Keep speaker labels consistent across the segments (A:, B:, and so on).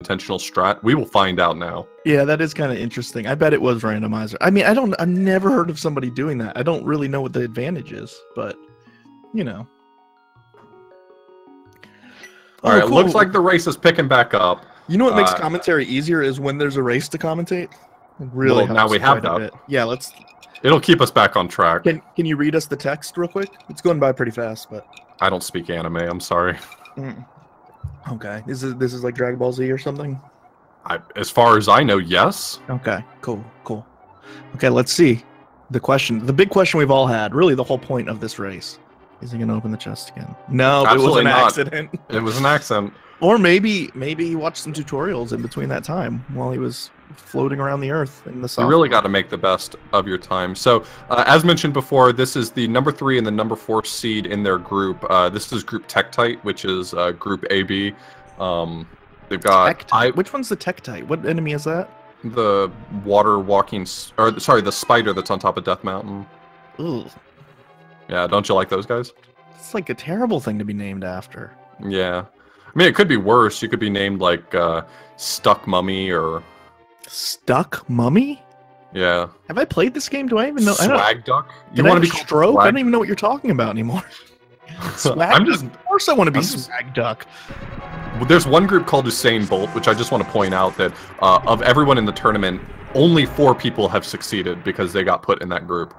A: intentional strat? We will find out now.
B: Yeah, that is kind of interesting. I bet it was randomizer. I mean, I've never heard of somebody doing that. I don't really know what the advantage is, but you know.
A: All right, cool. Looks like the race is picking back up.
B: You know what makes commentary easier is when there's a race to commentate. It really helps
A: now we have that.
B: Yeah,
A: It'll keep us back on track.
B: Can you read us the text real quick? It's going by pretty fast, but
A: I don't speak anime. I'm sorry.
B: Okay, this is like Dragon Ball Z or something.
A: As far as I know, yes.
B: Okay, cool. Okay, let's see. The big question we've all had, really the whole point of this race. Is he going to open the chest again? No, it was an accident.
A: It was an accident.
B: Or maybe he watched some tutorials in between that time while he was floating around the earth in the sun.
A: You really got to make the best of your time. So, as mentioned before, this is the number 3 and the number 4 seed in their group. This is Group Tektite, which is Group AB. They've got...
B: Which one's the Tektite? What enemy is that?
A: The water walking... the spider that's on top of Death Mountain.
B: Ooh.
A: Yeah, don't you like those guys?
B: It's like a terrible thing to be named after.
A: Yeah. I mean, it could be worse. You could be named, like, Stuck Mummy or...
B: Stuck Mummy?
A: Yeah.
B: Have I played this game? Do I even know?
A: Swag Duck?
B: You want to be Stroke? I don't even know what you're talking about anymore. Swag Of course I want to be Swag Duck.
A: There's one group called Usain Bolt, which I just want to point out that of everyone in the tournament, only 4 people have succeeded because they got put in that group.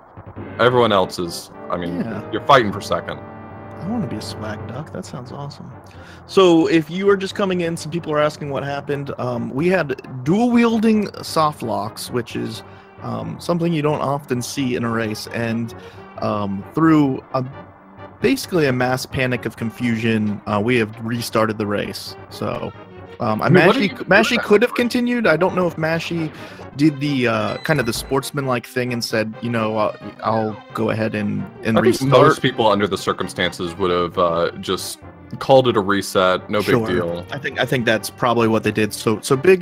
A: Everyone else is, you're fighting for second.
B: I want to be a Swag Duck. That sounds awesome. So if you are just coming in, some people are asking what happened. We had dual-wielding soft locks, which is something you don't often see in a race. And through basically a mass panic of confusion, we have restarted the race. So Mashy could have continued. I don't know if Mashy did the kind of the sportsman-like thing and said, you know, I'll go ahead and restart.
A: Most people under the circumstances would have just called it a reset. No big deal.
B: I think that's probably what they did. So big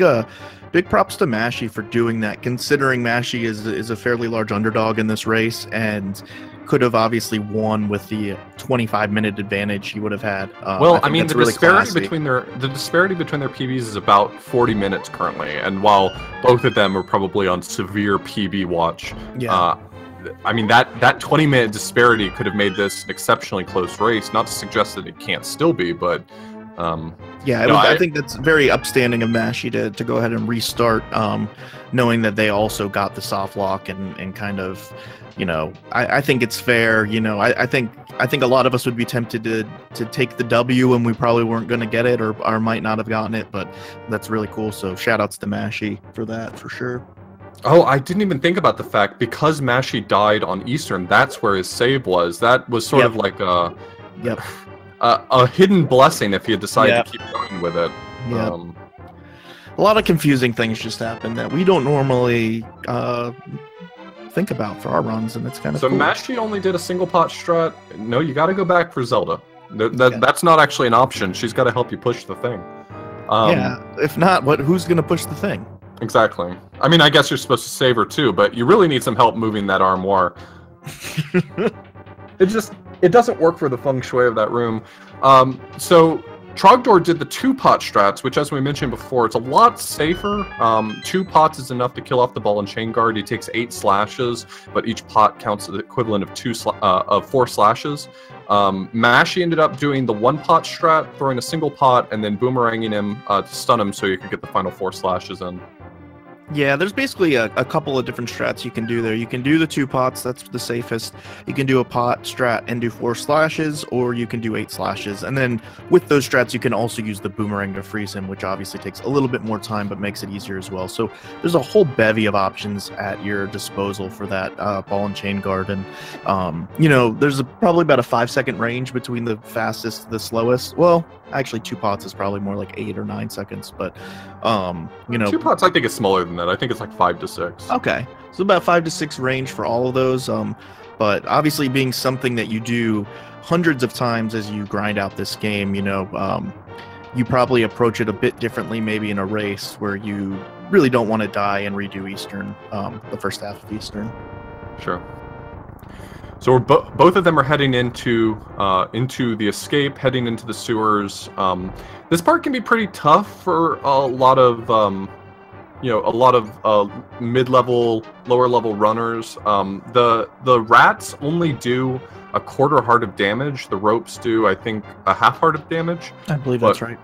B: props to Mashy for doing that, considering Mashy is a fairly large underdog in this race and could have obviously won with the 25-minute advantage he would have had.
A: Well, I mean, the disparity between their PBs is about 40 minutes currently, and while both of them are probably on severe PB watch, I mean that 20-minute disparity could have made this an exceptionally close race. Not to suggest that it can't still be, but
B: I think that's very upstanding of Mashy to go ahead and restart, knowing that they also got the soft lock and kind of. You know, I think it's fair. You know, I think a lot of us would be tempted to take the W, and we probably weren't going to get it, or might not have gotten it. But that's really cool. So shout outs to Mashy for that, for sure.
A: Oh, I didn't even think about the fact because Mashy died on Eastern. That's where his save was. That was sort of like a hidden blessing if he had decided to keep going with it.
B: Yeah. A lot of confusing things just happened that we don't normally think about for our runs, and it's kind of
A: cool. Mashy only did a single pot strat. No, you got to go back for Zelda. That's not actually an option. She's got to help you push the thing.
B: If not, who's going to push the thing?
A: Exactly. I mean, I guess you're supposed to save her too, but you really need some help moving that armoire. It doesn't work for the feng shui of that room. So Trogdor did the 2-pot strats, which, as we mentioned before, it's a lot safer. 2 pots is enough to kill off the ball and chain guard. He takes 8 slashes, but each pot counts as the equivalent of 4 slashes. Mashy ended up doing the 1-pot strat, throwing a single pot, and then boomeranging him to stun him so you could get the final 4 slashes in.
B: Yeah, there's basically a couple of different strats you can do there. You can do the 2 pots, that's the safest. You can do a pot strat and do 4 slashes, or you can do 8 slashes. And then with those strats, you can also use the boomerang to freeze him, which obviously takes a little bit more time, but makes it easier as well. So there's a whole bevy of options at your disposal for that ball and chain guard. And, you know, there's probably about a 5-second range between the fastest to the slowest. Well, actually 2 pots is probably more like 8 or 9 seconds, but, you know.
A: 2 pots, I think, is smaller than that. I think it's like 5 to 6.
B: Okay, so about 5 to 6 range for all of those. But obviously, being something that you do hundreds of times as you grind out this game, you know, you probably approach it a bit differently, maybe in a race where you really don't want to die and redo Eastern, the first half of Eastern.
A: Sure. So we're both of them are heading into the escape, heading into the sewers. This part can be pretty tough for a lot of mid-level, lower-level runners. The rats only do a quarter heart of damage. The ropes do, I think, a half heart of damage.
B: I believe that's right.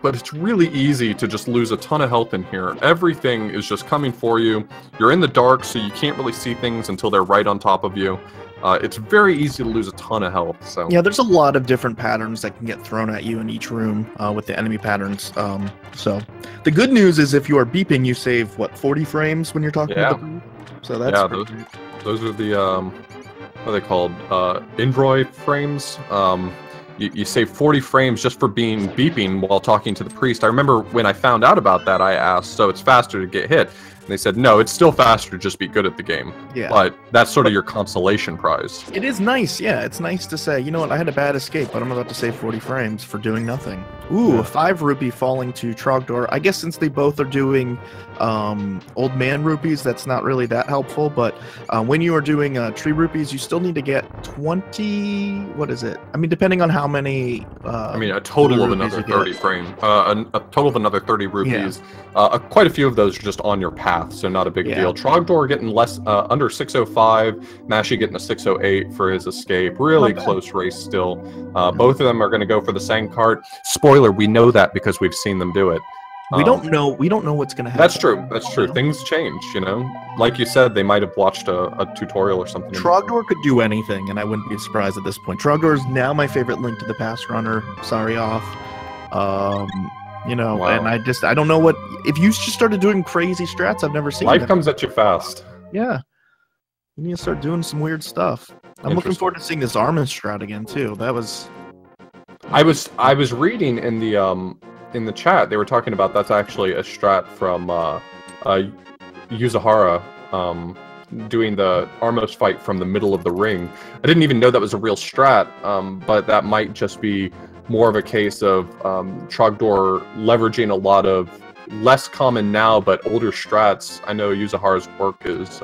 A: But it's really easy to just lose a ton of health in here. Everything is just coming for you. You're in the dark, so you can't really see things until they're right on top of you. It's very easy to lose a ton of health. So
B: yeah, there's a lot of different patterns that can get thrown at you in each room with the enemy patterns. So the good news is if you are beeping, you save, what, 40 frames when you're talking to the group? So that's
A: those are the what are they called? Invroy frames. You save 40 frames just for being beeping while talking to the priest. I remember when I found out about that, I asked, so it's faster to get hit. And they said, no, it's still faster to just be good at the game.
B: Yeah.
A: But that's sort of your consolation prize.
B: It is nice, yeah. It's nice to say, you know what, I had a bad escape, but I'm about to save 40 frames for doing nothing. Ooh, a 5 rupee falling to Trogdor. I guess since they both are doing old man rupees, that's not really that helpful. But when you are doing tree rupees, you still need to get 20, what is it? I mean, depending on how many...
A: a total of another 30 frame. A total of another 30 rupees. Yeah. Quite a few of those are just on your path, so not a big deal. Trogdor getting less under 605, Mashy getting a 608 for his escape. Really close race still. Both of them are going to go for the same cart. Spoiler, we know that because we've seen them do it.
B: We don't know what's going to happen.
A: That's true. That's true. Things change, you know. Like you said, they might have watched a tutorial or something.
B: Trogdor could do anything, and I wouldn't be surprised at this point. Trogdor is now my favorite Link to the Past runner. Sorry, off. You know, wow. And I don't know what... If you just started doing crazy strats, I've never seen
A: Life comes at you fast.
B: Yeah. You need to start doing some weird stuff. I'm looking forward to seeing this Armin strat again, too. That was...
A: I was reading in the chat, they were talking about that's actually a strat from Yuzahara doing the Armos fight from the middle of the ring. I didn't even know that was a real strat, but that might just be more of a case of Trogdor leveraging a lot of less common now but older strats. I know Yuzahara's work is,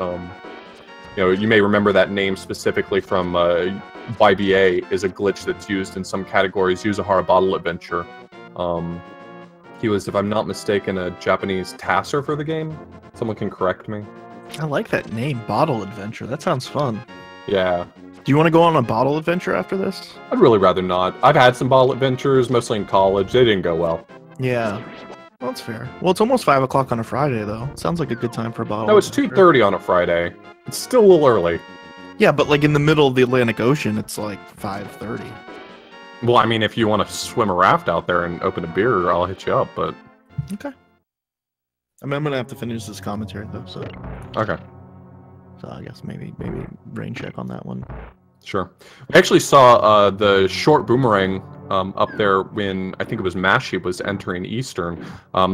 A: you may remember that name specifically from YBA is a glitch that's used in some categories. Yuzahara Bottle Adventure. He was, if I'm not mistaken, a Japanese tasser for the game. Someone can correct me.
B: I like that name, Bottle Adventure. That sounds fun.
A: Yeah.
B: Do you want to go on a bottle adventure after this?
A: I'd really rather not. I've had some bottle adventures, mostly in college. They didn't go well.
B: Yeah. Well, that's fair. Well, it's almost 5 o'clock on a Friday, though. Sounds like a good time for a bottle.
A: No, it's 2:30 on a Friday. It's still a little early.
B: Yeah, but like in the middle of the Atlantic Ocean, it's like 5:30.
A: Well, I mean, if you want to swim a raft out there and open a beer, I'll hit you up, but...
B: Okay. I mean, I'm going to have to finish this commentary, though, so...
A: Okay.
B: So I guess maybe rain check on that one.
A: Sure. We actually saw the short boomerang up there when I think it was Mashy was entering Eastern.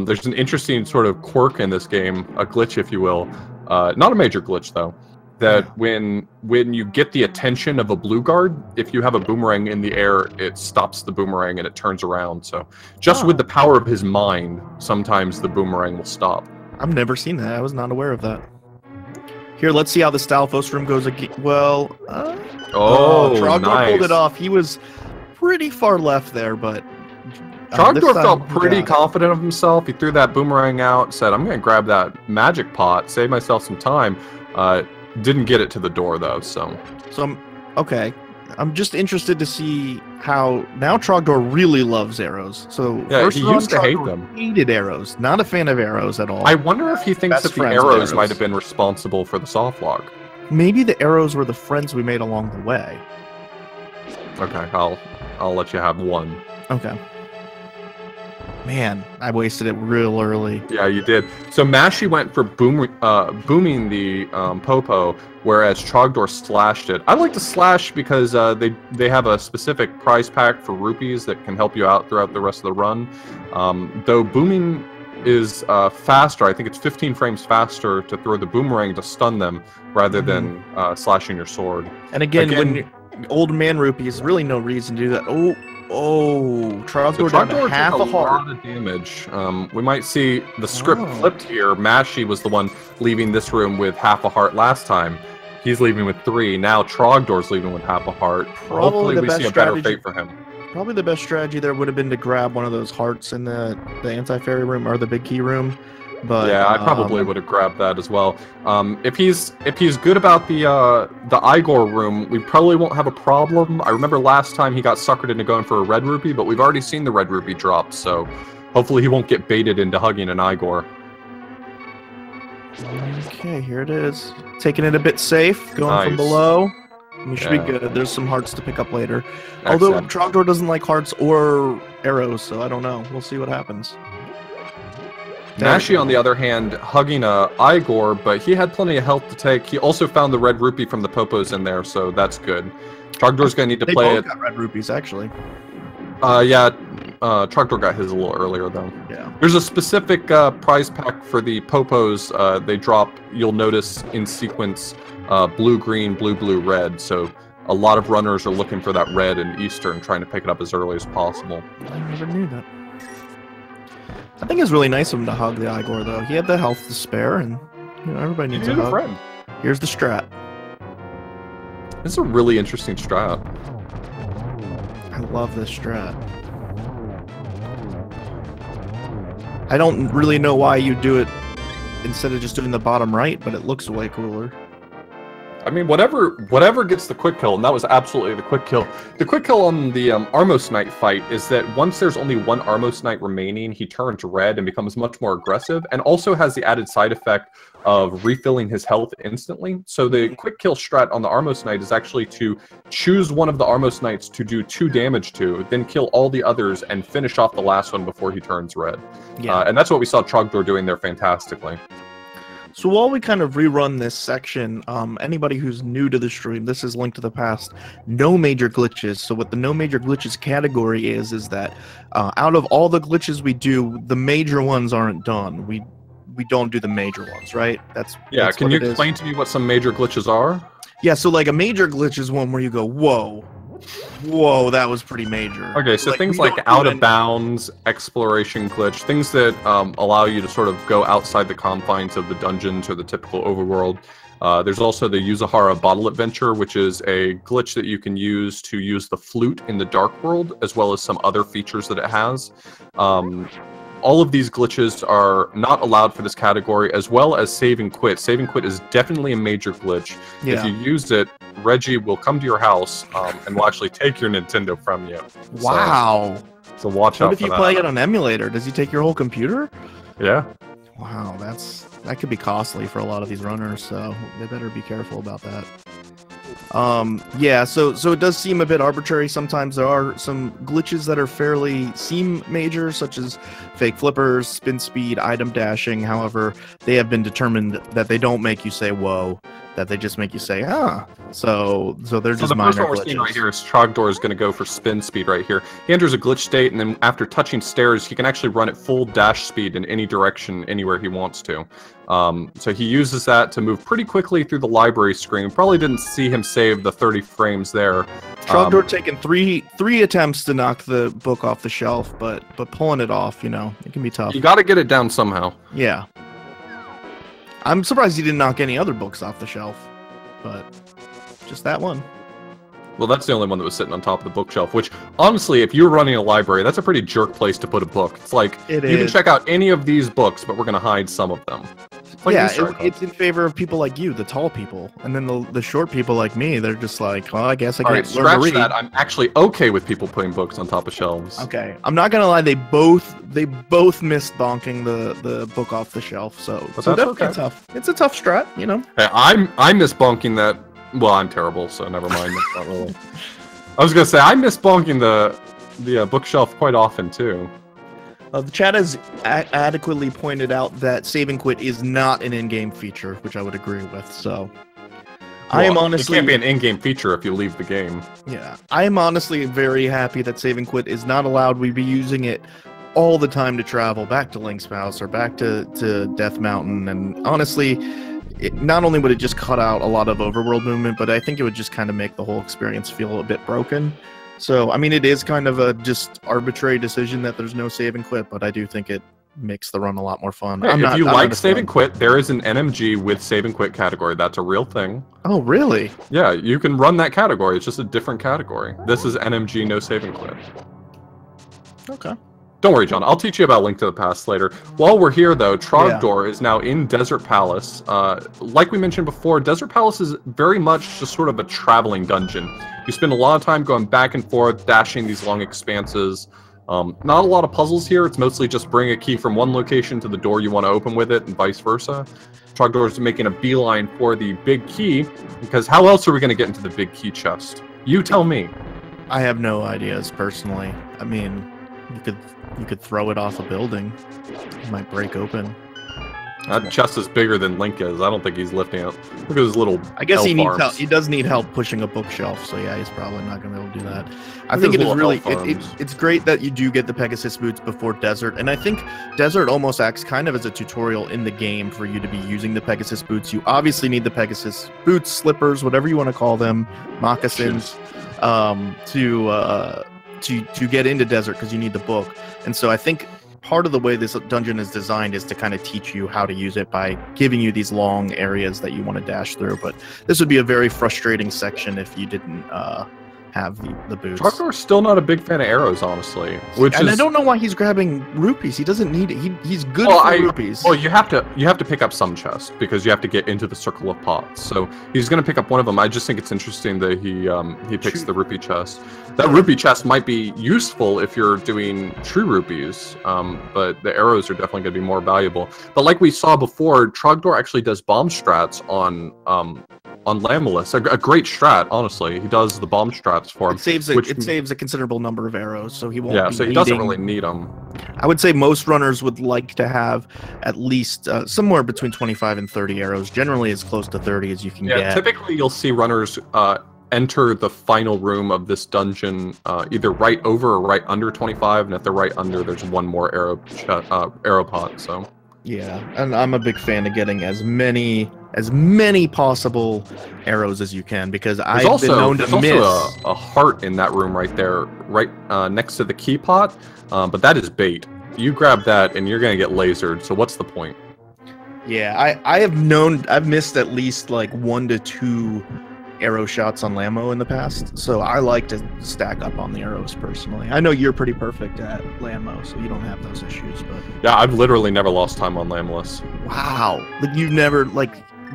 A: There's an interesting sort of quirk in this game, a glitch, if you will. Not a major glitch, though. That when you get the attention of a blue guard, if you have a boomerang in the air, it stops the boomerang and it turns around. So just with the power of his mind, sometimes the boomerang will stop.
B: I've never seen that. I was not aware of that. Here, let's see how the Stalfos room goes again. Well, Trogdor
A: nice.
B: Pulled it off. He was pretty far left there, but...
A: Trogdor felt pretty confident of himself. He threw that boomerang out, said, I'm going to grab that magic pot, save myself some time. Didn't get it to the door, though, so...
B: Okay. I'm just interested to see how... Now Trogdor really loves arrows. So
A: yeah, he used to hate them.
B: Hated arrows. Not a fan of arrows at all.
A: I wonder if he thinks that the arrows might have been responsible for the soft lock.
B: Maybe the arrows were the friends we made along the way.
A: Okay, I'll let you have one.
B: Okay. Man, I wasted it real early.
A: Yeah, you did. So Mashy went for booming the Popo, whereas Trogdor slashed it. I like to slash because they have a specific prize pack for rupees that can help you out throughout the rest of the run. Though booming is faster. I think it's 15 frames faster to throw the boomerang to stun them rather than slashing your sword.
B: And again when old man rupees, really no reason to do that. Trogdor down to half a heart.
A: A lot of damage. We might see the script flipped here. Mashy was the one leaving this room with half a heart last time. He's leaving with 3. Now Trogdor's leaving with half a heart. Hopefully we see a better fate for him.
B: Probably the best strategy there would have been to grab one of those hearts in the anti-fairy room or the big key room. But
A: yeah, I probably would have grabbed that as well. If he's good about the Igor room, we probably won't have a problem. I remember last time he got suckered into going for a red rupee, but we've already seen the red rupee drop, so hopefully he won't get baited into hugging an Igor.
B: Okay, here it is. Taking it a bit safe, going from below. We should be good. There's some hearts to pick up later. Although Trogdor doesn't like hearts or arrows, so I don't know. We'll see what happens.
A: Mashy, on the other hand, hugging a Igor, but he had plenty of health to take. He also found the red rupee from the popos in there, so that's good. Trogdor's going to need to play it.
B: They both got red rupees, actually.
A: Yeah, Trogdor got his a little earlier, though.
B: Yeah.
A: There's a specific prize pack for the popos. They drop, you'll notice, in sequence, blue, green, blue, blue, red. So a lot of runners are looking for that red in Eastern, trying to pick it up as early as possible.
B: I never knew that. I think it's really nice of him to hug the Igor, though. He had the health to spare, and you know everybody needs a hug.
A: Friend.
B: Here's the strat.
A: This is a really interesting strat.
B: I love this strat. I don't really know why you do it instead of just doing the bottom right, but it looks way cooler.
A: I mean, whatever gets the quick kill, and that was absolutely the quick kill. The quick kill on the Armos Knight fight is that once there's only one Armos Knight remaining, he turns red and becomes much more aggressive, and also has the added side effect of refilling his health instantly. So the quick kill strat on the Armos Knight is actually to choose one of the Armos Knights to do 2 damage to, then kill all the others and finish off the last one before he turns red. Yeah. And that's what we saw Trogdor doing there fantastically.
B: So while we kind of rerun this section, anybody who's new to the stream, this is Link to the Past, no major glitches. So what the no major glitches category is that out of all the glitches we do, the major ones aren't done. We don't do the major ones, right? That's
A: can you explain to me what some major glitches are?
B: Yeah, so like a major glitch is one where you go, whoa, that was pretty major.
A: Okay, so like, things like out of bounds, exploration glitch, things that allow you to sort of go outside the confines of the dungeons or the typical overworld. There's also the Yuzahara Bottle Adventure, which is a glitch that you can use to use the flute in the Dark World, as well as some other features that it has. All of these glitches are not allowed for this category, as well as save and quit. Save and quit is definitely a major glitch. Yeah. If you use it, Reggie will come to your house and will actually take your Nintendo from you.
B: Wow.
A: So watch out for that. What
B: if you play it on emulator? Does he take your whole computer?
A: Yeah.
B: Wow, that could be costly for a lot of these runners, so they better be careful about that. Yeah, so it does seem a bit arbitrary. Sometimes there are some glitches that seem major, such as fake flippers, spin speed, item dashing. However, they have been determined that they don't make you say whoa, that they just make you say so they're just minor glitches. The first one we're seeing right here is Trogdor is going to go for spin speed right here. He enters a glitch state, and then after touching stairs, he can actually run at full dash speed in any direction, anywhere he wants to. So he uses that to move pretty quickly through the library screen. Probably didn't see him save the 30 frames there. Trogdor taking three attempts to knock the book off the shelf, but pulling it off, you know, it can be tough.
A: You got to get it down somehow.
B: Yeah. I'm surprised he didn't knock any other books off the shelf, but just that one.
A: Well, that's the only one that was sitting on top of the bookshelf, which, honestly, if you're running a library, that's a pretty jerk place to put a book. It's like, you can check out any of these books, but we're going to hide some of them. Like
B: it's in favor of people like you, the tall people. And then the short people like me, they're just like, well, I guess I can't learn to read.
A: That. I'm actually okay with people putting books on top of shelves.
B: Okay. I'm not going to lie, they both missed bonking the book off the shelf, so definitely tough. It's a tough strat, you know.
A: Hey, I miss bonking that. Well, I'm terrible, so never mind. That's not really. I was gonna say I miss bonking the bookshelf quite often too.
B: The chat has adequately pointed out that save and quit is not an in-game feature, which I would agree with. So, I am honestly.
A: It can't be an in-game feature if you leave the game.
B: Yeah, I am honestly very happy that save and quit is not allowed. We'd be using it all the time to travel back to Link's house or back to Death Mountain, and honestly. Not only would it just cut out a lot of overworld movement, but I think it would just kind of make the whole experience feel a bit broken. So, I mean, it is kind of a just arbitrary decision that there's no save and quit, but I do think it makes the run a lot more fun.
A: Hey, if you like save and quit, there is an NMG with save and quit category. That's a real thing.
B: Oh, really?
A: Yeah, you can run that category. It's just a different category. This is NMG no save and quit.
B: Okay.
A: Don't worry, John. I'll teach you about Link to the Past later. While we're here, though, Trogdor is now in Desert Palace. Like we mentioned before, Desert Palace is very much just sort of a traveling dungeon. You spend a lot of time going back and forth, dashing these long expanses. Not a lot of puzzles here. It's mostly just bring a key from one location to the door you want to open with it, and vice versa. Trogdor is making a beeline for the big key, because how else are we going to get into the big key chest? You tell me.
B: I have no ideas, personally. I mean, you could throw it off a building. It might break open.
A: That chest is bigger than Link is. I don't think he's lifting it. Look at his little.
B: I guess he needs
A: arms.
B: help. He does need help pushing a bookshelf, so yeah, he's probably not going to be able to do that. I think it is really. It's great that you do get the Pegasus boots before Desert, and I think Desert almost acts kind of as a tutorial in the game for you to be using the Pegasus boots. You obviously need the Pegasus boots, slippers, whatever you want to call them, moccasins, to get into Desert because you need the book. And so I think part of the way this dungeon is designed is to kind of teach you how to use it by giving you these long areas that you want to dash through. But this would be a very frustrating section if you didn't have the boots.
A: Trogdor's still not a big fan of arrows, honestly.
B: I don't know why he's grabbing rupees. He doesn't need it. He's good for rupees.
A: Well, you have to pick up some chests because you have to get into the circle of pots. So he's going to pick up one of them. I just think it's interesting that he picks the rupee chest. That rupee chest might be useful if you're doing true rupees, but the arrows are definitely going to be more valuable. But like we saw before, Trogdor actually does bomb strats on Lamulus. A great strat, honestly. He does the bomb strats for him.
B: It saves a considerable number of arrows, so he won't.
A: Yeah, so he doesn't really need them.
B: I would say most runners would like to have at least somewhere between 25 and 30 arrows. Generally, as close to 30 as you can get.
A: Typically you'll see runners enter the final room of this dungeon either right over or right under 25, and if they're right under, there's one more arrow pot. So.
B: Yeah, and I'm a big fan of getting as many possible arrows as you can because I've been known to miss.
A: There's also a heart in that room right there, right next to the key pot, but that is bait. You grab that and you're gonna get lasered. So what's the point?
B: Yeah, I've missed at least like 1 to 2 arrow shots on Lammo in the past, so I like to stack up on the arrows personally. I know you're pretty perfect at Lammo, so you don't have those issues, but
A: yeah, I've literally never lost time on Lamulus.
B: Wow, like you've never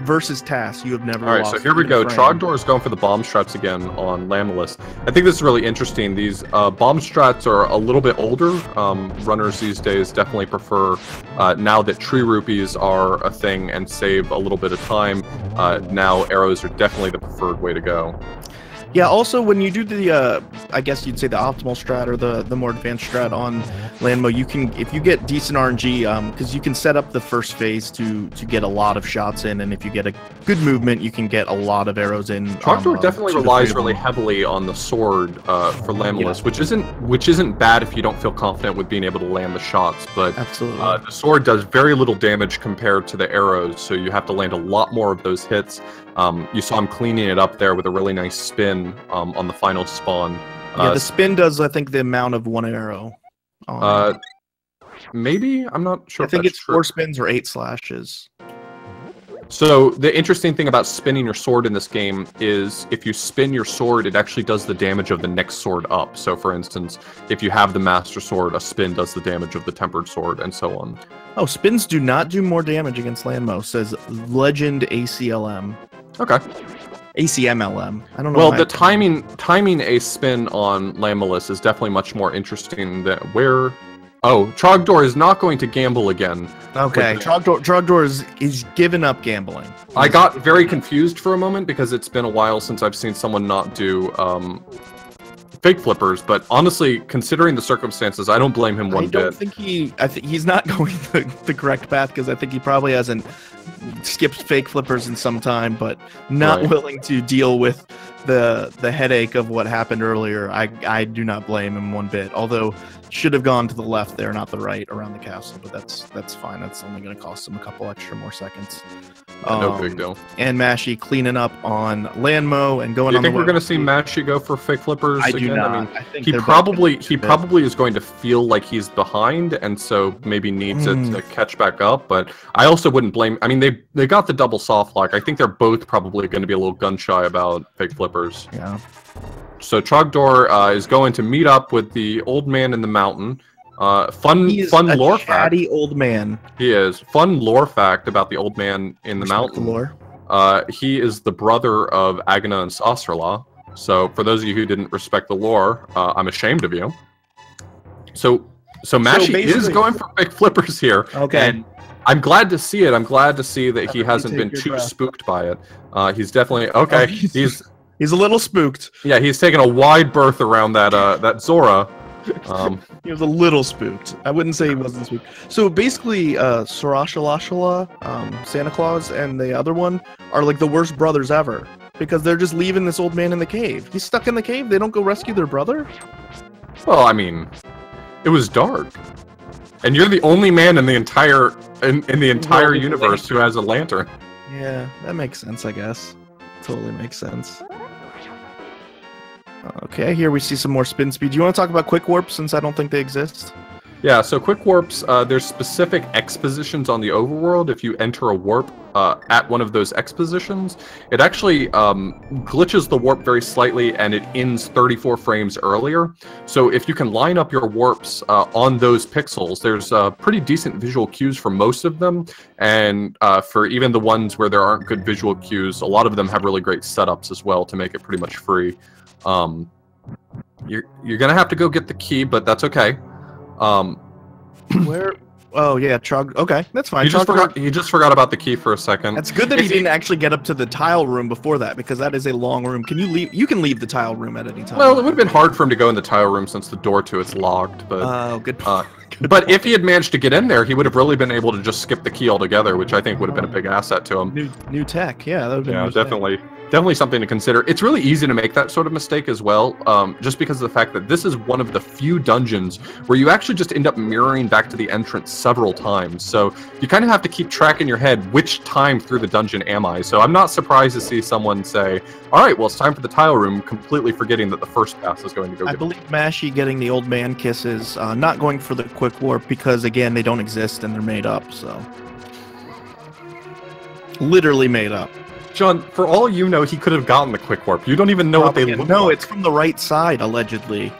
B: versus tasks, you have never lost.
A: All right, so here we go. Trogdor is going for the bomb strats again on Lamulus. I think this is really interesting. These bomb strats are a little bit older. Runners these days definitely prefer, now that tree rupees are a thing and save a little bit of time, now arrows are definitely the preferred way to go.
B: Yeah, also when you do the, I guess you'd say the optimal strat or the more advanced strat on Landmo, you can, if you get decent RNG, because you can set up the first phase to get a lot of shots in, and if you get a good movement, you can get a lot lot in.
A: Trogdor definitely relies really heavily on the sword for Lamulus, which isn't bad if you don't feel confident with being able to land the shots, but
B: absolutely.
A: The sword does very little damage compared to the arrows, so you have to land a lot more of those hits. You saw him cleaning it up there with a really nice spin on the final spawn.
B: Yeah, the spin does, I think, the amount of 1 arrow.
A: Maybe? I'm not sure.
B: I think it's true. 4 spins or 8 slashes.
A: So the interesting thing about spinning your sword in this game is if you spin your sword, it actually does the damage of the next sword up. So for instance, if you have the Master Sword, a spin does the damage of the Tempered Sword, and so on.
B: Oh, spins do not do more damage against Landmo, says Legend ACLM.
A: Okay.
B: ACMLM. I don't know.
A: Well, the timing a spin on Lamulus is definitely much more interesting than where. Oh, Trogdor is not going to gamble again.
B: Okay, Trogdor is giving up gambling.
A: I got very confused for a moment because it's been a while since I've seen someone not do fake flippers, but honestly, considering the circumstances, I don't blame him one bit.
B: I think he's not going the correct path because I think he probably hasn't skipped fake flippers in some time, but not willing to deal with the headache of what happened earlier. I do not blame him one bit. Although should have gone to the left there, not the right, around the castle. But that's fine. That's only going to cost him a couple extra more seconds.
A: No big deal.
B: And Mashy cleaning up on Landmo and going on the
A: think we're going to see Mashy go for fake flippers
B: I
A: again?
B: do not.
A: I mean,
B: I think
A: he probably is going to feel like he's behind, and so maybe needs it to catch back up. But I also wouldn't blame. I mean, they got the double soft lock. I think they're both probably going to be a little gun shy about fake flippers.
B: Yeah.
A: So Trogdor is going to meet up with the old man in the mountain. Fun lore fact.
B: Chatty old man.
A: He is. Fun lore fact about the old man in the mountain.
B: Lore.
A: He is the brother of Agana and Sasrala. So for those of you who didn't respect the lore, I'm ashamed of you. So Mashy is going for big flippers here.
B: Okay.
A: And I'm glad to see it. I'm glad to see that he hasn't been too spooked by it. He's definitely okay. He's
B: a little spooked.
A: Yeah, he's taking a wide berth around that Zora.
B: He was a little spooked. I wouldn't say he wasn't spooked. So basically, Sarashalashala, Santa Claus, and the other one are like the worst brothers ever because they're just leaving this old man in the cave. He's stuck in the cave. They don't go rescue their brother.
A: Well, I mean, it was dark, and you're the only man in the entire universe who has a lantern.
B: Yeah, that makes sense. I guess totally makes sense. Okay, here we see some more spin speed. Do you want to talk about quick warps since I don't think they exist?
A: Yeah, so quick warps, there's specific expositions on the overworld. If you enter a warp at one of those expositions, it actually glitches the warp very slightly and it ends 34 frames earlier. So if you can line up your warps on those pixels, there's pretty decent visual cues for most of them. And for even the ones where there aren't good visual cues, a lot of them have really great setups as well to make it pretty much free. You're gonna have to go get the key, but that's okay.
B: Where? Oh yeah, Trog. Okay, that's fine.
A: He just forgot about the key for a second.
B: That's good that he didn't actually get up to the tile room before that because that is a long room. Can you leave? You can leave the tile room at any time.
A: Well, it would have been hard for him to go in the tile room since the door to it's locked. But
B: oh, good.
A: But if he had managed to get in there, he would have really been able to just skip the key altogether, which I think would have been a big asset to him.
B: New tech, yeah, that would have been
A: definitely something to consider. It's really easy to make that sort of mistake as well, just because of the fact that this is one of the few dungeons where you actually just end up mirroring back to the entrance several times. So you kind of have to keep track in your head which time through the dungeon am I. So I'm not surprised to see someone say, all right, well, it's time for the tile room, completely forgetting that the first pass is going to go.
B: I believe Mashy getting the old man kisses, not going for the quick warp because, again, they don't exist and they're made up, so. Literally made up.
A: John, for all you know, he could have gotten the quick warp. You don't even know what they look like.
B: No, it's from the right side, allegedly.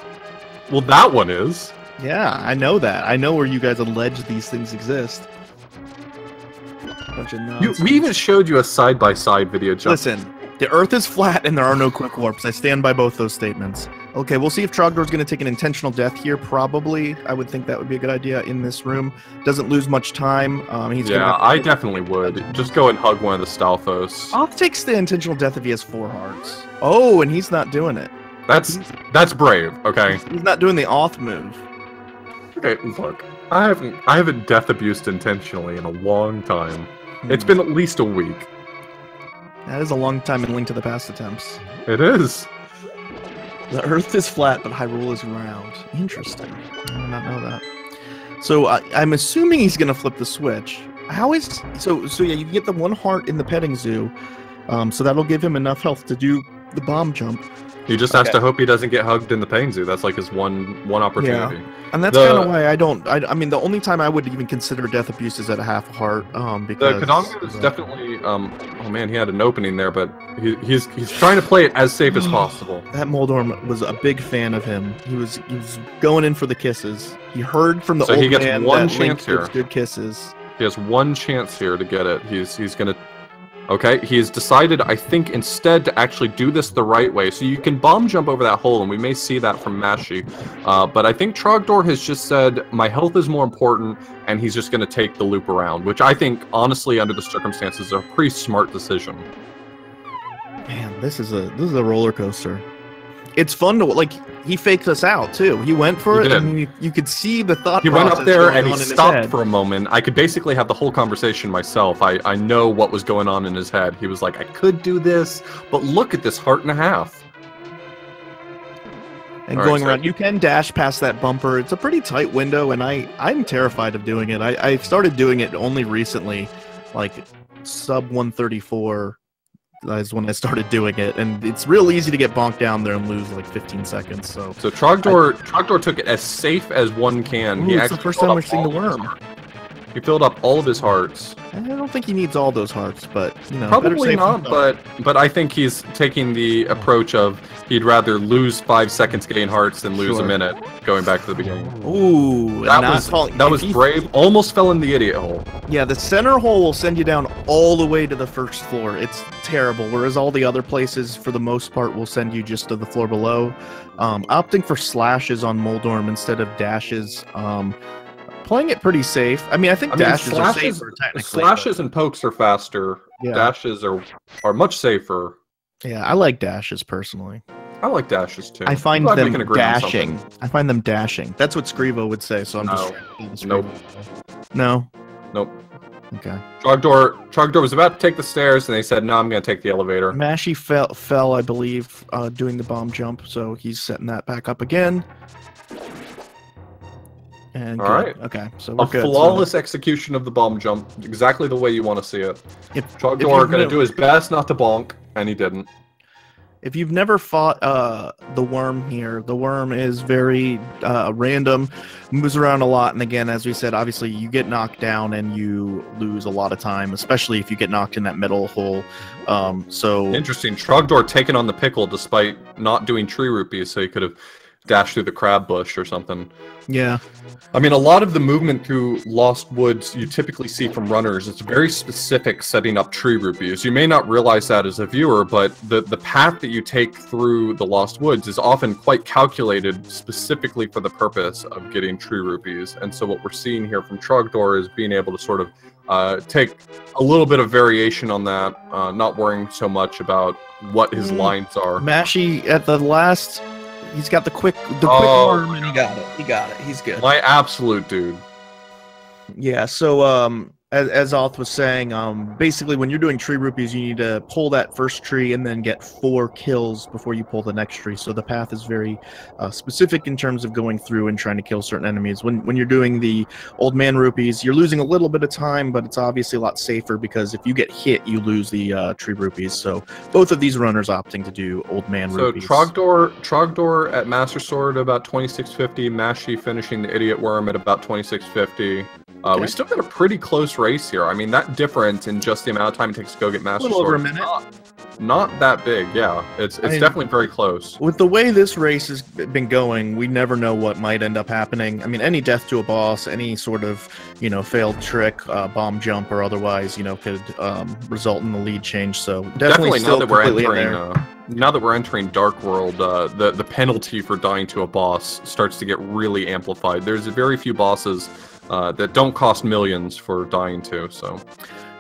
A: Well, that one is.
B: Yeah, I know that. I know where you guys allege these things exist. Bunch of nonsense.
A: We even showed you a side-by-side video, John.
B: Listen, the Earth is flat and there are no quick warps. I stand by both those statements. Okay, we'll see if Trogdor's going to take an intentional death here. Probably. I would think that would be a good idea in this room. Doesn't lose much time.
A: I definitely would. Just go and hug one of the Stalfos.
B: Off takes the intentional death if he has 4 hearts. Oh, and he's not doing it.
A: That's brave, okay?
B: He's not doing the Oth move.
A: Okay, look. I haven't death abused intentionally in a long time. It's been at least a week.
B: That is a long time in Link to the Past attempts.
A: It is.
B: The Earth is flat, but Hyrule is round. Interesting. I did not know that. So I'm assuming he's gonna flip the switch. How is so yeah? You can get the 1 heart in the petting zoo, so that'll give him enough health to do the bomb jump.
A: He just has to hope he doesn't get hugged in the petting zoo. That's like his one opportunity.
B: Yeah. And that's kind of why I mean, the only time I would even consider death abuse is at a half a heart. Because
A: the Kadonga is definitely. Oh man, he had an opening there, but he's trying to play it as safe as possible.
B: That Moldorm was a big fan of him. He was going in for the kisses. He heard from the old man that Link gives good kisses.
A: He has 1 chance here to get it. He's gonna. Okay, he's decided, I think, instead to actually do this the right way. So you can bomb jump over that hole, and we may see that from Mashy. But I think Trogdor has just said, my health is more important, and he's just going to take the loop around, which I think, honestly, under the circumstances, is a pretty smart decision.
B: Man, this is a roller coaster. It's fun to, like, he faked us out, too. He went for it, and you could see the thought process.
A: He went up there, and he stopped for a moment. I could basically have the whole conversation myself. I know what was going on in his head. He was like, I could do this, but look at this 1.5 hearts.
B: And
A: All
B: going
A: right, so-
B: around, you can dash past that bumper. It's a pretty tight window, and I'm terrified of doing it. I started doing it only recently, like sub 134 is when I started doing it, and it's real easy to get bonked down there and lose like 15 seconds. So
A: Trogdor took it as safe as one can.
B: Ooh, it's the first time we've seen the worm.
A: He filled up all of his hearts.
B: I don't think he needs all those hearts, but you know,
A: Probably not, but I think he's taking the approach of he'd rather lose 5 seconds to gain hearts than lose a minute going back to the beginning.
B: Ooh,
A: that was brave. Almost fell in the idiot hole.
B: Yeah, the center hole will send you down all the way to the first floor. It's terrible. Whereas all the other places, for the most part, will send you just to the floor below. Opting for slashes on Moldorm instead of dashes. Playing it pretty safe. I mean, I think dashes are safer technically.
A: Slashes and pokes are faster.
B: Yeah.
A: Dashes are much safer.
B: Yeah, I like dashes personally.
A: I like dashes too.
B: I find them dashing. I find them dashing. That's what Scrivo would say, so I'm just...
A: Nope.
B: No?
A: Nope.
B: Okay.
A: Trogdor was about to take the stairs, and they said, no, I'm going to take the elevator.
B: Mashy fell, I believe, doing the bomb jump, so he's setting that back up again. And
A: all right.
B: Okay, so we're good.
A: A flawless execution of the bomb jump, exactly the way you want to see it. Trogdor going to do his best not to bonk, and he didn't.
B: If you've never fought the worm here, the worm is very random, moves around a lot, and again, as we said, obviously you get knocked down and you lose a lot of time, especially if you get knocked in that middle hole. So
A: interesting. Trogdor taking on the pickle despite not doing tree rupees, so he could have dashed through the crab bush or something.
B: Yeah.
A: I mean, a lot of the movement through Lost Woods you typically see from runners, it's very specific setting up tree rupees. You may not realize that as a viewer, but the path that you take through the Lost Woods is often quite calculated specifically for the purpose of getting tree rupees. And so what we're seeing here from Trogdor is being able to sort of take a little bit of variation on that, not worrying so much about what his lines are.
B: Mashy at the last... He's got the quick worm, and he got it. He got it. He's good.
A: My absolute dude.
B: Yeah, so as Alth was saying, basically when you're doing tree rupees, you need to pull that first tree and then get 4 kills before you pull the next tree. So the path is very specific in terms of going through and trying to kill certain enemies. When you're doing the old man rupees, you're losing a little bit of time, but it's obviously a lot safer because if you get hit, you lose the tree rupees. So both of these runners opting to do old man rupees.
A: So Trogdor at Master Sword about 2650, Mashy finishing the Idiot Worm at about 2650.
B: Okay.
A: We still got a pretty close race here. I mean, that difference in just the amount of time it takes to go get Master Sword,
B: over a minute.
A: Not that big. Yeah, it's definitely very close.
B: With the way this race has been going, we never know what might end up happening. I mean, any death to a boss, any sort of, failed trick, bomb jump or otherwise, could result in the lead change. So definitely still
A: now that we're entering Dark World, the penalty for dying to a boss starts to get really amplified. There's very few bosses that don't cost millions for dying to, so...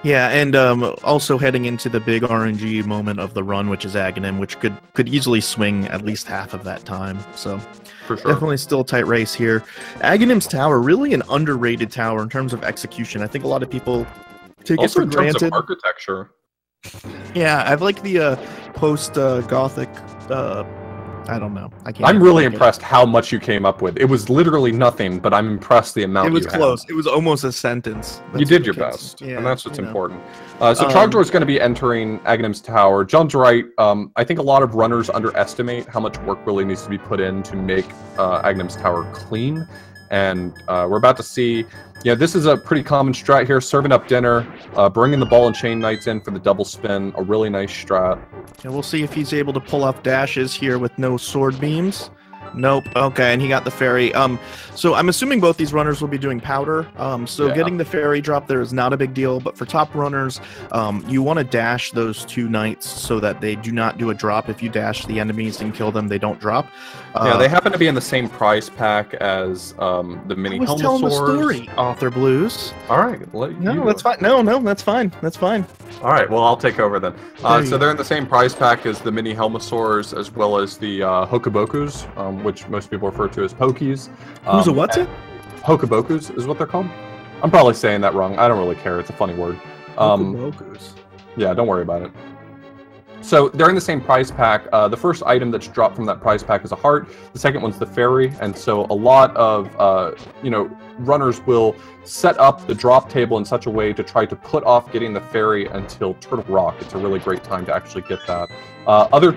B: Yeah, and also heading into the big RNG moment of the run, which is Aghanim, which could easily swing at least half of that time, so...
A: For sure.
B: Definitely still a tight race here. Aghanim's tower, really an underrated tower in terms of execution. I think a lot of people take it for granted.
A: Also in terms of architecture.
B: Yeah, I like the post-Gothic... I don't know.
A: I'm really impressed how much you came up with. It was literally nothing, but I'm impressed the amount you had.
B: It was close. It was almost a sentence.
A: You did your best, and that's what's important. So Trogdor is going to be entering Aghanim's tower. John's right. I think a lot of runners underestimate how much work really needs to be put in to make Aghanim's tower clean. And we're about to see... Yeah, this is a pretty common strat here. Serving up dinner, bringing the ball and chain knights in for the double spin. A really nice strat.
B: And we'll see if he's able to pull off dashes here with no sword beams. Nope. Okay, and he got the fairy. So I'm assuming both these runners will be doing powder. Getting the fairy drop there is not a big deal, but for top runners, you want to dash those 2 knights so that they do not do a drop. If you dash the enemies and kill them, they don't drop.
A: Yeah, they happen to be in the same prize pack as the mini helmet swords.
B: Telling the story, Author Blues.
A: All right,
B: that's fine. No, that's fine. That's fine.
A: All right, well, I'll take over then. So they're in the same prize pack as the mini Helmasaurs as well as the Hokobokus, which most people refer to as Pokies.
B: What's it?
A: Hokobokus is what they're called. I'm probably saying that wrong. I don't really care. It's a funny word.
B: Hokobokus.
A: Yeah, don't worry about it. So they're in the same prize pack. The first item that's dropped from that prize pack is a heart. The second one's the fairy, and so a lot of runners will set up the drop table in such a way to try to put off getting the fairy until Turtle Rock. It's a really great time to actually get that. Other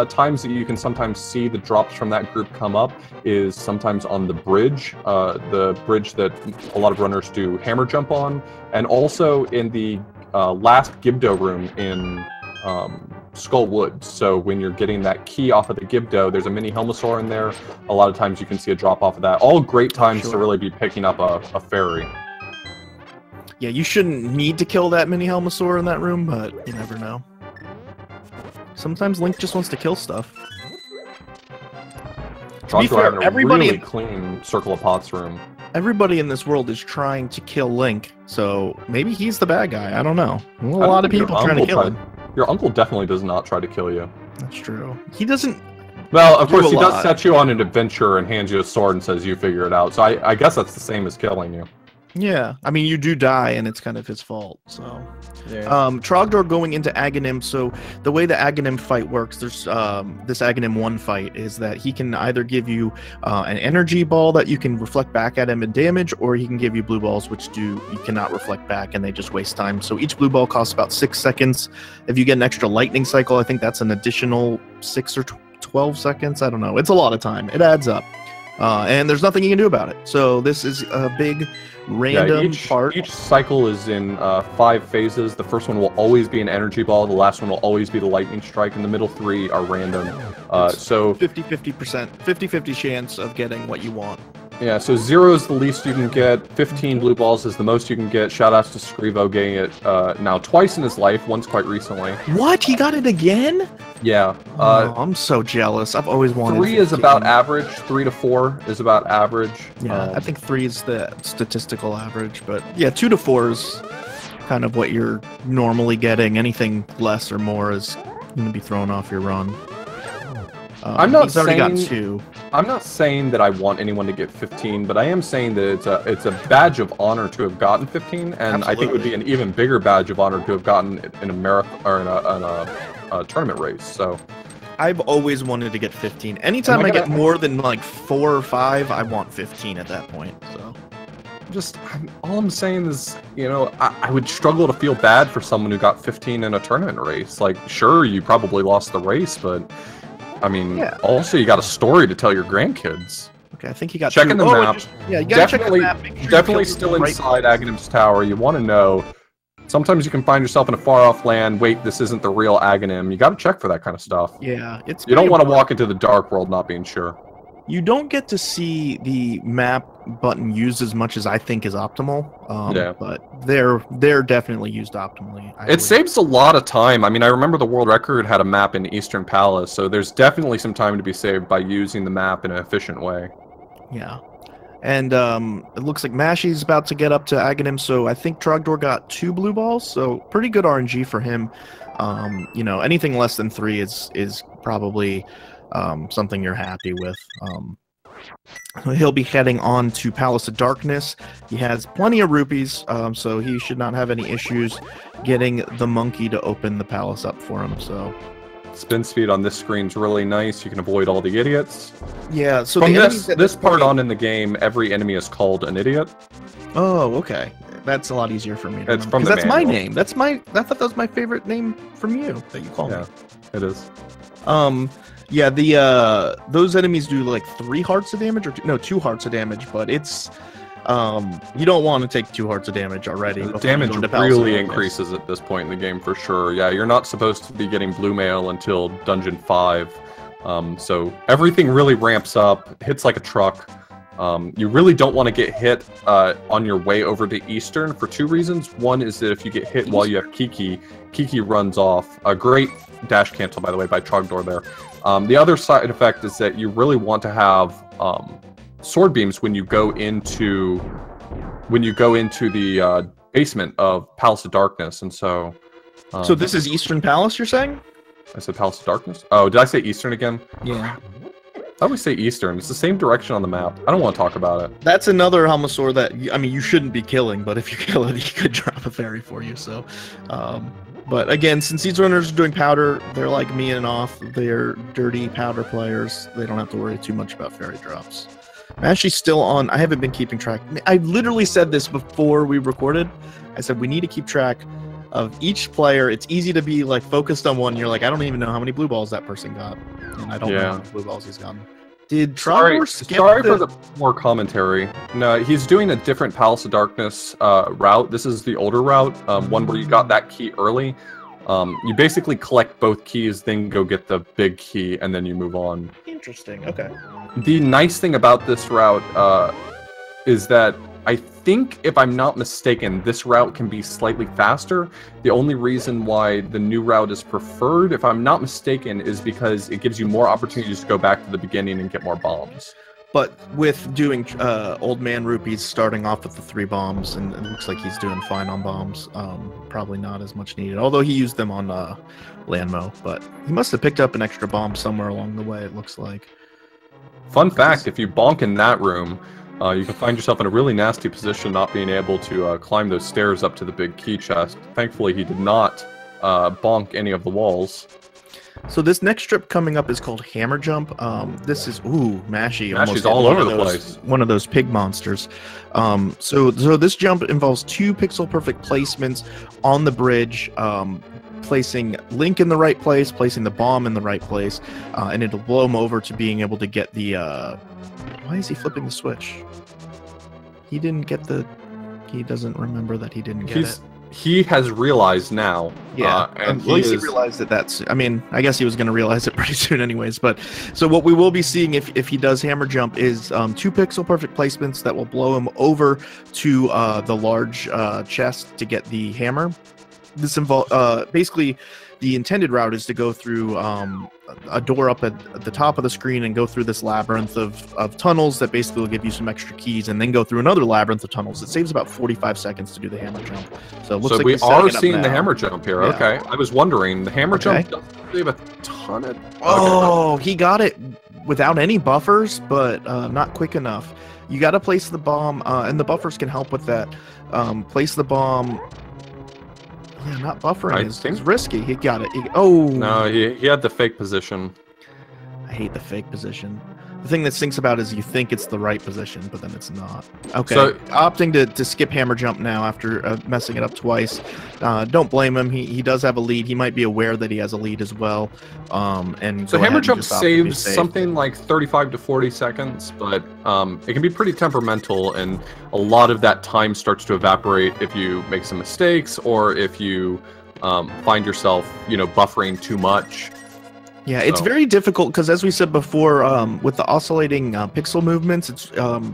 A: times that you can sometimes see the drops from that group come up is sometimes on the bridge that a lot of runners do hammer jump on, and also in the last Gibdo room in Skull Woods. So when you're getting that key off of the Gibdo, there's a mini Helmasaur in there. A lot of times you can see a drop off of that. All great times to really be picking up a fairy.
B: Yeah, you shouldn't need to kill that mini Helmasaur in that room, but you never know. Sometimes Link just wants to kill stuff. To be fair, everybody
A: really clean Circle of Pots room.
B: Everybody in this world is trying to kill Link, so maybe he's the bad guy. I don't know. A lot of people trying to kill him.
A: Your uncle definitely does not try to kill you.
B: That's true. He doesn't.
A: Well, of course, he does set you on an adventure and hands you a sword and says you figure it out. So I guess that's the same as killing you.
B: Yeah, I mean, you do die, and it's kind of his fault. So,
A: yeah.
B: Trogdor going into Aghanim. So the way the Aghanim fight works, there's this Aghanim 1 fight is that he can either give you an energy ball that you can reflect back at him and damage, or he can give you blue balls, which you cannot reflect back, and they just waste time. So each blue ball costs about 6 seconds. If you get an extra lightning cycle, I think that's an additional 6 or 12 seconds. I don't know. It's a lot of time. It adds up, and there's nothing you can do about it. So this is a big random part.
A: Each cycle is in 5 phases. The first one will always be an energy ball. The last one will always be the lightning strike, and the middle 3 are random. So
B: 50-50 chance of getting what you want.
A: Yeah, so 0 is the least you can get. 15 blue balls is the most you can get. Shoutouts to Scrivo getting it now twice in his life, once quite recently.
B: What? He got it again?
A: Yeah.
B: I'm so jealous. I've always wanted
A: 3 is about average. 3 to 4 is about average.
B: Yeah, I think 3 is the statistical average, but yeah, 2 to 4 is kind of what you're normally getting. Anything less or more is going to be thrown off your run. He's already got 2.
A: I'm not saying that I want anyone to get 15, but I am saying that it's a badge of honor to have gotten 15, and Absolutely. I think it would be an even bigger badge of honor to have gotten in a marathon or in a tournament race. So
B: I've always wanted to get 15. Anytime I get more than like 4 or 5, I want 15 at that point. So
A: all I'm saying is, I would struggle to feel bad for someone who got 15 in a tournament race. Like, sure, you probably lost the race, but I mean, also you got a story to tell your grandkids.
B: Okay, I think he got
A: checking the map.
B: You gotta check the map.
A: Definitely still inside Aghanim's tower. You want to know. Sometimes you can find yourself in a far-off land. Wait, this isn't the real Aghanim. You got to check for that kind of stuff.
B: Yeah,
A: you don't want to walk into the dark world not being sure.
B: You don't get to see the map button used as much as I think is optimal. But they're definitely used optimally.
A: It saves a lot of time. I mean, I remember the world record had a map in Eastern Palace, so there's definitely some time to be saved by using the map in an efficient way. Yeah.
B: And it looks like Mashy's about to get up to Aghanim, so I think Trogdor got 2 blue balls, so pretty good RNG for him. Anything less than 3 is probably something you're happy with. He'll be heading on to Palace of Darkness. He has plenty of rupees, so he should not have any issues getting the monkey to open the palace up for him. So
A: spin speed on this screen's really nice. You can avoid all the idiots.
B: Yeah, so
A: from this part on in the game, every enemy is called an idiot.
B: Oh, okay. That's a lot easier for me to
A: remember. Because
B: that's my name. I thought that was my favorite name from you that you called me.
A: It is.
B: Yeah, those enemies do like 3 hearts of damage, or 2 hearts of damage, but it's you don't want to take 2 hearts of damage already.
A: The damage really increases at this point in the game for sure. Yeah, you're not supposed to be getting blue mail until Dungeon 5, so everything really ramps up, hits like a truck. You really don't want to get hit on your way over to Eastern for 2 reasons. One is that if you get hit while you have Kiki runs off. A great dash cancel, by the way, by Trogdor there. The other side effect is that you really want to have sword beams when you go into the basement of Palace of Darkness, and so.
B: So this is Eastern Palace, you're saying?
A: I said Palace of Darkness. Oh, did I say Eastern again?
B: Yeah.
A: I always say Eastern. It's the same direction on the map. I don't want to talk about it.
B: That's another Helmasaur that you shouldn't be killing, but if you kill it, he could drop a fairy for you. So, But again, since these runners are doing powder, they're like me and off. They're dirty powder players. They don't have to worry too much about fairy drops. I'm actually still on. I haven't been keeping track. I literally said this before we recorded. I said we need to keep track of each player. It's easy to be like focused on one. You're like, I don't even know how many blue balls that person got, and I don't know how many blue balls he's gotten. Did Trogdor skip
A: Sorry for the more commentary. No, he's doing a different Palace of Darkness route. This is the older route, one where you got that key early. You basically collect both keys, then go get the big key, and then you move on.
B: Interesting. Okay.
A: The nice thing about this route is that I think, if I'm not mistaken, this route can be slightly faster. The only reason why the new route is preferred, if I'm not mistaken, is because it gives you more opportunities to go back to the beginning and get more bombs.
B: But with doing Old Man Rupees starting off with the 3 bombs, and it looks like he's doing fine on bombs, probably not as much needed. Although he used them on Landmo, but he must have picked up an extra bomb somewhere along the way, it looks like.
A: Fun fact, if you bonk in that room, you can find yourself in a really nasty position not being able to climb those stairs up to the big key chest. Thankfully, he did not bonk any of the walls.
B: So this next strip coming up is called Hammer Jump. This is, mashy.
A: Mashy's all over the place.
B: One of those pig monsters. So this jump involves 2 pixel-perfect placements on the bridge, placing Link in the right place, placing the bomb in the right place, and it'll blow him over to being able to get the... Why is he flipping the switch? He didn't get the... He doesn't remember that he didn't get it.
A: He has realized now.
B: Yeah,
A: and
B: at least he realized that that's... I mean, I guess he was going to realize it pretty soon anyways, but... So what we will be seeing if he does Hammer Jump is 2 pixel-perfect placements that will blow him over to the large chest to get the hammer. This involves... basically, the intended route is to go through a door up at the top of the screen and go through this labyrinth of tunnels that basically will give you some extra keys, and then go through another labyrinth of tunnels. It saves about 45 seconds to do the hammer jump. So it looks like
A: we are seeing the hammer jump here. Yeah. Okay, I was wondering, the hammer jump doesn't save a ton of...
B: Oh, he got it without any buffers, but not quick enough. You got to place the bomb, and the buffers can help with that. Place the bomb... Yeah, not buffering is risky. He got it.
A: No, he had the fake position.
B: I hate the fake position. The thing that stinks about is you think it's the right position, but then it's not. Okay, so, opting to skip Hammer Jump now after messing it up twice. Don't blame him. He does have a lead. He might be aware that he has a lead as well. And
A: so Hammer Jump saves something like 35 to 40 seconds, but it can be pretty temperamental, and a lot of that time starts to evaporate if you make some mistakes, or if you find yourself, buffering too much.
B: Yeah, it's very difficult because, as we said before, with the oscillating pixel movements, it's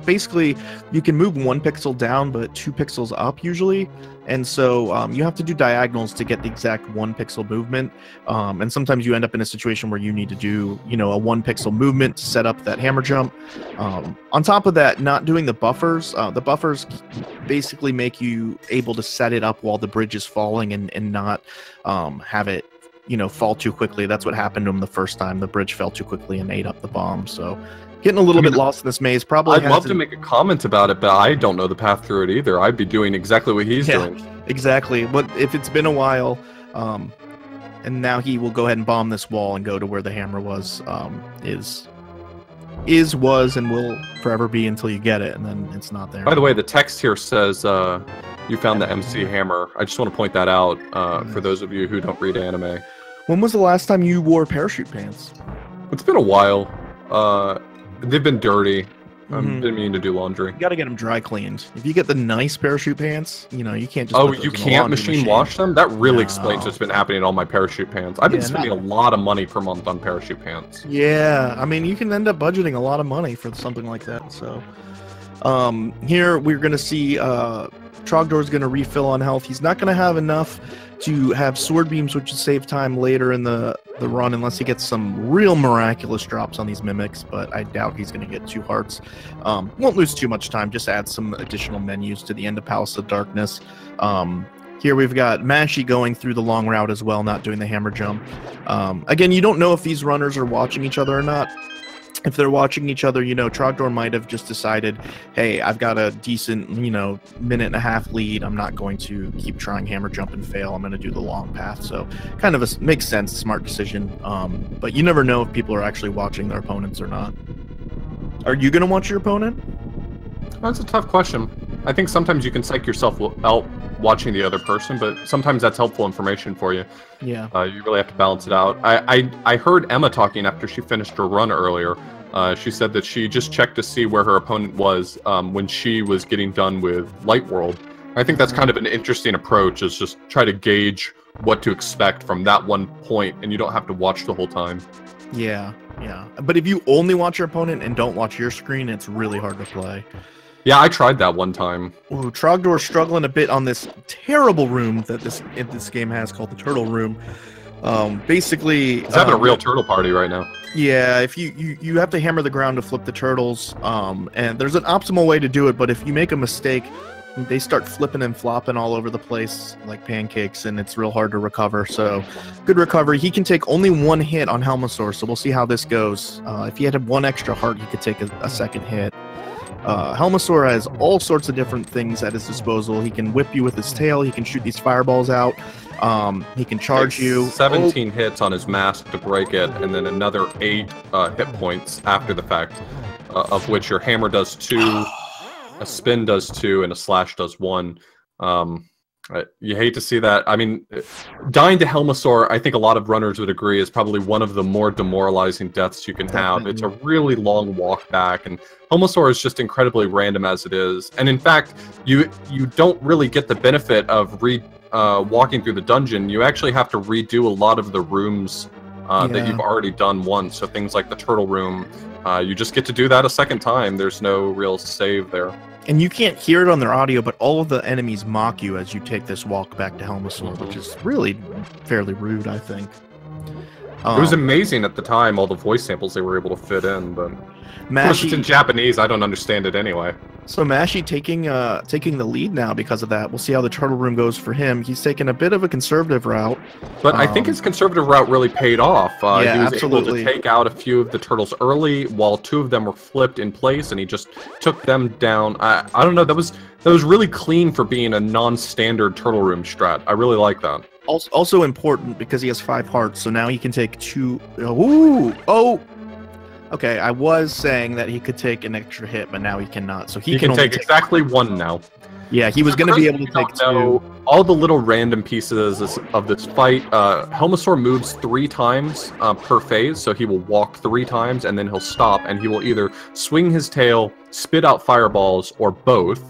B: basically you can move 1 pixel down but 2 pixels up usually, and so you have to do diagonals to get the exact 1 pixel movement, and sometimes you end up in a situation where you need to do a 1 pixel movement to set up that hammer jump. On top of that, not doing the buffers basically make you able to set it up while the bridge is falling and not have it fall too quickly. That's what happened to him the first time. The bridge fell too quickly and ate up the bomb. So getting a little bit lost in this maze. Probably
A: I'd love to make a comment about it, but I don't know the path through it either. I'd be doing exactly what he's doing. Exactly.
B: But if it's been a while, and now he will go ahead and bomb this wall and go to where the hammer was, was, and will forever be until you get it, and then it's not there.
A: By the way, the text here says you found the MC hammer. I just want to point that out for those of you who don't read anime.
B: When was the last time you wore parachute pants?
A: It's been a while. They've been dirty. I've been meaning to do laundry.
B: You gotta get them dry cleaned. If you get the nice parachute pants, you can't just.
A: Oh, you can't machine wash them? That really explains what's been happening to all my parachute pants. I've been spending a lot of money per month on parachute pants.
B: Yeah, I mean, you can end up budgeting a lot of money for something like that. So, here we're gonna see Trogdor's gonna refill on health. He's not gonna have enough to have sword beams, which will save time later in the run, unless he gets some real miraculous drops on these mimics, but I doubt he's going to get 2 hearts. Won't lose too much time, just add some additional menus to the end of Palace of Darkness. Here we've got Mashy going through the long route as well, not doing the hammer jump. Again, you don't know if these runners are watching each other or not. if they're watching each other, you know, Trogdor might have just decided, hey, I've got a decent, you know, minute-and-a-half lead. I'm not going to keep trying hammer jump and fail. I'm going to do the long path. So kind of makes sense, smart decision. But you never know if people are actually watching their opponents or not. Are you going to watch your opponent?
A: That's a tough question. I think sometimes you can psych yourself out watching the other person, but sometimes that's helpful information for you.
B: Yeah.
A: You really have to balance it out. I heard Emma talking after she finished her run earlier. She said that she just checked to see where her opponent was when she was getting done with Light World. I think that's kind of an interesting approach, is just try to gauge what to expect from that one point, and you don't have to watch the whole time.
B: Yeah, yeah. But if you only watch your opponent and don't watch your screen, it's really hard to play.
A: Yeah, I tried that one time.
B: Ooh, Trogdor's struggling a bit on this terrible room that this game has called the Turtle Room. Basically,
A: he's having a real turtle party right now.
B: Yeah, if you have to hammer the ground to flip the turtles, and there's an optimal way to do it, but if you make a mistake, they start flipping and flopping all over the place like pancakes, and it's real hard to recover. So, good recovery. He can take only one hit on Helmasaur, so we'll see how this goes. If he had one extra heart, he could take a second hit. Helmasaur has all sorts of different things at his disposal. He can whip you with his tail. He can shoot these fireballs out. He can charge you.
A: 17 hits on his mask to break it, and then another 8 hit points after the fact, of which your hammer does 2, a spin does 2, and a slash does 1. You hate to see that. I mean, dying to Helmasaur, I think a lot of runners would agree, is probably one of the more demoralizing deaths you can have. It's a really long walk back, and Helmasaur is just incredibly random as it is. And in fact, you don't really get the benefit of walking through the dungeon. You actually have to redo a lot of the rooms that you've already done once. So things like the Turtle Room, you just get to do that a second time. There's no real save there.
B: And you can't hear it on their audio, but all of the enemies mock you as you take this walk back to Helmasaur, which is really fairly rude, I think.
A: It was amazing at the time, all the voice samples they were able to fit in, but of course it's in Japanese, I don't understand it anyway.
B: So Mashy taking the lead now because of that. We'll see how the Turtle Room goes for him. He's taken a bit of a conservative route.
A: But I think his conservative route really paid off.
B: Yeah,
A: he was
B: absolutely.
A: able to take out a few of the turtles early, while 2 of them were flipped in place, and he just took them down. I don't know, that was really clean for being a non-standard Turtle Room strat. I really like that.
B: Also important because he has 5 hearts, so now he can take 2. Ooh! Oh! Okay, I was saying that he could take an extra hit, but now he cannot. So he can only
A: take exactly 1 now.
B: Yeah, he was going to be able to take 2.
A: All the little random pieces of this fight, Helmasaur moves 3 times per phase, so he will walk 3 times, and then he'll stop, and he will either swing his tail, spit out fireballs, or both.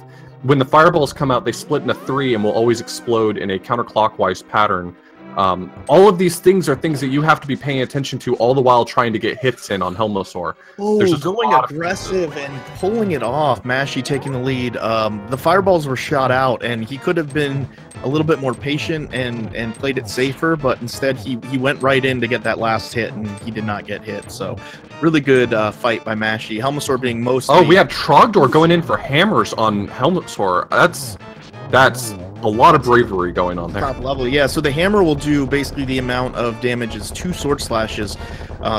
A: When the fireballs come out, they split into 3 and will always explode in a counterclockwise pattern. All of these things are things that you have to be paying attention to, all the while trying to get hits in on Helmasaur.
B: Oh, going aggressive and pulling it off. Mashy taking the lead. The fireballs were shot out, and he could have been a little bit more patient and played it safer, but instead he went right in to get that last hit, and he did not get hit. So really good fight by Mashy. Helmasaur being mostly...
A: Oh, we have Trogdor going in for hammers on Helmasaur. That's a lot of bravery going on there.
B: Top level, yeah. So the hammer will do basically the amount of damage as 2 sword slashes.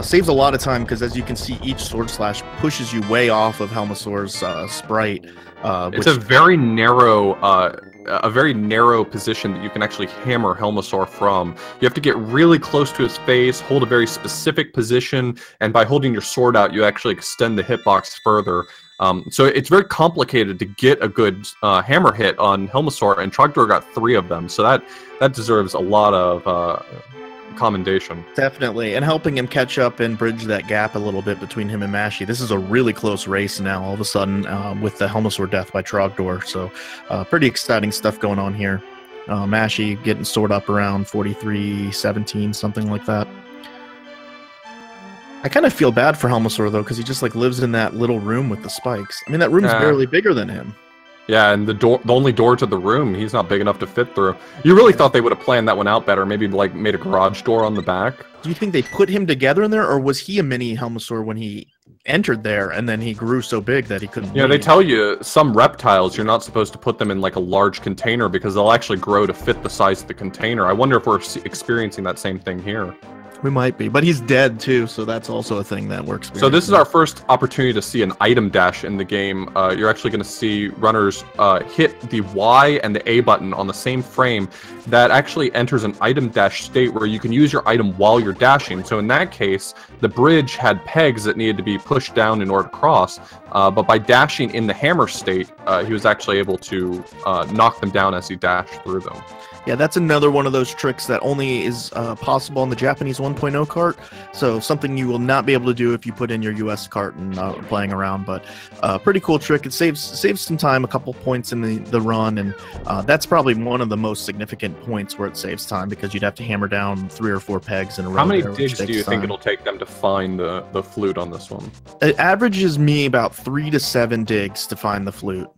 B: Saves a lot of time because, as you can see, each sword slash pushes you way off of Helmasaur's sprite.
A: It's a very narrow position that you can actually hammer Helmasaur from. You have to get really close to his face, hold a very specific position, and by holding your sword out, you actually extend the hitbox further. So it's very complicated to get a good hammer hit on Helmasaur, and Trogdor got 3 of them, so that deserves a lot of commendation.
B: Definitely, and helping him catch up and bridge that gap a little bit between him and Mashy. This is a really close race now, all of a sudden, with the Helmasaur death by Trogdor, so pretty exciting stuff going on here. Mashy getting stored up around 43-17, something like that. I kind of feel bad for Helmasaur, though, because he just lives in that little room with the spikes. I mean, that room's barely bigger than him.
A: Yeah, and the only door to the room, he's not big enough to fit through. You really thought they would have planned that one out better, maybe made a garage door on the back.
B: Do you think they put him together in there, or was he a mini Helmasaur when he entered there, and then he grew so big that he couldn't
A: Yeah, they tell you some reptiles, you're not supposed to put them in a large container because they'll actually grow to fit the size of the container. I wonder if we're experiencing that same thing here.
B: We might be, but he's dead too, so that's also a thing that works.
A: So this is our first opportunity to see an item dash in the game. You're actually going to see runners hit the Y and the A button on the same frame. That actually enters an item dash state where you can use your item while you're dashing. So in that case, the bridge had pegs that needed to be pushed down in order to cross, but by dashing in the hammer state, he was actually able to knock them down as he dashed through them.
B: Yeah, that's another one of those tricks that only is possible on the Japanese 1.0 cart. So something you will not be able to do if you put in your US cart and playing around. But pretty cool trick. It saves some time, a couple points in the run, and that's probably one of the most significant points where it saves time because you'd have to hammer down 3 or 4 pegs in a row.
A: How many digs do you think it'll take them to find the flute on this one?
B: It averages me about 3 to 7 digs to find the flute.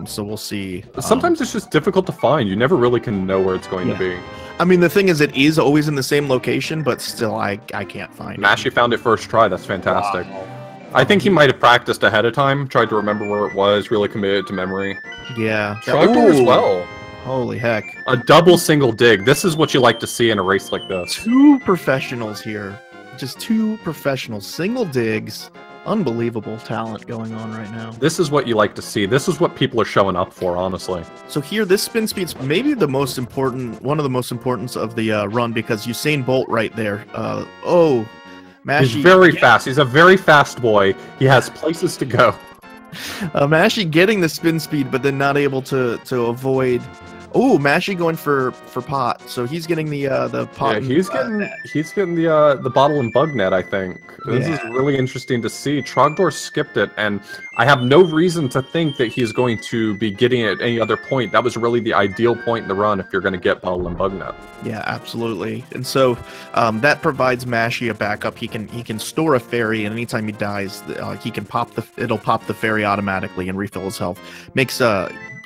B: So we'll see.
A: Sometimes it's just difficult to find. You never really can know where it's going to be.
B: I mean, the thing is, it is always in the same location, but still, I can't find it.
A: Mashy found it first try. That's fantastic.
B: Wow.
A: I think he might have practiced ahead of time, tried to remember where it was, really committed to memory.
B: Yeah.
A: Trogdor as well.
B: Holy heck.
A: A double single dig. This is what you like to see in a race like this.
B: 2 professionals here. Just 2 professionals. Single digs. Unbelievable talent going on right now.
A: This is what you like to see. This is what people are showing up for, honestly.
B: So here, this spin speed's maybe the most important, one of the most importance of the run, because Usain Bolt right there. Mashy.
A: He's very fast. He's a very fast boy. He has places to go.
B: Mashy getting the spin speed, but then not able to avoid. Oh, Mashy going for pot. So he's getting the pot.
A: Yeah, he's getting the bottle and bug net, I think. This is really interesting to see. Trogdor skipped it, and I have no reason to think that he's going to be getting it at any other point. That was really the ideal point in the run if you're going to get bottle and bug net.
B: Yeah, absolutely. And so that provides Mashy a backup. He can store a fairy, and anytime he dies, he can it'll pop the fairy automatically and refill his health. Makes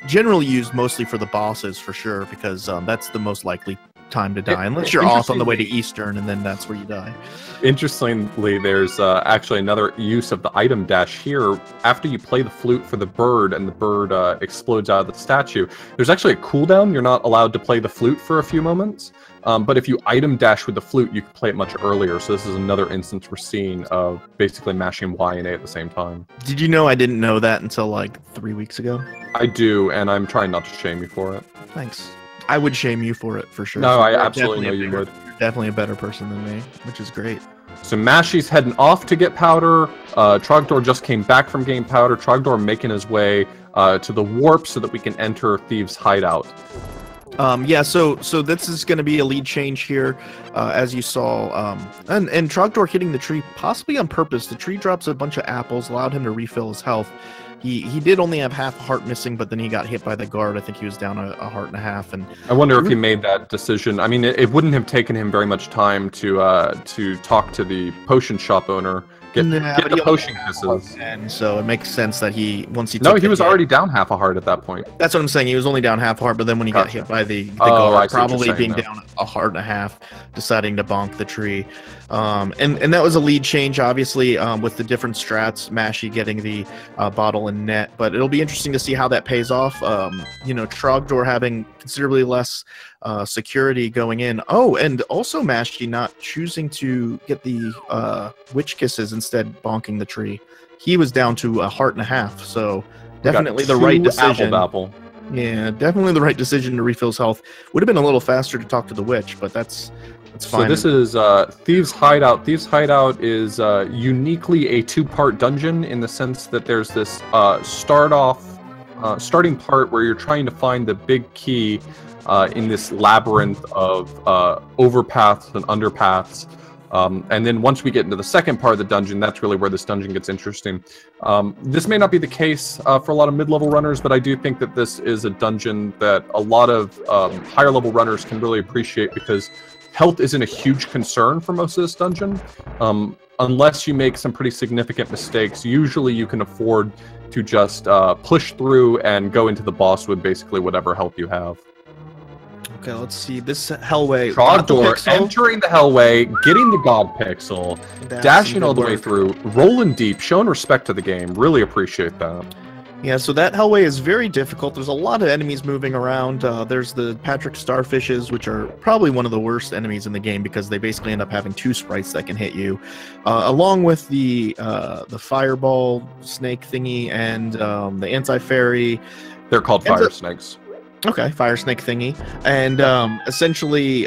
B: generally used mostly for the bosses for sure, because that's the most likely time to die, unless you're off on the way to Eastern, and then that's where you die.
A: Interestingly, there's actually another use of the item dash here. After you play the flute for the bird and the bird explodes out of the statue, there's actually a cooldown. You're not allowed to play the flute for a few moments, but if you item dash with the flute, you can play it much earlier. So this is another instance we're seeing of basically mashing Y and A at the same time.
B: Did you know I didn't know that until like 3 weeks ago?
A: I do, and I'm trying not to shame you for it.
B: Thanks. I would shame you for it, for sure.
A: No, I absolutely know you would.
B: You're definitely a better person than me, which is great.
A: So Mashy's heading off to get powder. Trogdor just came back from getting powder. Trogdor making his way to the warp so that we can enter Thieves' hideout.
B: Yeah, so this is going to be a lead change here, as you saw, and Trogdor hitting the tree possibly on purpose. The tree drops a bunch of apples, allowed him to refill his health. He did only have half a heart missing, but then he got hit by the guard. I think he was down a heart and a half. And
A: I wonder if he made that decision. I mean, it wouldn't have taken him very much time to talk to the potion shop owner, get the potion kisses.
B: And so it makes sense that he
A: was already down half a heart at that point.
B: That's what I'm saying. He was only down half a heart, but then when he got hit by the guard, probably being down a heart and a half, deciding to bonk the tree. And that was a lead change, obviously, with the different strats, Mashy getting the bottle and net. But it'll be interesting to see how that pays off. Trogdor having considerably less security going in. Oh, and also Mashy not choosing to get the witch kisses, instead bonking the tree. He was down to a heart and a half, so definitely the right decision.
A: Apple.
B: Yeah, definitely the right decision to refill his health. Would have been a little faster to talk to the witch, but that's fine.
A: So this is Thieves' Hideout. Thieves' Hideout is uniquely a 2-part dungeon in the sense that there's this starting part where you're trying to find the big key in this labyrinth of overpaths and underpaths. And then once we get into the second part of the dungeon, that's really where this dungeon gets interesting. This may not be the case for a lot of mid-level runners, but I do think that this is a dungeon that a lot of higher-level runners can really appreciate, because health isn't a huge concern for most of this dungeon. Unless you make some pretty significant mistakes, usually you can afford to just push through and go into the boss with basically whatever health you have.
B: Okay, let's see. This Hellway.
A: Trogdor entering the Hellway, getting the God Pixel, dashing all the way through, rolling deep, showing respect to the game. Really appreciate that.
B: Yeah, so that hellway is very difficult. There's a lot of enemies moving around. There's the Patrick Starfishes, which are probably one of the worst enemies in the game because they basically end up having 2 sprites that can hit you, along with the fireball snake thingy and the anti-fairy.
A: They're called fire snakes.
B: Okay, fire snake thingy, and essentially,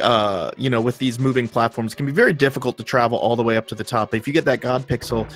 B: you know, with these moving platforms, it can be very difficult to travel all the way up to the top. But if you get that God Pixel,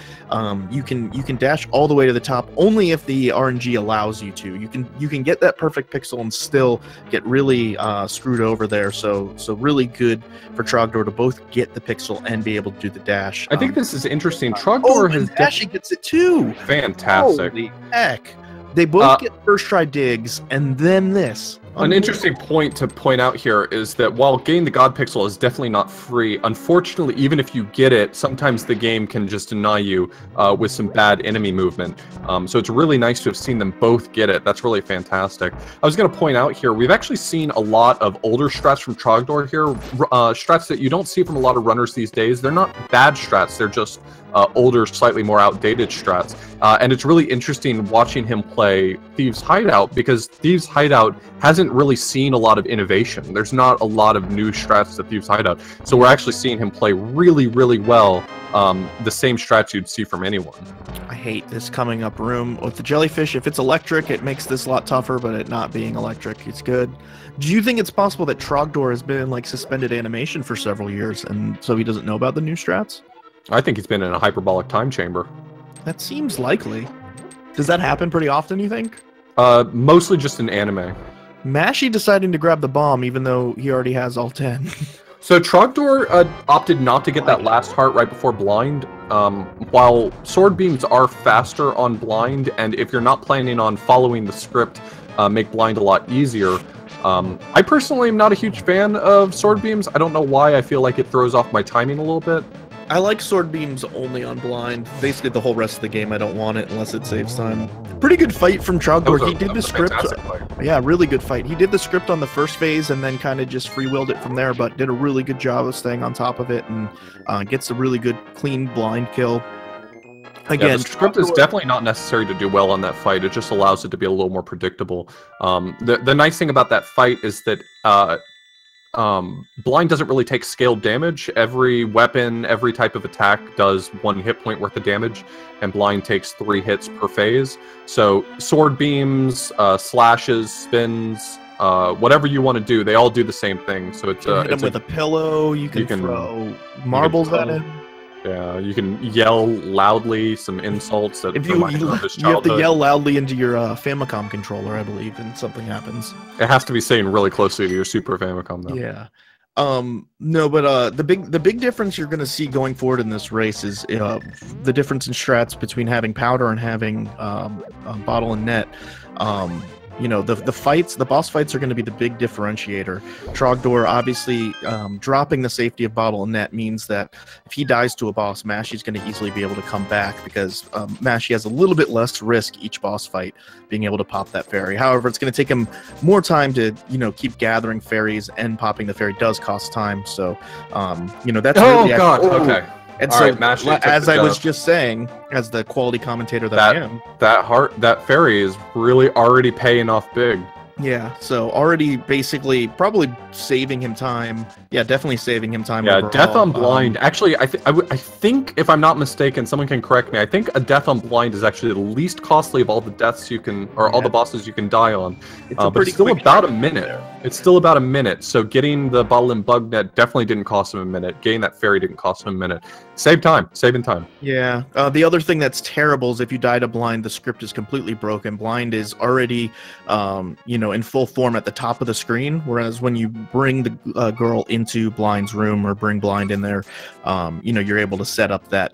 B: you can dash all the way to the top only if the RNG allows you to. You can get that perfect pixel and still get really screwed over there. So really good for Trogdor to both get the pixel and be able to do the dash.
A: I think this is interesting. Trogdor has
B: Dash gets it too.
A: Fantastic.
B: Holy heck. They both get first try digs, and then this.
A: An interesting point to point out here is that while getting the God Pixel is definitely not free, unfortunately, even if you get it, sometimes the game can just deny you with some bad enemy movement. So it's really nice to have seen them both get it. That's really fantastic. I was going to point out here, we've actually seen a lot of older strats from Trogdor here, strats that you don't see from a lot of runners these days. They're not bad strats, they're just older, slightly more outdated strats. And it's really interesting watching him play Thieves' Hideout because Thieves' Hideout hasn't really seen a lot of innovation. There's not a lot of new strats to Thieves' Hideout. So we're actually seeing him play really, really well the same strats you'd see from anyone.
B: I hate this coming up room. With the jellyfish, if it's electric, it makes this a lot tougher, but it not being electric, it's good. Do you think it's possible that Trogdor has been in like suspended animation for several years, and so he doesn't know about the new strats?
A: I think he's been in a hyperbolic time chamber.
B: That seems likely. Does that happen pretty often, you think?
A: Mostly just in anime.
B: Mashy deciding to grab the bomb even though he already has all 10.
A: So Trogdor opted not to get that last heart right before blind. While sword beams are faster on blind, and if you're not planning on following the script, make blind a lot easier. I personally am not a huge fan of sword beams. I don't know why. I feel like it throws off my timing a little bit.
B: I like sword beams only on blind. Basically, the whole rest of the game, I don't want it unless it saves time. Pretty good fight from Trogdor. He did the script. Yeah, really good fight. He did the script on the first phase and then kind of just free-willed it from there, but did a really good job of staying on top of it and gets a really good, clean blind kill. Again,
A: yeah, the script is definitely not necessary to do well on that fight. It just allows it to be a little more predictable. The nice thing about that fight is that blind doesn't really take scaled damage. Every weapon, every type of attack does 1 hit point worth of damage, and blind takes 3 hits per phase. So sword beams, slashes, spins, whatever you want to do, they all do the same thing. So it's
B: hit him with a pillow. You can throw marbles at him.
A: Yeah, you can yell loudly some insults that remind you of his childhood.
B: You have to yell loudly into your Famicom controller, I believe, and something happens.
A: It has to be saying really closely to your Super Famicom, though.
B: Yeah. No, but the big difference you're going to see going forward in this race is the difference in strats between having powder and having bottle and net. You know, the boss fights are going to be the big differentiator. Trogdor, obviously, dropping the safety of bottle and net means that if he dies to a boss, Mashy's going to easily be able to come back because Mashy has a little bit less risk each boss fight being able to pop that fairy. However, it's going to take him more time to, you know, keep gathering fairies, and popping the fairy does cost time. So, you know, that's really
A: okay.
B: And so, as I was just saying, as the quality commentator that I am,
A: that fairy is really already paying off big.
B: Yeah, so already basically probably saving him time. Yeah, definitely saving him time.
A: Yeah,
B: overall.
A: death on blind. Actually, I think, if I'm not mistaken, someone can correct me. I think a death on blind is actually the least costly of all the deaths you can, or all the bosses you can die on. But it's still about a minute. It's still about a minute. So getting the bottle and bug net definitely didn't cost him a minute. Getting that fairy didn't cost him a minute. Saving time. Yeah.
B: The other thing that's terrible is if you die to blind, the script is completely broken. Blind is already, you know, in full form at the top of the screen, whereas when you bring the girl into blind's room or bring blind in there, you know, you're able to set up that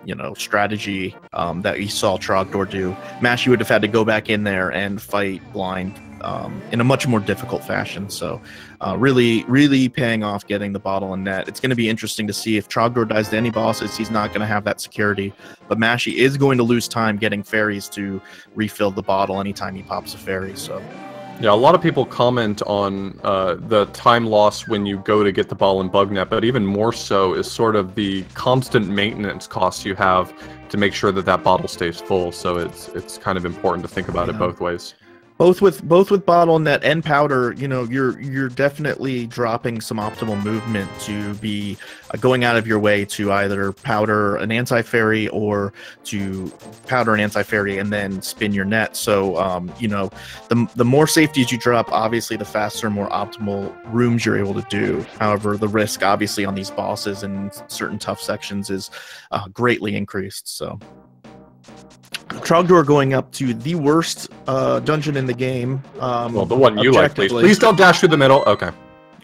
B: you know, strategy that you saw Trogdor do. Mashy would have had to go back in there and fight blind in a much more difficult fashion. So really paying off getting the bottle and net. It's going to be interesting to see if Trogdor dies to any bosses. He's not going to have that security, but Mashy is going to lose time getting fairies to refill the bottle anytime he pops a fairy. So
A: Yeah, a lot of people comment on the time loss when you go to get the ball in bug net, but even more so is sort of the constant maintenance costs you have to make sure that that bottle stays full. So it's kind of important to think about it both ways.
B: Both with bottlenet and powder, you know, you're definitely dropping some optimal movement to be going out of your way to either powder an anti-fairy or to powder an anti-fairy and then spin your net. So, you know, the more safeties you drop, obviously, the faster, more optimal rooms you're able to do. However, the risk, obviously, on these bosses and certain tough sections is greatly increased. So. Trogdor going up to the worst dungeon in the game.
A: Well, the one you like, please. Please don't dash through the middle. Okay.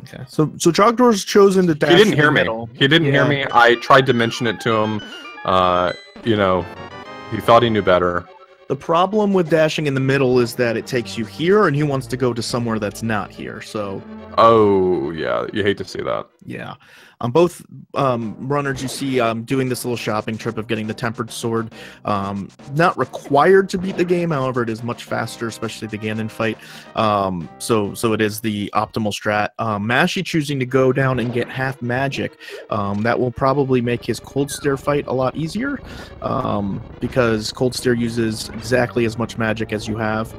B: Okay. So Trogdor's chosen to dash.
A: He didn't hear me. He didn't hear me. I tried to mention it to him. You know, he thought he knew better.
B: The problem with dashing in the middle is that it takes you here, and he wants to go to somewhere that's not here. So.
A: Oh yeah, you hate to see that.
B: Yeah. Both runners you see doing this little shopping trip of getting the tempered sword. Not required to beat the game, however, it is much faster, especially the Ganon fight. So it is the optimal strat. Mashy choosing to go down and get half magic. That will probably make his cold stare fight a lot easier, because cold stare uses exactly as much magic as you have.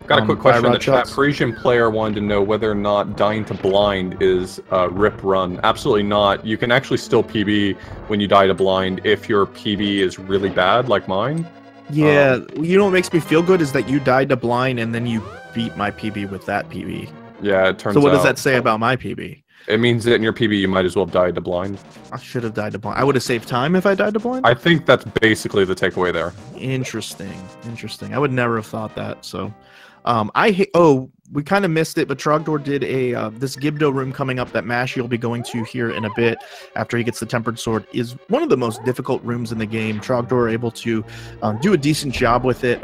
A: Got a quick question in the chat. Parisian player wanted to know whether or not dying to blind is rip run. Absolutely not. You can actually still PB when you die to blind if your PB is really bad, like mine.
B: Yeah, you know what makes me feel good is that you died to blind and then you beat my PB with that PB.
A: Yeah, it turns out.
B: So what does that say about my PB?
A: It means that in your PB you might as well have died to blind.
B: I should have died to blind. I would have saved time if I died to blind?
A: I think that's basically the takeaway there.
B: Interesting. Interesting. I would never have thought that, so... we kind of missed it, but Trogdor did a this Gibdo room coming up that Mashy will be going to here in a bit after he gets the Tempered Sword is one of the most difficult rooms in the game. Trogdor able to do a decent job with it.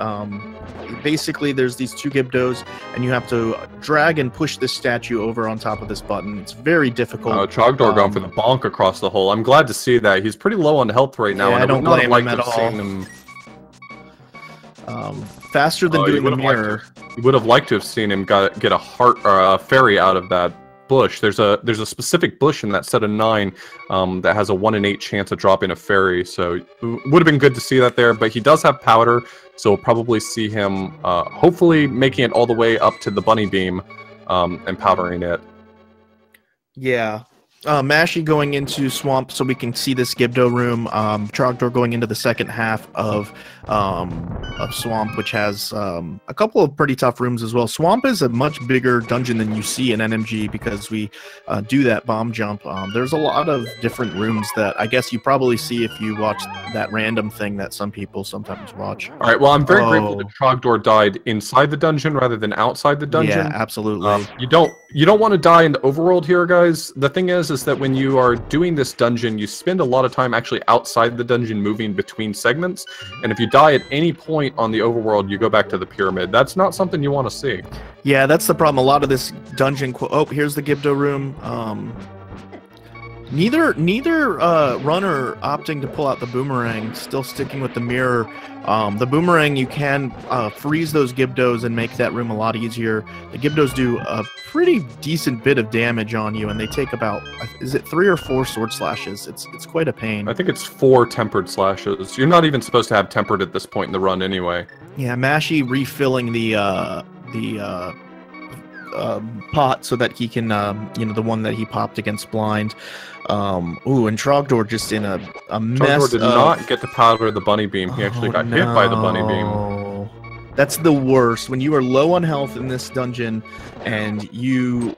B: Basically, there's these two Gibdos, and you have to drag and push this statue over on top of this button. It's very difficult.
A: Trogdor going for the bonk across the hole. I'm glad to see that. He's pretty low on health right now.
B: Yeah,
A: and
B: I don't blame him at all. Faster than doing the mirror.
A: You would have liked to have seen him get a heart or a fairy out of that bush. There's a specific bush in that set of 9 that has a 1 in 8 chance of dropping a fairy. So it would have been good to see that there. But he does have powder, so we'll probably see him hopefully making it all the way up to the bunny beam and powdering it.
B: Yeah. Mashy going into Swamp so we can see this Gibdo room. Trogdor going into the second half of Swamp, which has a couple of pretty tough rooms as well. Swamp is a much bigger dungeon than you see in NMG because we do that bomb jump. There's a lot of different rooms that I guess you probably see if you watch that random thing that some people sometimes watch.
A: All right, well, I'm very grateful that Trogdor died inside the dungeon rather than outside the dungeon.
B: Yeah, absolutely.
A: You don't want to die in the overworld here, guys. The thing is that when you are doing this dungeon, you spend a lot of time actually outside the dungeon moving between segments. And if you die at any point on the overworld, you go back to the pyramid. That's not something you want to see.
B: Yeah, that's the problem. A lot of this dungeon... Oh, here's the Gibdo room. Neither runner opting to pull out the boomerang, still sticking with the mirror. The boomerang, you can freeze those Gibdos and make that room a lot easier. The Gibdos do a pretty decent bit of damage on you, and they take about, is it 3 or 4 sword slashes? It's quite a pain.
A: I think it's 4 tempered slashes. You're not even supposed to have tempered at this point in the run anyway.
B: Yeah, Mashy refilling the pot so that he can, the one that he popped against blind. Ooh, and Trogdor just in a mess.
A: Trogdor did not get to powder the bunny beam. He actually got hit by the bunny beam.
B: That's the worst. When you are low on health in this dungeon and you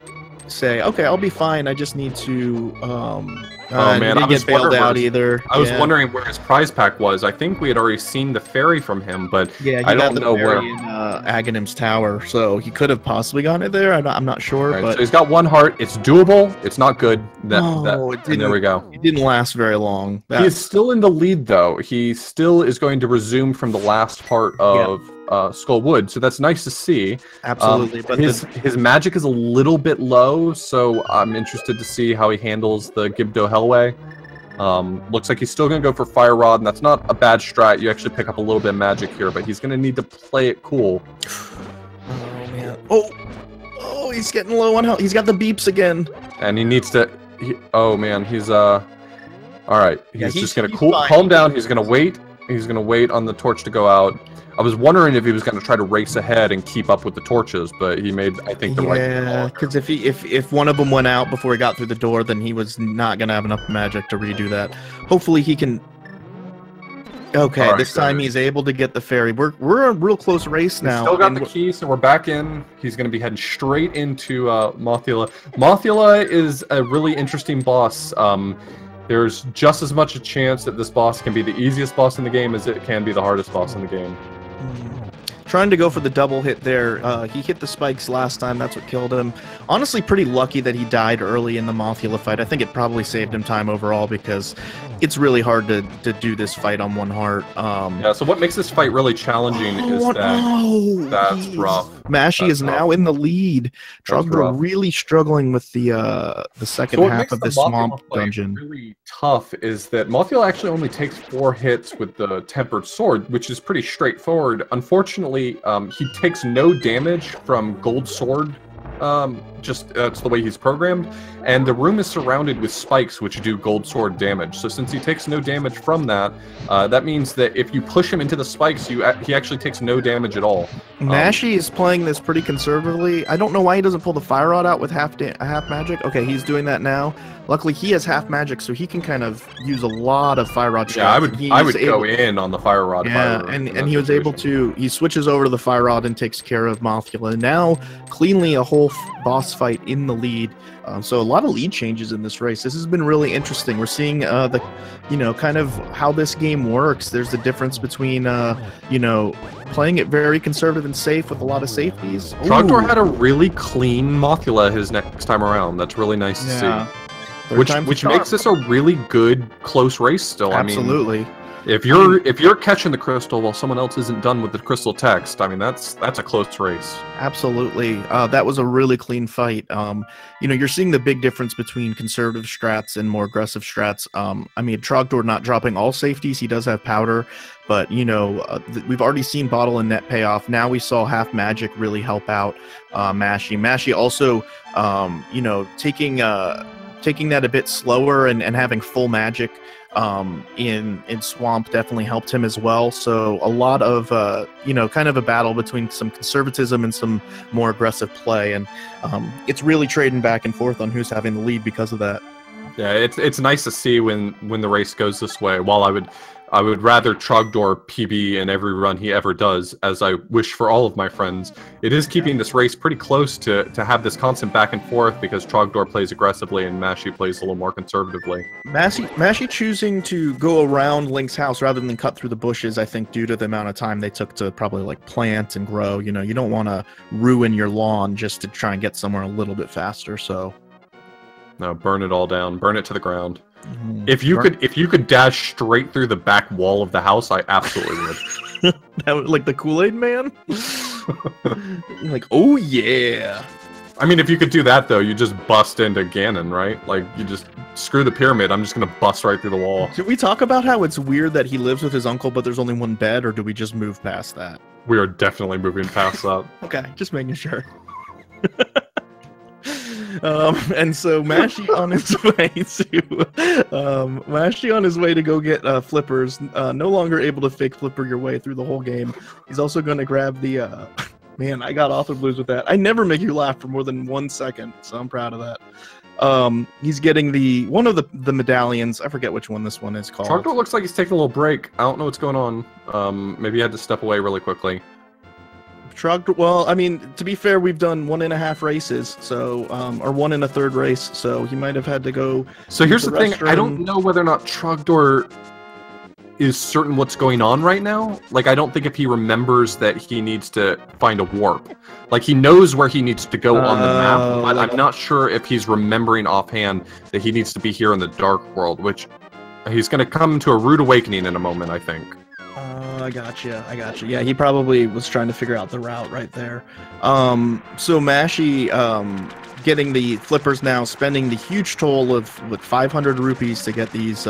B: say, okay, I'll be fine. I just need to...
A: oh man,
B: I get bailed out either.
A: I was wondering where his prize pack was. I think we had already seen the fairy from him, but
B: yeah,
A: I don't know where.
B: In Aghanim's tower, so he could have possibly gotten it there. I'm not sure.
A: Right,
B: but
A: so he's got 1 heart. It's doable. It's not good. And there we go.
B: It didn't last very long.
A: He's still in the lead, though. He still is going to resume from the last heart of Skull Wood, so that's nice to see.
B: Absolutely, but
A: his magic is a little bit low, so I'm interested to see how he handles the Gibdo Hellway. Looks like he's still going to go for Fire Rod, and that's not a bad strat. You actually pick up a little bit of magic here, but he's going to need to play it cool.
B: Oh man, Oh, he's getting low on health. He's got the beeps again.
A: And he needs to... oh, man, he's, Alright, he's just gonna
B: fine.
A: calm down. He's gonna wait. He's gonna wait on the torch to go out. I was wondering if he was gonna try to race ahead and keep up with the torches, but he made, I think, the right call.
B: Yeah, because if one of them went out before he got through the door, then he was not gonna have enough magic to redo that. Hopefully he can... Okay, right, this time he's able to get the fairy. We're a real close race now.
A: He's still got the key, so we're back in. He's going to be heading straight into Mothula. Mothula is a really interesting boss. There's just as much a chance that this boss can be the easiest boss in the game as it can be the hardest boss in the game.
B: Trying to go for the double hit there. He hit the spikes last time. That's what killed him. Honestly, pretty lucky that he died early in the Mothula fight. I think it probably saved him time overall because it's really hard to do this fight on one heart.
A: Yeah, so what makes this fight really challenging is that that's rough.
B: Mashy is now in the lead. Trogdor really struggling with the second half of this swamp dungeon.
A: Really tough is that Mothula actually only takes 4 hits with the tempered sword, which is pretty straightforward. Unfortunately, he takes no damage from gold sword. Just that's the way he's programmed, and the room is surrounded with spikes which do gold sword damage. So since he takes no damage from that, that means that if you push him into the spikes, he actually takes no damage at all.
B: Mashy is playing this pretty conservatively. I don't know why he doesn't pull the fire rod out with half magic. Okay, he's doing that now. Luckily, he has half magic, so he can kind of use a lot of fire rod.
A: Yeah, I would go in on the fire rod.
B: Yeah, and he was able to. He switches over to the fire rod and takes care of Mothula. Now, cleanly, a whole boss fight in the lead. So a lot of lead changes in this race. This has been really interesting. We're seeing kind of how this game works. There's the difference between playing it very conservative and safe with a lot of safeties.
A: Trogdor had a really clean Mothula his next time around. That's really nice to see. Which makes this a really good close race still.
B: Absolutely.
A: I mean, if you're catching the crystal while someone else isn't done with the crystal text, I mean that's a close race.
B: Absolutely. That was a really clean fight. You're seeing the big difference between conservative strats and more aggressive strats. I mean, Trogdor not dropping all safeties. He does have powder, but we've already seen bottle and net pay off. Now we saw half magic really help out Mashy. Mashy also, taking that a bit slower and having full magic in Swamp definitely helped him as well. So a lot of kind of a battle between some conservatism and some more aggressive play, and it's really trading back and forth on who's having the lead because of that.
A: Yeah, it's nice to see when the race goes this way. While I would rather Trogdor PB in every run he ever does, as I wish for all of my friends. It is keeping this race pretty close to have this constant back and forth because Trogdor plays aggressively and Mashy plays a little more conservatively.
B: Mashy choosing to go around Link's house rather than cut through the bushes, I think due to the amount of time they took to probably like plant and grow. You don't want to ruin your lawn just to try and get somewhere a little bit faster, so...
A: No, burn it all down. Burn it to the ground. If you could dash straight through the back wall of the house, I absolutely would.
B: That would, like the Kool-Aid Man? Like, oh yeah.
A: I mean, if you could do that though, you just bust into Ganon, right? Like, you just screw the pyramid. I'm just gonna bust right through the wall.
B: Did we talk about how it's weird that he lives with his uncle, but there's only one bed, or do we just move past that?
A: We are definitely moving past that.
B: Okay, just making sure. And so Mashy on his way to go get flippers, no longer able to fake flipper your way through the whole game. He's also going to grab the man, I got author blues with that. I never make you laugh for more than 1 second, so I'm proud of that. He's getting one of the medallions. I forget which one this one is called.
A: Trogdor looks like he's taking a little break. I don't know what's going on. Maybe he had to step away really quickly.
B: Trogdor, well, I mean, to be fair, we've done 1.5 races, so or 1 1/3 race, so he might have had to go.
A: So here's the thing: I don't know whether or not Trogdor is certain what's going on right now. Like, I don't think if he remembers that he needs to find a warp. Like, he knows where he needs to go on the map, but I'm not sure if he's remembering offhand that he needs to be here in the Dark World, which he's going to come to a rude awakening in a moment, I think.
B: I gotcha. Yeah, he probably was trying to figure out the route right there. So Mashy getting the flippers now, spending the huge toll of 500 rupees to get these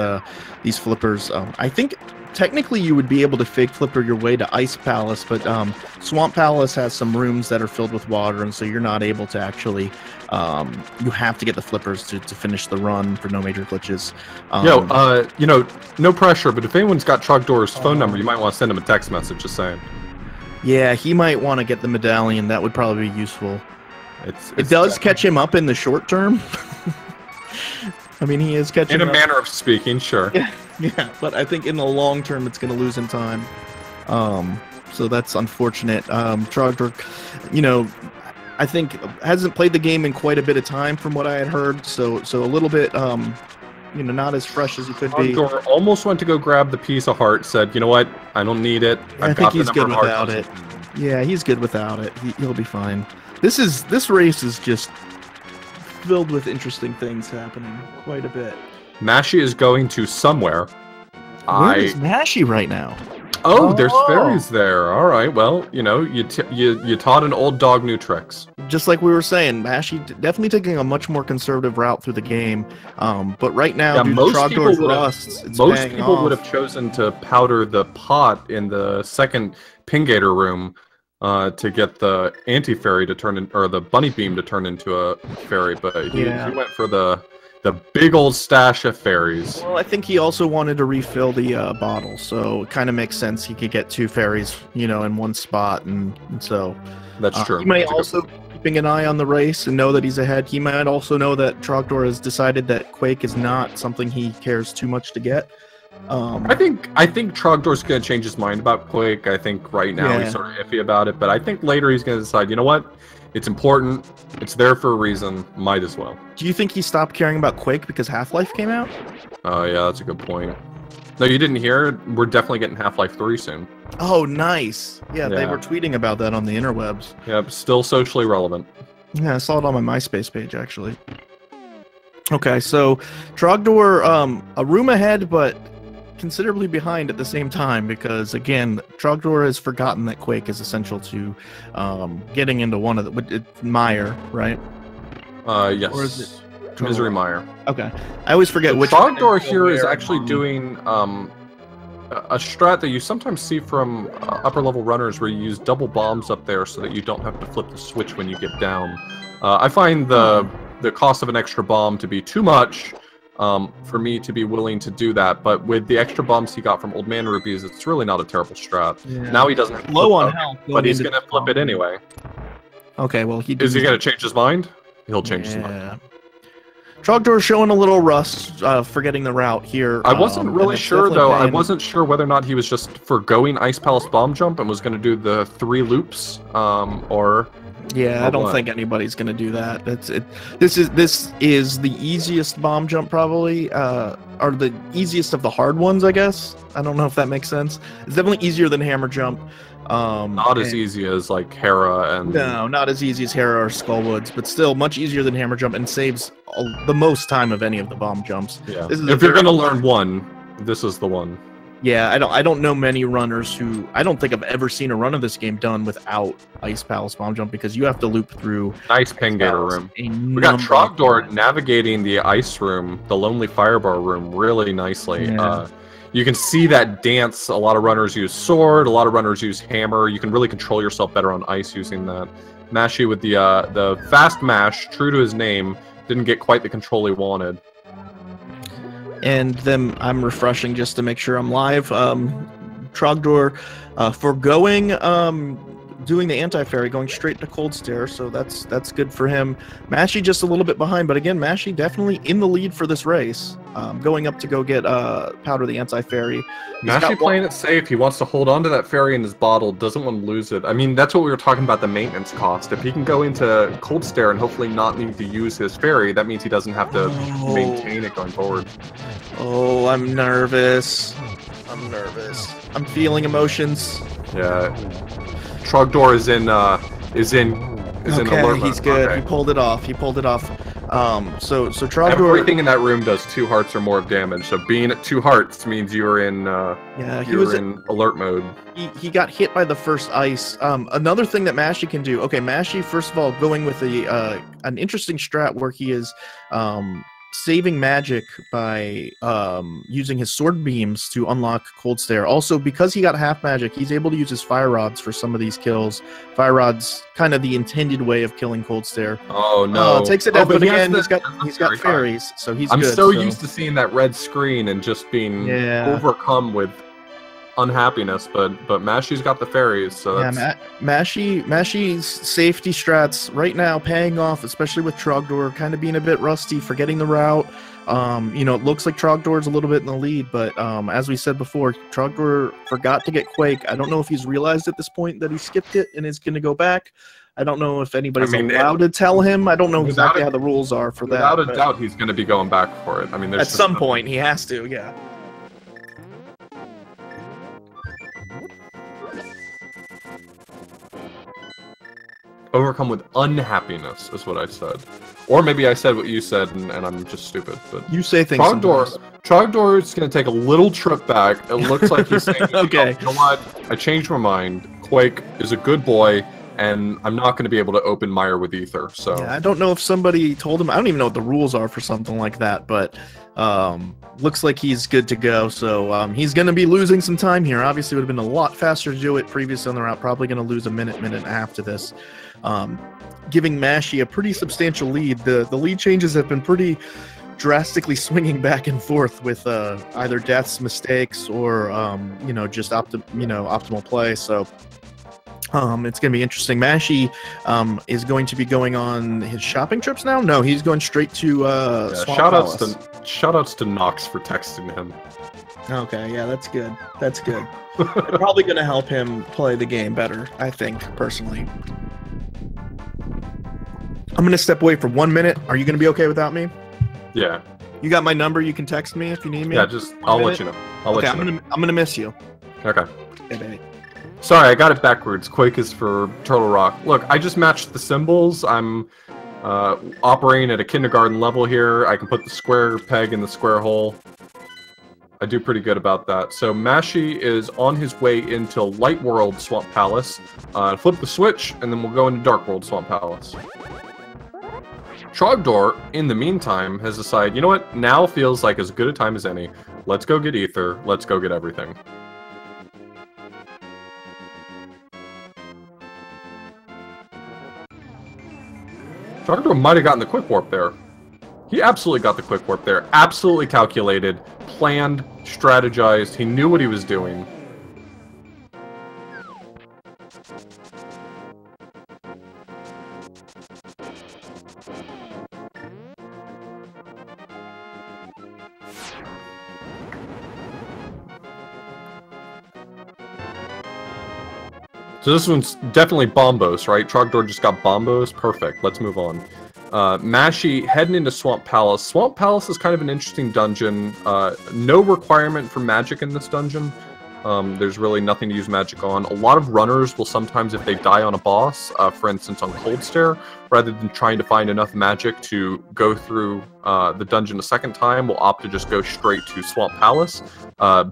B: flippers. I think technically you would be able to fake flipper your way to Ice Palace, but Swamp Palace has some rooms that are filled with water, and so you're not able to actually. You have to get the flippers to finish the run for no major glitches.
A: No pressure, but if anyone's got Trogdor's phone number, you might want to send him a text message just saying.
B: Yeah, he might want to get the medallion. That would probably be useful. It does catch him up in the short term. I mean, he is catching up.
A: In a manner of speaking, sure.
B: Yeah, but I think in the long term, it's going to lose him time. So that's unfortunate. Trogdor, I think hasn't played the game in quite a bit of time from what I had heard. So a little bit, not as fresh as he could be.
A: Trogdor almost went to go grab the piece of heart. Said, "You know what? I don't need it.
B: I think he's good without it. Yeah, he's good without it. He'll be fine. This race is just filled with interesting things happening quite a bit.
A: Mashy is going to somewhere.
B: Where is Mashy right now?
A: Oh, there's fairies there. All right. Well, you taught an old dog new tricks.
B: Just like we were saying, Mashy definitely taking a much more conservative route through the game. But right now, due to Trogdor's rusts,
A: most people would have chosen to powder the pot in the second Pingator room to get the anti-fairy to turn in, or the bunny beam to turn into a fairy. But he went for the big old stash of fairies.
B: Well, I think he also wanted to refill the bottle, so it kind of makes sense he could get 2 fairies, in one spot, and so...
A: That's true.
B: He might also be keeping an eye on the race and know that he's ahead. He might also know that Trogdor has decided that Quake is not something he cares too much to get.
A: I think Trogdor's going to change his mind about Quake. I think right now he's sort of iffy about it, but I think later he's going to decide, you know what? It's important. It's there for a reason. Might as well.
B: Do you think he stopped caring about Quake because Half-Life came out?
A: Oh, yeah, that's a good point. No, you didn't hear? We're definitely getting Half-Life 3 soon.
B: Oh, nice. Yeah, they were tweeting about that on the interwebs.
A: Yep, still socially relevant.
B: Yeah, I saw it on my MySpace page, actually. Okay, so Trogdor, a room ahead, but considerably behind at the same time, because again, Trogdor has forgotten that Quake is essential to getting into one of the Mire, right?
A: Yes.
B: Or is it
A: Misery Mire?
B: Okay, I always forget which.
A: Trogdor here is actually doing a strat that you sometimes see from upper level runners, where you use double bombs up there so that you don't have to flip the switch when you get down. I find the cost of an extra bomb to be too much. For me to be willing to do that, but with the extra bombs he got from Old Man Rupees, it's really not a terrible strat. Yeah. Now he doesn't
B: low on health,
A: but he's gonna flip it anyway.
B: Okay, well
A: is he gonna change his mind? He'll change his mind.
B: Trogdor showing a little rust, forgetting the route here.
A: I wasn't really sure though. I wasn't sure whether or not he was just forgoing Ice Palace bomb jump and was gonna do the 3 loops, or.
B: Yeah, I don't think anybody's gonna do that. This is the easiest bomb jump probably, or the easiest of the hard ones, I guess. I don't know if that makes sense. It's definitely easier than hammer jump.
A: Not as easy as like Hera and.
B: No, not as easy as Hera or Skullwoods, but still much easier than hammer jump and saves the most time of any of the bomb jumps.
A: Yeah. If you're gonna learn one, this is the one.
B: Yeah, I don't know many runners who... I don't think I've ever seen a run of this game done without Ice Palace bomb jump, because you have to loop through...
A: Nice Pingator room. We got Trogdor navigating the ice room, the Lonely Firebar room, really nicely. Yeah. You can see that dance. A lot of runners use sword, a lot of runners use hammer. You can really control yourself better on ice using that. Mashy with the fast mash, true to his name, didn't get quite the control he wanted.
B: And then I'm refreshing just to make sure I'm live. Trogdor foregoing doing the anti-fairy, going straight to Cold Stare, so that's good for him. Mashy just a little bit behind, but again, Mashy definitely in the lead for this race. Going up to go get Powder the anti-fairy.
A: Mashy playing it safe. He wants to hold on to that fairy in his bottle, doesn't want to lose it. I mean, that's what we were talking about, the maintenance cost. If he can go into Cold Stare and hopefully not need to use his fairy, that means he doesn't have to maintain it going forward.
B: Oh, I'm nervous. I'm feeling emotions.
A: Yeah. Trogdor is in alert mode.
B: He's good. Okay. He pulled it off. So Trogdor,
A: everything in that room does 2 hearts or more of damage. So being at 2 hearts means you're in in alert mode.
B: He got hit by the first ice. Another thing that Mashy can do. Okay, Mashy, first of all, going with an interesting strat where he is saving magic by using his sword beams to unlock Cold Stare. Also, because he got half magic, he's able to use his fire rods for some of these kills. Fire rods, kind of the intended way of killing Cold Stare.
A: Oh no!
B: Takes a death, but again, he's got fairies,
A: card.
B: so he's
A: I'm
B: good.
A: so used to seeing that red screen and just being overcome with unhappiness, but Mashy's got the fairies, so that's...
B: Mashy's safety strats right now paying off, especially with Trogdor kind of being a bit rusty, forgetting the route. You know, it looks like Trogdor's a little bit in the lead, but as we said before, Trogdor forgot to get Quake. I don't know if he's realized at this point that he skipped it and is going to go back. I don't know if anybody's allowed to tell him. I don't know exactly how the rules are for that.
A: Without a doubt, he's going to be going back for it. I mean,
B: at some point he has to, yeah.
A: Overcome with unhappiness is what I said. Or maybe I said what you said and I'm just stupid. But
B: you say things
A: Trogdor is going to take a little trip back. It looks like he's saying,
B: okay,
A: you know what? I changed my mind. Quake is a good boy, and I'm not going to be able to open Mire with Ether. So
B: yeah, I don't know if somebody told him. I don't even know what the rules are for something like that, but looks like he's good to go. So he's going to be losing some time here. Obviously, it would have been a lot faster to do it previously on the route. Probably going to lose a minute and a half to this. Giving Mashy a pretty substantial lead. The lead changes have been pretty drastically swinging back and forth with either deaths, mistakes, or you know, just optimal play. So it's going to be interesting. Mashy is going to be going on his shopping trips now. No, he's going straight to
A: shoutouts to Nox for texting him.
B: Okay, yeah, that's good. That's good. Probably going to help him play the game better, I think, personally. I'm going to step away for 1 minute. Are you going to be okay without me?
A: Yeah.
B: You got my number. You can text me if you need me.
A: Yeah, I'll let you know.
B: I'm going to miss you.
A: Okay.
B: Hey, baby.
A: Sorry, I got it backwards. Quake is for Turtle Rock. Look, I just matched the symbols. I'm operating at a kindergarten level here. I can put the square peg in the square hole. I do pretty good about that. So Mashy is on his way into Light World Swamp Palace. Flip the switch, and then we'll go into Dark World Swamp Palace. Trogdor, in the meantime, has decided, you know what, now feels like as good a time as any. Let's go get Ether. Let's go get everything. Trogdor might have gotten the quick warp there. He absolutely got the quick warp there. Absolutely calculated, planned, strategized. He knew what he was doing. So this one's definitely Bombos, right? Trogdor just got Bombos. Perfect. Let's move on. Mashy heading into Swamp Palace. Swamp Palace is kind of an interesting dungeon. No requirement for magic in this dungeon. There's really nothing to use magic on. A lot of runners will sometimes, if they die on a boss, for instance on Cold Stare, rather than trying to find enough magic to go through the dungeon a second time, will opt to just go straight to Swamp Palace,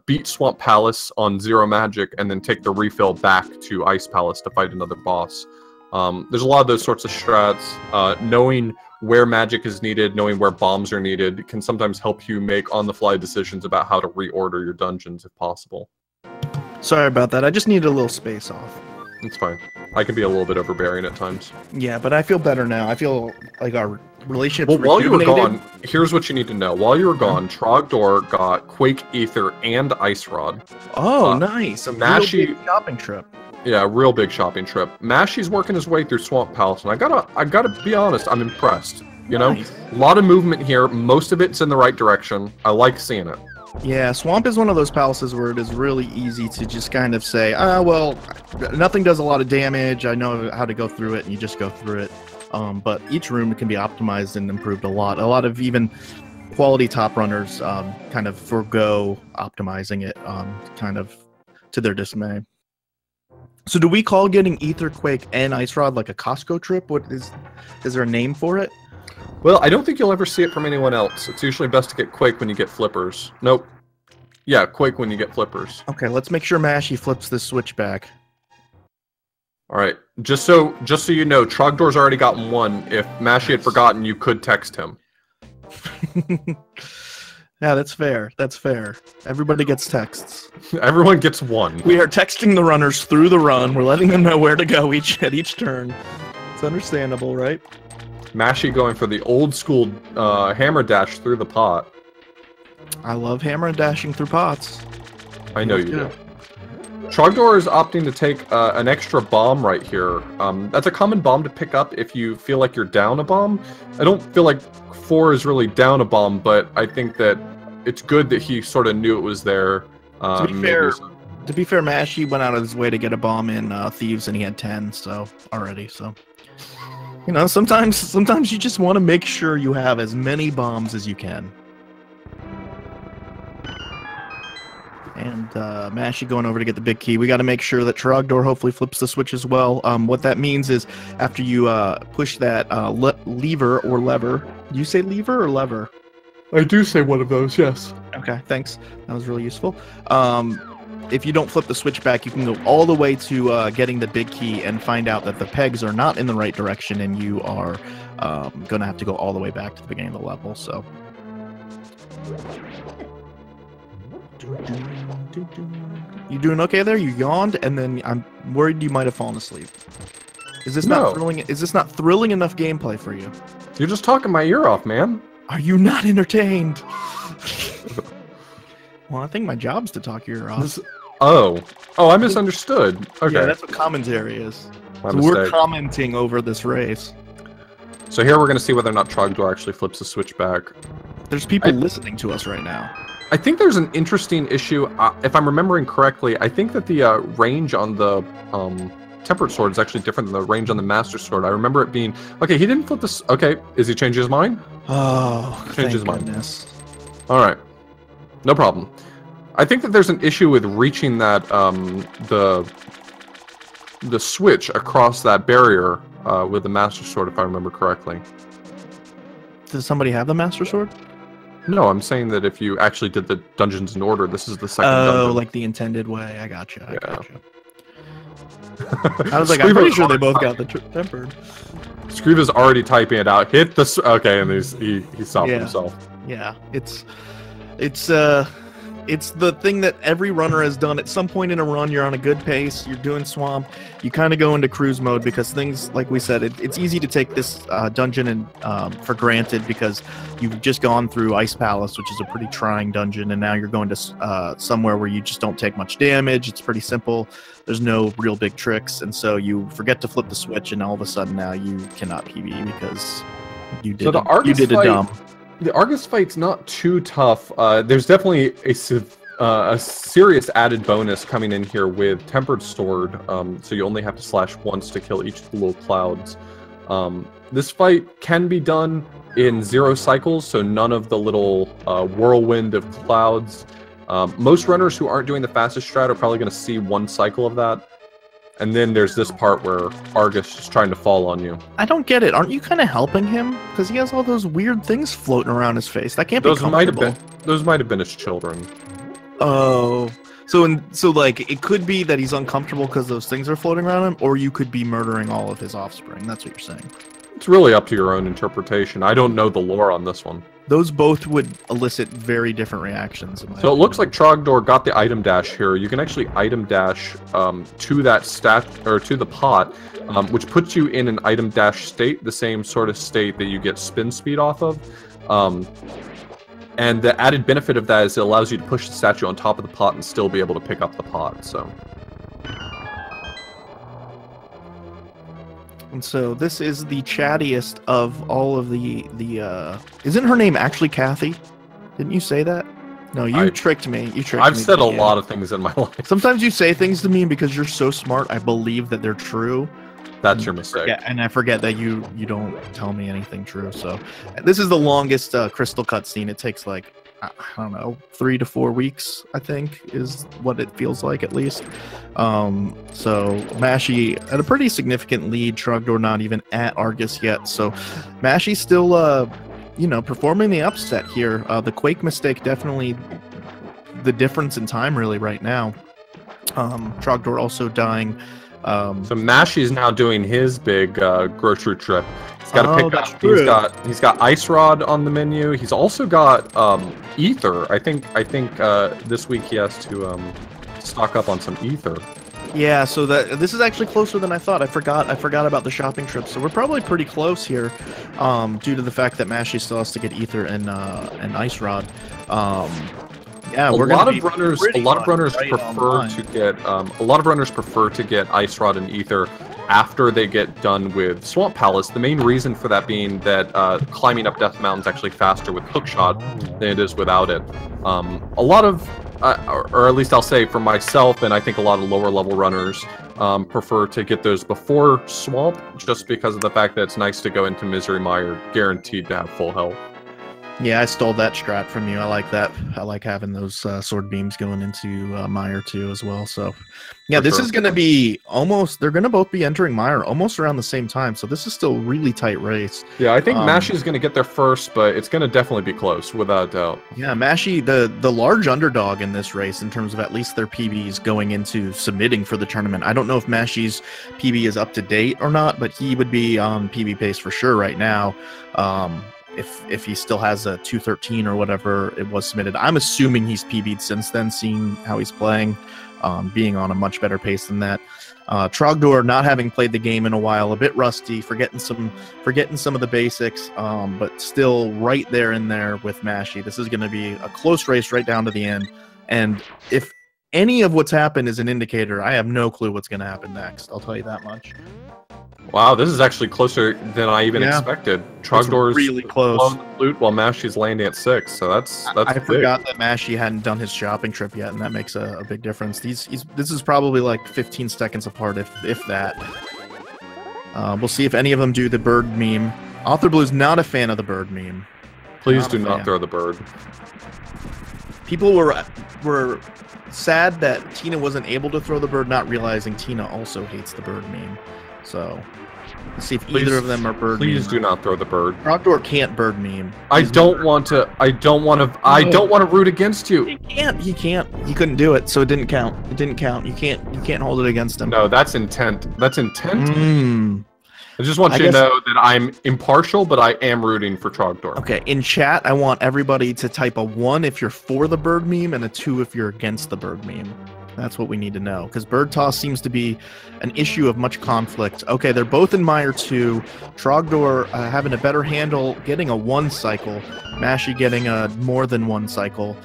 A: beat Swamp Palace on 0 magic, and then take the refill back to Ice Palace to fight another boss. There's a lot of those sorts of strats. Knowing where magic is needed, knowing where bombs are needed, can sometimes help you make on-the-fly decisions about how to reorder your dungeons if possible.
B: Sorry about that. I just needed a little space off.
A: It's fine. I can be a little bit overbearing at times.
B: Yeah, but I feel better now. I feel like our relationship.
A: Well, while you were gone, here's what you need to know. While you were gone, Trogdor got Quake Ether and Ice Rod.
B: Oh, nice. A
A: Mashy,
B: real big shopping trip.
A: Yeah, real big shopping trip. Mashy's working his way through Swamp Palace, and I gotta be honest, I'm impressed. You know, a lot of movement here. Most of it's in the right direction. I like seeing it.
B: Yeah, Swamp is one of those palaces where it is really easy to just kind of say, well, nothing does a lot of damage. I know how to go through it, and you just go through it. But each room can be optimized and improved a lot. A lot of even quality top runners kind of forgo optimizing it, kind of to their dismay. So do we call getting Ether, Quake, and Ice Rod like a Costco trip? Is there a name for it?
A: Well, I don't think you'll ever see it from anyone else. It's usually best to get Quake when you get flippers. Nope. Yeah, Quake when you get flippers.
B: Okay, let's make sure Mashy flips this switch back.
A: All right. Just so you know, Trogdor's already gotten one. If Mashy had forgotten, you could text him.
B: Yeah, that's fair. That's fair. Everybody gets texts.
A: Everyone gets one.
B: We are texting the runners through the run. We're letting them know where to go at each turn. It's understandable, right?
A: Mashy going for the old school hammer dash through the pot.
B: I love hammer and dashing through pots.
A: I know you do. Trogdor is opting to take an extra bomb right here. That's a common bomb to pick up if you feel like you're down a bomb. I don't feel like 4 is really down a bomb, but I think that it's good that he sort of knew it was there.
B: To be fair, Mashy went out of his way to get a bomb in Thieves, and he had 10 already. So, you know, sometimes you just want to make sure you have as many bombs as you can. And Mashy going over to get the big key. We got to make sure that Trogdor hopefully flips the switch as well. What that means is after you push that lever or lever. Do you say lever or lever?
A: I do say one of those, yes.
B: Okay, thanks. That was really useful. If you don't flip the switch back, you can go all the way to getting the big key and find out that the pegs are not in the right direction, and you are going to have to go all the way back to the beginning of the level. So. You doing okay there? You yawned, and then I'm worried you might have fallen asleep. Is this not thrilling? Is this not thrilling enough gameplay for you?
A: You're just talking my ear off, man.
B: Are you not entertained? Well, I think my job's to talk your ear off.
A: Oh, I misunderstood. Okay,
B: yeah, that's what commentary is.
A: So
B: we're commenting over this race.
A: So here we're going to see whether or not Trogdor actually flips the switch back.
B: There's people listening to us right now.
A: I think there's an interesting issue. If I'm remembering correctly, I think that the range on the Tempered Sword is actually different than the range on the Master Sword. I remember it being... Okay, he didn't flip this... Okay, is he changing his mind?
B: Oh,
A: Change his mind.
B: Goodness.
A: All right. No problem. I think that there's an issue with reaching that, the switch across that barrier with the Master Sword, if I remember correctly.
B: Does somebody have the Master Sword?
A: No, I'm saying that if you actually did the dungeons in order, this is the second dungeon.
B: Oh, like the intended way. I gotcha. I gotcha. I was like, I'm pretty sure they both got the Tempered.
A: Screeva's already typing it out. Hit the... Okay, and he stopped himself.
B: Yeah, it's the thing that every runner has done. At some point in a run, you're on a good pace, you're doing swamp, you kind of go into cruise mode because things, like we said, it's easy to take this dungeon and for granted because you've just gone through Ice Palace, which is a pretty trying dungeon, and now you're going to somewhere where you just don't take much damage. It's pretty simple. There's no real big tricks, and so you forget to flip the switch, and all of a sudden now you cannot PB because you did a dumb.
A: The Argus fight's not too tough. There's definitely a serious added bonus coming in here with Tempered Sword, so you only have to slash once to kill each of the little clouds. This fight can be done in 0 cycles, so none of the little whirlwind of clouds. Most runners who aren't doing the fastest strat are probably going to see 1 cycle of that. And then there's this part where Argus is trying to fall on you.
B: I don't get it. Aren't you kind of helping him? Because he has all those weird things floating around his face. That can't be comfortable.
A: Those might have been his children.
B: Oh. So like, it could be that he's uncomfortable because those things are floating around him, or you could be murdering all of his offspring. That's what you're saying.
A: It's really up to your own interpretation. I don't know the lore on this one.
B: Those both would elicit very different reactions.
A: So it looks like Trogdor got the item dash here. You can actually item dash to that stat or to the pot, which puts you in an item dash state, the same sort of state that you get spin speed off of. And the added benefit of that is it allows you to push the statue on top of the pot and still be able to pick up the pot. So.
B: And so this is the chattiest of all of the isn't her name actually Kathy? Didn't you say that? No, you tricked me.
A: I've said a lot of things in my life.
B: Sometimes you say things to me because you're so smart, I believe that they're true.
A: That's your mistake.
B: Yeah, and I forget that you don't tell me anything true. So this is the longest crystal cutscene. It takes like, I don't know, 3 to 4 weeks, I think, is what it feels like at least. So Mashy at a pretty significant lead. Trogdor not even at Argus yet. So Mashy's still, performing the upset here. The Quake mistake definitely the difference in time really right now. Trogdor also dying.
A: So Mashy is now doing his big grocery trip. He's got to pick
B: that's
A: up.
B: true.
A: He's got Ice Rod on the menu. He's also got Ether. I think this week he has to stock up on some Ether.
B: Yeah, so this is actually closer than I thought. I forgot about the shopping trip. So we're probably pretty close here, due to the fact that Mashy still has to get Ether and Ice Rod. Yeah,
A: a lot of runners prefer to get Ice Rod and Ether after they get done with Swamp Palace. The main reason for that being that climbing up Death Mountain is actually faster with Hookshot than it is without it. A lot of or at least I'll say for myself, and I think a lot of lower level runners prefer to get those before Swamp, just because of the fact that it's nice to go into Misery Mire guaranteed to have full health.
B: Yeah, I stole that strat from you. I like that. I like having those sword beams going into Mire too as well. So, yeah, this is going to be almost. They're going to both be entering Mire almost around the same time. So this is still a really tight race.
A: Yeah, I think Mashy is going to get there first, but it's going to definitely be close without a doubt.
B: Yeah, Mashy, the large underdog in this race in terms of at least their PBs going into submitting for the tournament. I don't know if Mashy's PB is up to date or not, but he would be on PB pace for sure right now. If he still has a 213 or whatever it was submitted. I'm assuming he's PB'd since then, seeing how he's playing, being on a much better pace than that. Trogdor, not having played the game in a while, a bit rusty, forgetting some of the basics, but still right there in there with Mashy. This is going to be a close race right down to the end. And if any of what's happened is an indicator, I have no clue what's going to happen next. I'll tell you that much.
A: Wow, this is actually closer than I even expected. Trogdor's
B: really close.
A: Blowing the flute while Mashy's landing at 6, so that's
B: I
A: big.
B: forgot that Mashy hadn't done his shopping trip yet, and that makes a big difference. This is probably like 15 seconds apart, if that. We'll see if any of them do the bird meme. Author Blue's not a fan of the bird meme.
A: Please do not throw the bird.
B: People were sad that Tina wasn't able to throw the bird, not realizing Tina also hates the bird meme. So, let's see if either of them are bird meme.
A: Please do not throw the bird.
B: Trogdor can't bird meme.
A: I don't want to root against you.
B: He can't. He couldn't do it, so it didn't count. It didn't count. You can't hold it against him.
A: No, that's intent. That's intent. I just want you to know that I'm impartial, but I am rooting for Trogdor.
B: Okay, in chat, I want everybody to type a 1 if you're for the bird meme and a 2 if you're against the bird meme. That's what we need to know, because bird toss seems to be an issue of much conflict. Okay, they're both in Mire 2. Trogdor having a better handle, getting a 1 cycle. Mashy getting a more than 1 cycle.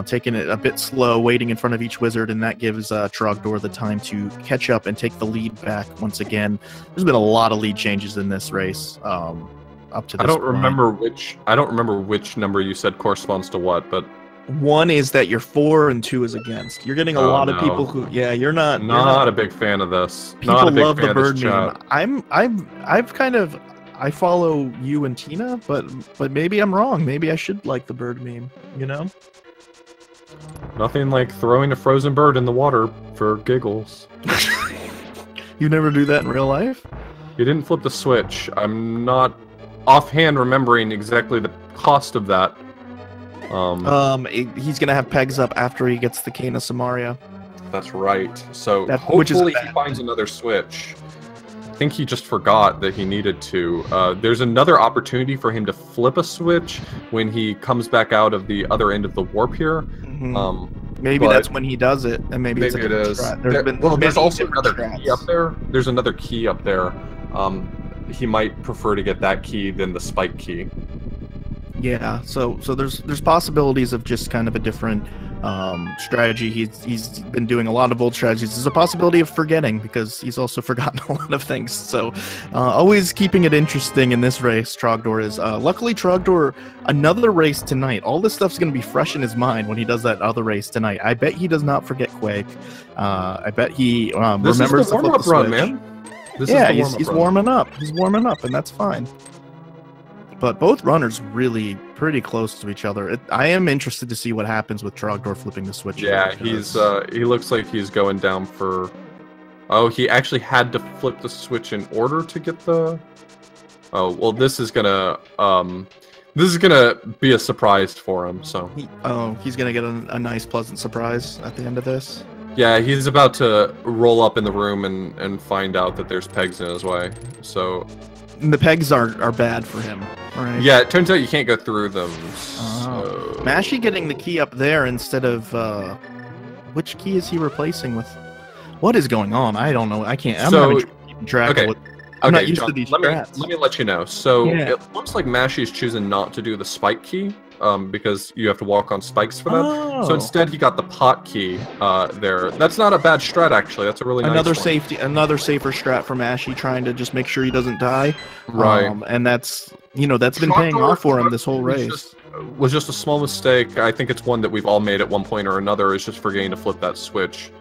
B: Taking it a bit slow, waiting in front of each wizard, and that gives Trogdor the time to catch up and take the lead back once again. There's been a lot of lead changes in this race up to this point.
A: I don't remember which number you said corresponds to what, but
B: 1 is that you're for and 2 is against. You're getting a lot of people who, you're not
A: a big fan of this.
B: People love the bird meme. I follow you and Tina, but maybe I'm wrong. Maybe I should like the bird meme, you know?
A: Nothing like throwing a frozen bird in the water for giggles.
B: You never do that in real life?
A: You didn't flip the switch. I'm not offhand remembering exactly the cost of that.
B: He's gonna have pegs up after he gets the Cane of Samaria.
A: That's right. So hopefully he finds another switch. I think he just forgot that he needed to. There's another opportunity for him to flip a switch when he comes back out of the other end of the warp here.
B: Maybe that's when he does it, and maybe it's a
A: it is. There's also another key up there. There's another key up there. He might prefer to get that key than the spike key.
B: Yeah, so there's possibilities of just kind of a different strategy. He's been doing a lot of old strategies. There's a possibility of forgetting because he's also forgotten a lot of things. So always keeping it interesting in this race, Trogdor is. Luckily, Trogdor, another race tonight. All this stuff's going to be fresh in his mind when he does that other race tonight. I bet he does not forget Quake. I bet he remembers
A: the warm-up run, man.
B: He's warming up. He's warming up, and that's fine. But both runners really pretty close to each other. I am interested to see what happens with Trogdor flipping the switch.
A: Yeah, he looks like he's going down for... Oh, he actually had to flip the switch in order to get the... Oh, well, this is gonna be a surprise for him, so...
B: He's gonna get a nice, pleasant surprise at the end of this?
A: Yeah, he's about to roll up in the room and find out that there's pegs in his way, so...
B: the pegs are bad for him. Right.
A: Yeah, it turns out you can't go through them.
B: Oh.
A: So...
B: Mashy getting the key up there instead of which key is he replacing with? What is going on? I don't know. I can't. I'm having trouble keeping track of what. I'm not used to these strats.
A: Let me let you know. So
B: Yeah.
A: it looks like Mashy's choosing not to do the spike key, because you have to walk on spikes for that.
B: Oh.
A: So instead, he got the pot key there. That's not a bad strat, actually. That's a really nice one.
B: Another safer strat for Mashy, trying to just make sure he doesn't die.
A: Right.
B: And that's that's been paying off for him this whole race.
A: Was just a small mistake. I think it's one that we've all made at one point or another. Is just forgetting to flip that switch.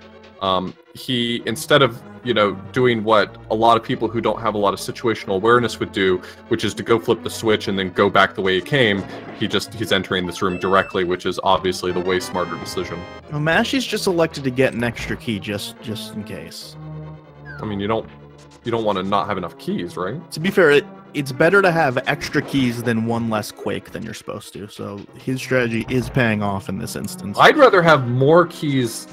A: He, instead of doing what a lot of people who don't have a lot of situational awareness would do, which is to go flip the switch and then go back the way he came, he's entering this room directly, which is obviously the way smarter decision.
B: Well, Mashy's just elected to get an extra key just in case.
A: I mean, you don't want to not have enough keys, right?
B: To be fair, it's better to have extra keys than one less Quake than you're supposed to. So his strategy is paying off in this instance.
A: I'd rather have more keys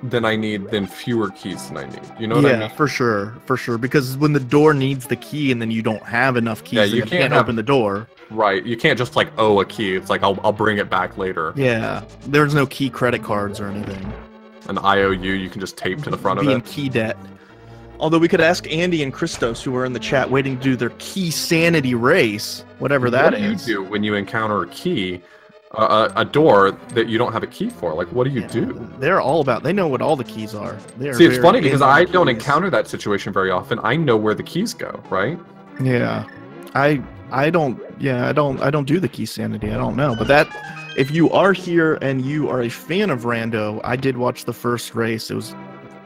A: than I need than fewer keys than I need. You know what I mean?
B: Yeah, for sure. Because when the door needs the key and then you don't have enough keys, you can't open the door.
A: Right. You can't just like owe a key. It's like I'll bring it back later.
B: Yeah. There's no key credit cards or anything.
A: An IOU you can just tape to the front of it.
B: Being key debt. Although we could ask Andy and Christos, who are in the chat waiting to do their key sanity race, whatever that is.
A: What do you do when you encounter a key? A door that you don't have a key for? Like, what do you do?
B: They're all about. They know what all the keys are.
A: See, it's funny because I don't encounter that situation very often. I know where the keys go, right?
B: Yeah, I don't. Yeah, I don't do the key sanity. I don't know, but that if you are here and you are a fan of Rando, I did watch the first race. It was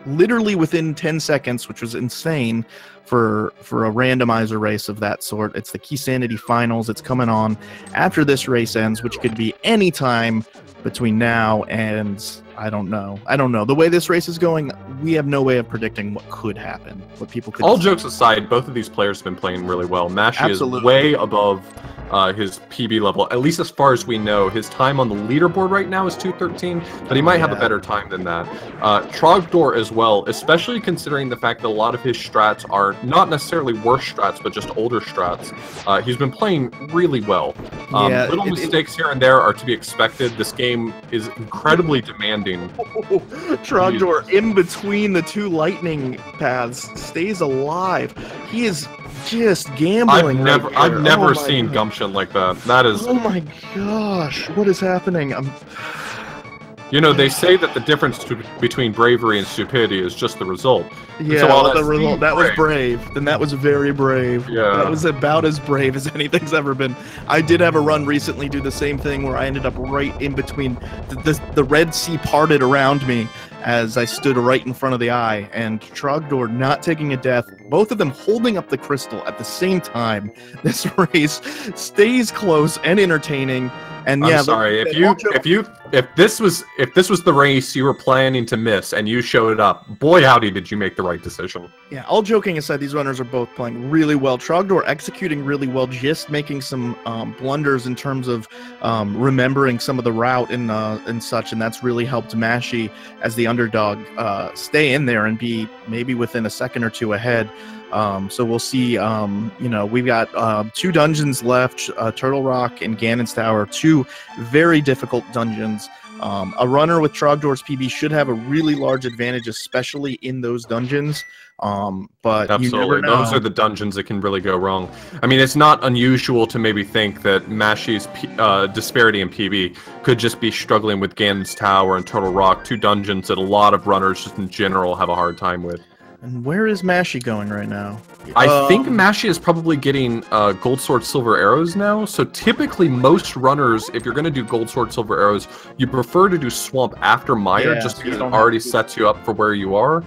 B: literally within 10 seconds, which was insane for a randomizer race of that sort. It's the Key Sanity Finals. It's coming on after this race ends, which could be any time between now and I don't know. The way this race is going, we have no way of predicting what could happen. What people could.
A: All jokes aside, both of these players have been playing really well. Mashy is way above his PB level, at least as far as we know. His time on the leaderboard right now is 2:13, but he might have a better time than that. Trogdor as well, especially considering the fact that a lot of his strats are not necessarily worse strats, but just older strats. He's been playing really well. Little mistakes here and there are to be expected. This game is incredibly demanding.
B: Trogdor, in between the two lightning paths, stays alive. He is just gambling.
A: I've never seen gumption like that. That is.
B: Oh my gosh! What is happening?
A: They say that the difference between bravery and stupidity is just the result.
B: Yeah,
A: so
B: the result that was brave. Then that was very brave.
A: Yeah,
B: that was about as brave as anything's ever been. I did have a run recently do the same thing where I ended up right in between. The Red Sea parted around me as I stood right in front of the eye, and Trogdor not taking a death, both of them holding up the crystal at the same time. This race stays close and entertaining. And
A: I'm sorry if this was the race you were planning to miss and you showed up, boy howdy did you make the right decision.
B: Yeah, all joking aside, these runners are both playing really well. Trogdor executing really well, just making some blunders in terms of remembering some of the route and such, and that's really helped Mashy as the underdog stay in there and be maybe within a second or two ahead. So we'll see. We've got 2 dungeons left, Turtle Rock and Ganon's Tower, 2 very difficult dungeons. A runner with Trogdor's PB should have a really large advantage, especially in those dungeons. But
A: absolutely,
B: you never know.
A: Those are the dungeons that can really go wrong. I mean, it's not unusual to maybe think that Mashy's disparity in PB could just be struggling with Ganon's Tower and Turtle Rock, 2 dungeons that a lot of runners just in general have a hard time with.
B: And where is Mashy going right now?
A: I think Mashy is probably getting gold sword, silver arrows now. So typically most runners, if you're going to do gold sword, silver arrows, you prefer to do swamp after Mire, just because it already sets you up for where you are.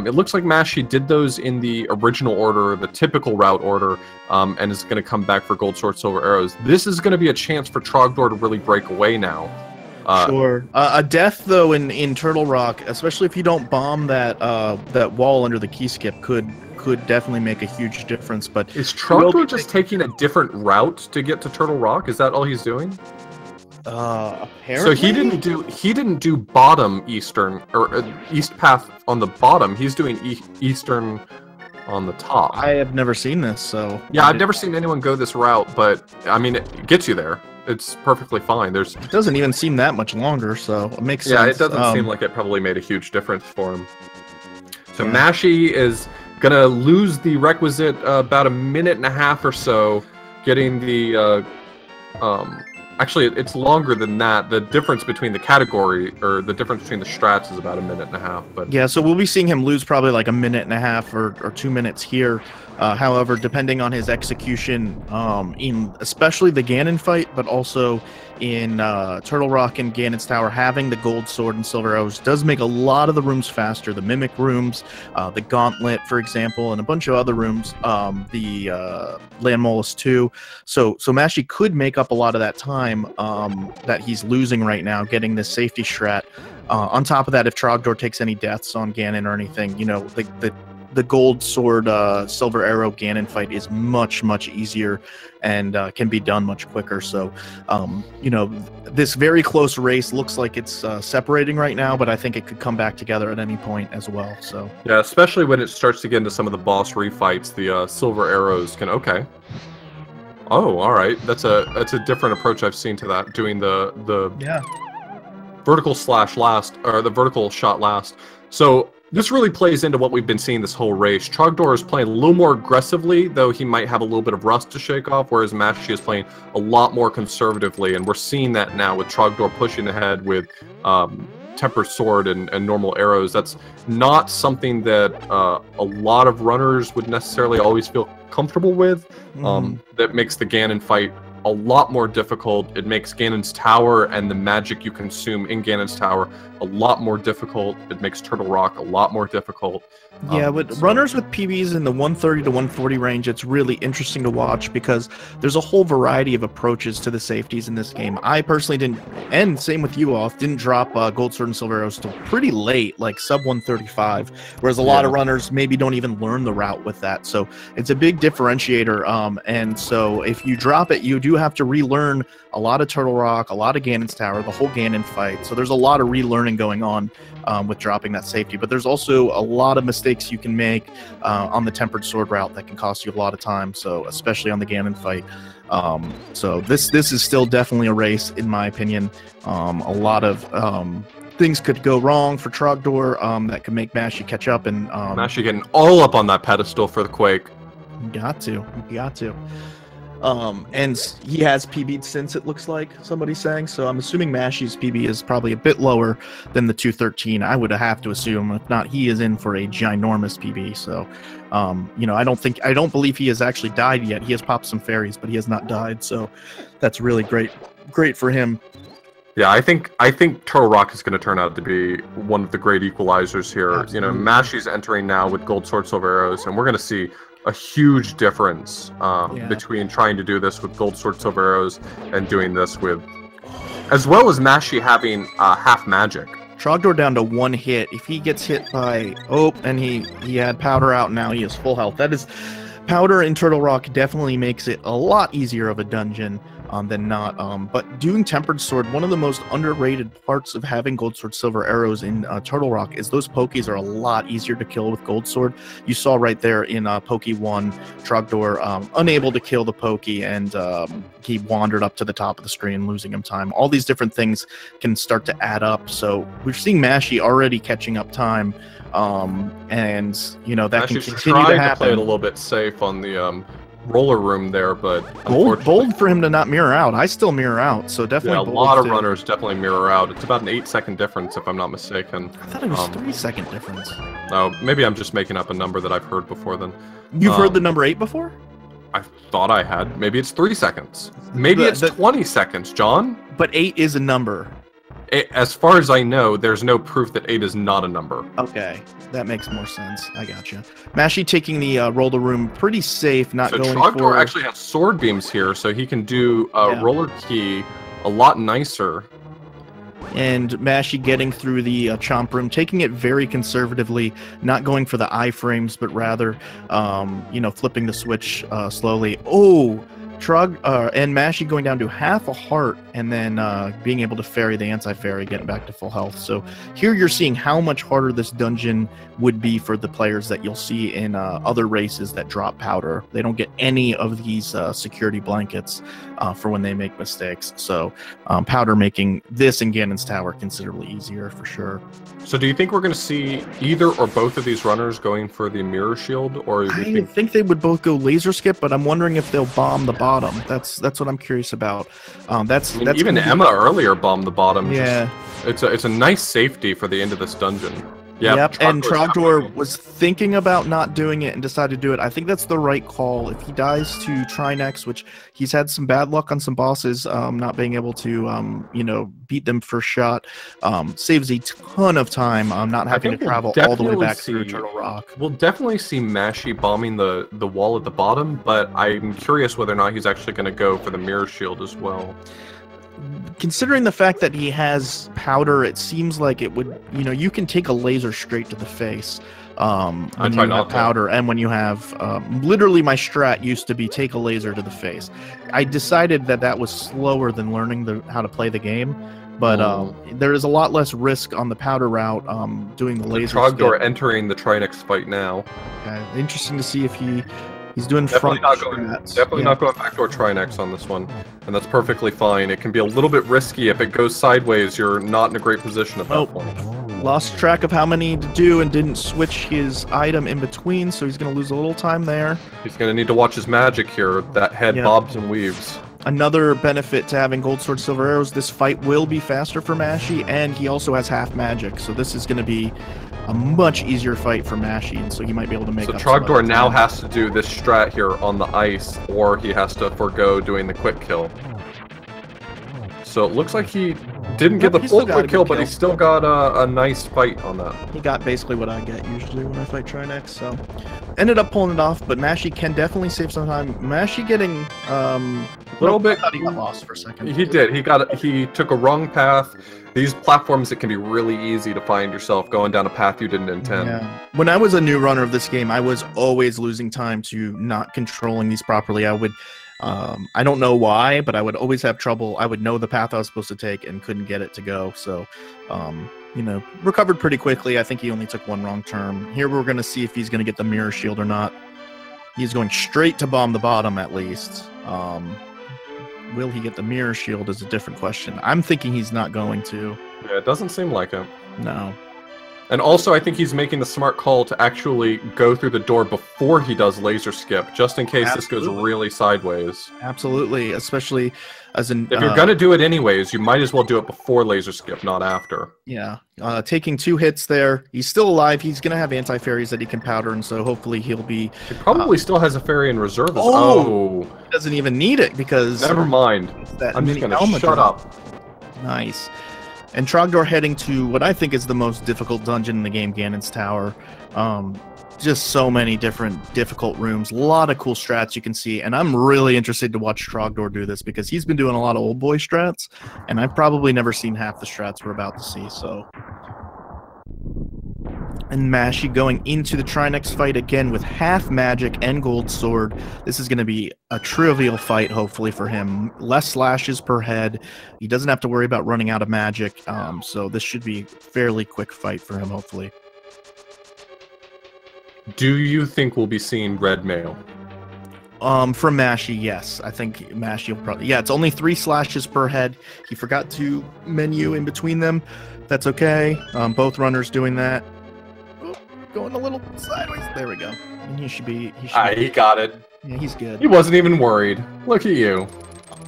A: It looks like Mashy did those in the original order, the typical route order, and is going to come back for gold sword, silver arrows. This is going to be a chance for Trogdor to really break away now.
B: Sure. A death though in Turtle Rock, especially if you don't bomb that wall under the key skip, could definitely make a huge difference. But
A: is Trogdor just taking a different route to get to Turtle Rock? Is that all he's doing?
B: Apparently.
A: So he didn't do bottom eastern or east path on the bottom. He's doing eastern on the top.
B: I have never seen this, so...
A: Yeah, I've never seen anyone go this route, but, I mean, it gets you there. It's perfectly fine. It
B: doesn't even seem that much longer, so it makes sense.
A: Yeah, it doesn't seem like it probably made a huge difference for him. So Mashy is going to lose the requisite about a minute and a half or so, getting the... actually, it's longer than that. The difference between the category, or the difference between the strats is about a minute and a half. But
B: yeah, so we'll be seeing him lose probably like a minute and a half or 2 minutes here. However, depending on his execution, in especially the Ganon fight, but also in Turtle Rock and Ganon's Tower, having the gold sword and silver arrows does make a lot of the rooms faster. The Mimic rooms, the Gauntlet, for example, and a bunch of other rooms, the Land Mollusk 2. So Mashy could make up a lot of that time that he's losing right now, getting this safety strat. On top of that, if Trogdor takes any deaths on Ganon or anything, you know, the gold sword, silver arrow Ganon fight is much easier and can be done much quicker. So, you know, this very close race looks like it's separating right now, but I think it could come back together at any point as well. So
A: yeah, especially when it starts to get into some of the boss refights, the silver arrows can Oh, all right. That's a different approach I've seen to that. Doing the vertical slash last, or the vertical shot last. So this really plays into what we've been seeing this whole race. Trogdor is playing a little more aggressively, though he might have a little bit of rust to shake off, whereas Mashy is playing a lot more conservatively, and we're seeing that now with Trogdor pushing ahead with tempered sword and normal arrows. That's not something that a lot of runners would necessarily always feel comfortable with. That makes the Ganon fight a lot more difficult. It makes Ganon's Tower and the magic you consume in Ganon's Tower a lot more difficult. It makes Turtle Rock a lot more difficult.
B: Yeah, with runners with PBs in the 130 to 140 range, it's really interesting to watch because there's a whole variety of approaches to the safeties in this game. I personally didn't, and same with you all, didn't drop gold sword and silver arrows till pretty late, like sub 135, whereas a lot of runners maybe don't even learn the route with that. So it's a big differentiator, and so if you drop it, you do have to relearn a lot of Turtle Rock, a lot of Ganon's Tower, the whole Ganon fight. So there's a lot of relearning going on with dropping that safety, but there's also a lot of mistakes you can make on the tempered sword route that can cost you a lot of time, so especially on the Ganon fight. So this is still definitely a race, in my opinion. A lot of things could go wrong for Trogdor that could make Mashy catch up, and
A: Mashy getting all up on that pedestal for the Quake.
B: You got to. And he has PB'd since, it looks like somebody's saying, so I'm assuming Mashy's PB is probably a bit lower than the 213. I would have to assume. If not, he is in for a ginormous PB. So, you know, I don't believe he has actually died yet. He has popped some fairies, but he has not died. So that's really great for him.
A: Yeah, I think Turtle Rock is going to turn out to be one of the great equalizers here. Absolutely. You know, Mashy's entering now with gold sword, silver arrows, and we're going to see a huge difference between trying to do this with gold sword, silver arrows and doing this with, as well as Mashy having half magic.
B: Trogdor down to 1 hit. If he gets hit by and he had powder out, now he has full health. That is, powder in Turtle Rock definitely makes it a lot easier of a dungeon than not. But doing tempered sword, one of the most underrated parts of having gold sword, silver arrows in Turtle Rock is those pokies are a lot easier to kill with gold sword. You saw right there in Pokey 1, Trogdor unable to kill the pokey, and he wandered up to the top of the screen, losing him time. All these different things can start to add up. So we're seeing Mashy already catching up time, and you know that
A: Mashy's
B: can continue to happen.
A: Play it a little bit safe on the roller room there, but
B: bold for him to not mirror out. I still mirror out, so definitely.
A: Yeah, a lot of runners definitely mirror out. It's about an 8-second difference, if I'm not mistaken.
B: I thought it was 3-second difference.
A: Oh, maybe I'm just making up a number that I've heard before. Then
B: you've heard the number 8 before?
A: I thought I had. Maybe it's 3 seconds. Maybe it's 20 seconds, John.
B: But 8 is a number.
A: As far as I know, there's no proof that 8 is not a number.
B: Okay, that makes more sense. I gotcha. Mashy taking the roller room pretty safe, not
A: so
B: going
A: Trogdor
B: for...
A: actually has sword beams here, so he can do roller key a lot nicer.
B: And Mashy getting through the chomp room, taking it very conservatively, not going for the iframes, but rather, you know, flipping the switch slowly. Oh, and Mashy going down to half a heart, and then being able to ferry the anti-fairy, getting back to full health. So here you're seeing how much harder this dungeon would be for the players that you'll see in other races that drop powder. They don't get any of these security blankets for when they make mistakes. So powder making this in Ganon's Tower considerably easier for sure.
A: So do you think we're going to see either or both of these runners going for the mirror shield, or
B: I think they would both go laser skip, but I'm wondering if they'll bomb the bottom. That's what I'm curious about. That's
A: even Emma earlier bombed the bottom.
B: Yeah,
A: it's a nice safety for the end of this dungeon.
B: Yep, and Trogdor was thinking about not doing it and decided to do it. I think that's the right call. If he dies to Trinex, which he's had some bad luck on some bosses, not being able to, beat them first shot, saves a ton of time, not having to travel all the way back through Eternal Rock.
A: We'll definitely see Mashy bombing the wall at the bottom, but I'm curious whether or not he's actually going to go for the mirror shield as well.
B: Considering the fact that he has powder, it seems like it would, you can take a laser straight to the face when you have powder, and when you have, literally my strat used to be take a laser to the face. I decided that was slower than learning how to play the game, but there is a lot less risk on the powder route doing the laser.
A: Trogdor entering the Trinex fight now.
B: Interesting to see if he's doing
A: definitely
B: front
A: not going backdoor Trinex on this one, and that's perfectly fine. It can be a little bit risky if it goes sideways. You're not in a great position at that point.
B: Lost track of how many to do and didn't switch his item in between, so he's going to lose a little time there.
A: He's going to need to watch his magic here. That head bobs and weaves.
B: Another benefit to having gold sword, silver arrows, this fight will be faster for Mashy, and he also has half magic, so this is going to be a much easier fight for Mashy, and so he might be able to make up.
A: So Trogdor now has to do this strat here on the ice, or he has to forego doing the quick kill. So it looks like he didn't get the full quick kill, but he still got a nice fight on that.
B: He got basically what I get usually when I fight Trinex, so ended up pulling it off, but Mashy can definitely save some time. Mashy getting
A: a little bit.
B: I thought he got lost for a second.
A: He did. He took a wrong path. These platforms, it can be really easy to find yourself going down a path you didn't intend.
B: Yeah. When I was a new runner of this game, I was always losing time to not controlling these properly. I would, I don't know why, but I would always have trouble. I would know the path I was supposed to take and couldn't get it to go. So, recovered pretty quickly. I think he only took one wrong turn. Here we're going to see if he's going to get the mirror shield or not. He's going straight to bomb the bottom at least. Will he get the mirror shield is a different question. I'm thinking he's not going to.
A: Yeah, it doesn't seem like it.
B: No.
A: And also, I think he's making the smart call to actually go through the door before he does laser skip, just in case this goes really sideways.
B: Absolutely, especially as an...
A: If you're going to do it anyways, you might as well do it before laser skip, not after.
B: Yeah, taking 2 hits there. He's still alive. He's going to have anti-fairies that he can powder, and so hopefully he'll be...
A: He probably still has a fairy in reserve.
B: Oh! He doesn't even need it because...
A: Never mind. I'm just going to shut up.
B: Nice. And Trogdor heading to what I think is the most difficult dungeon in the game, Ganon's Tower. Just so many different difficult rooms, a lot of cool strats you can see, and I'm really interested to watch Trogdor do this because he's been doing a lot of old boy strats, and I've probably never seen half the strats we're about to see, so... And Mashy going into the Trinex fight again with half magic and gold sword. This is going to be a trivial fight, hopefully, for him. Less slashes per head. He doesn't have to worry about running out of magic, so this should be a fairly quick fight for him, hopefully.
A: Do you think we'll be seeing red mail?
B: From Mashy, yes. I think Mashy will probably... Yeah, it's only 3 slashes per head. He forgot to menu in between them. That's okay. Both runners doing that. Going a little sideways. There we go. And he should be...
A: He got it.
B: Yeah, he's good.
A: He wasn't even worried. Look at you.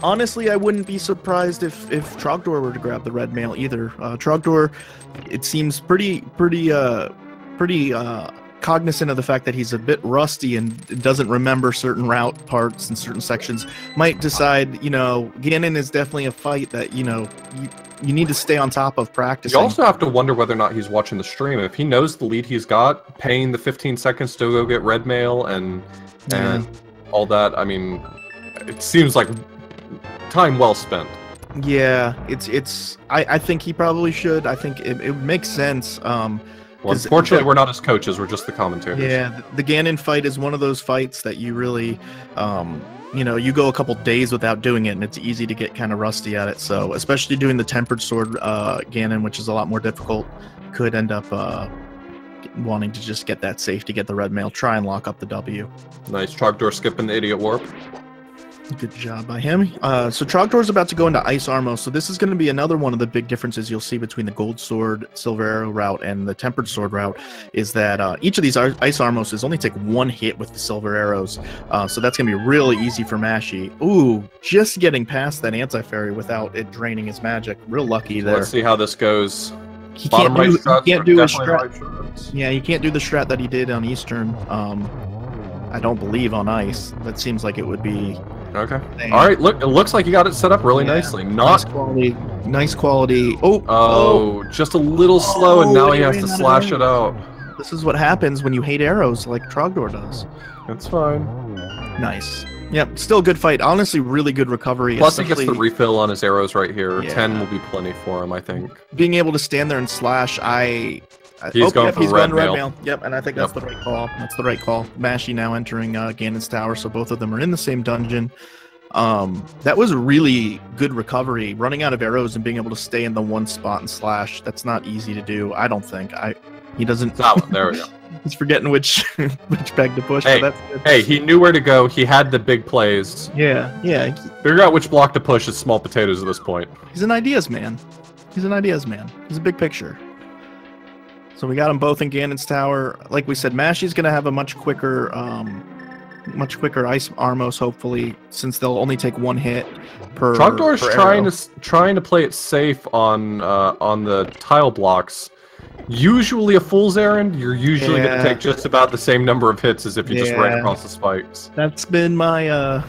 B: Honestly, I wouldn't be surprised if Trogdor were to grab the red mail either. Trogdor, it seems pretty cognizant of the fact that he's a bit rusty and doesn't remember certain route parts and certain sections. Might decide, Ganon is definitely a fight that, you need to stay on top of practicing.
A: You also have to wonder whether or not he's watching the stream. If he knows the lead he's got, paying the 15 seconds to go get red mail and all that, I mean, it seems like time well spent.
B: Yeah, I think he probably should. I think it makes sense.
A: Well, unfortunately, we're not his coaches. We're just the commentators.
B: Yeah, the Ganon fight is one of those fights that you really, you go a couple days without doing it, and it's easy to get kind of rusty at it. So especially doing the tempered sword Ganon, which is a lot more difficult, could end up wanting to just get that safe to get the red mail, try and lock up the W.
A: Nice. Trogdor skipping the idiot warp.
B: Good job by him. So Trogdor is about to go into Ice Armor, so this is going to be another one of the big differences you'll see between the Gold Sword, Silver Arrow route and the Tempered Sword route, is that each of these Ice Armors only take one hit with the Silver Arrows, so that's going to be really easy for Mashy. Ooh, just getting past that Anti-Fairy without it draining his magic. Real lucky there.
A: Let's see how this goes.
B: He can't do his strat. Yeah, he can't do the strat that he did on Eastern. I don't believe on Ice. That seems like it would be...
A: Okay. All right. Look, it looks like you got it set up really nicely.
B: Nice quality. Nice quality.
A: Oh, just a little slow, and now he has to slash it out.
B: This is what happens when you hate arrows, like Trogdor does.
A: That's fine.
B: Nice. Yep. Still a good fight. Honestly, really good recovery.
A: Plus, he gets the refill on his arrows right here.
B: Yeah.
A: 10 will be plenty for him, I think.
B: Being able to stand there and slash,
A: He's going for red mail.
B: Yep, and I think that's the right call. That's the right call. Mashy now entering Ganon's tower, so both of them are in the same dungeon. That was a really good recovery. Running out of arrows and being able to stay in the one spot and slash, that's not easy to do, I don't think. He doesn't...
A: That one, there we go.
B: He's forgetting which peg to push.
A: Hey, hey, he knew where to go. He had the big plays.
B: Yeah.
A: Figure out which block to push is small potatoes at this point.
B: He's an ideas man. He's a big picture. So we got them both in Ganon's tower. Like we said, Mashy's going to have a much quicker Ice Armos, hopefully, since they'll only take one hit per.
A: Trogdor's trying to play it safe on the tile blocks. Usually a fool's errand. You're usually going to take just about the same number of hits as if you just ran across the spikes.
B: That's been my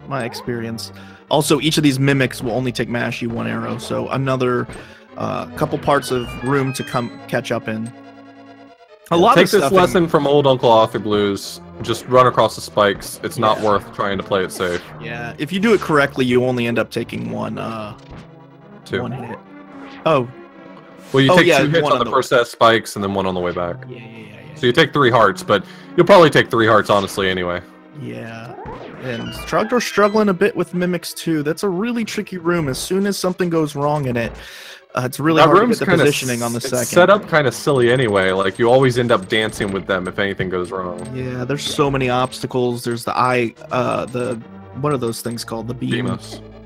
B: my experience. Also, each of these mimics will only take Mashy one arrow, so another. Couple parts of room to catch up in.
A: Take this lesson from old Uncle Arthur Blues. Just run across the spikes. It's not worth trying to play it safe.
B: Yeah, if you do it correctly, you only end up taking one hit. Oh.
A: Well, you take 2 hits on the first set of spikes and then 1 on the way back.
B: Yeah.
A: So you take 3 hearts, but you'll probably take 3 hearts, honestly, anyway.
B: Yeah. And Trogdor's struggling a bit with mimics, too. That's a really tricky room. As soon as something goes wrong in it, it's really hard to get the positioning on the second.
A: It's set up kind of silly anyway. Like, you always end up dancing with them if anything goes wrong.
B: Yeah, there's so many obstacles. There's the what are those things called? The beam.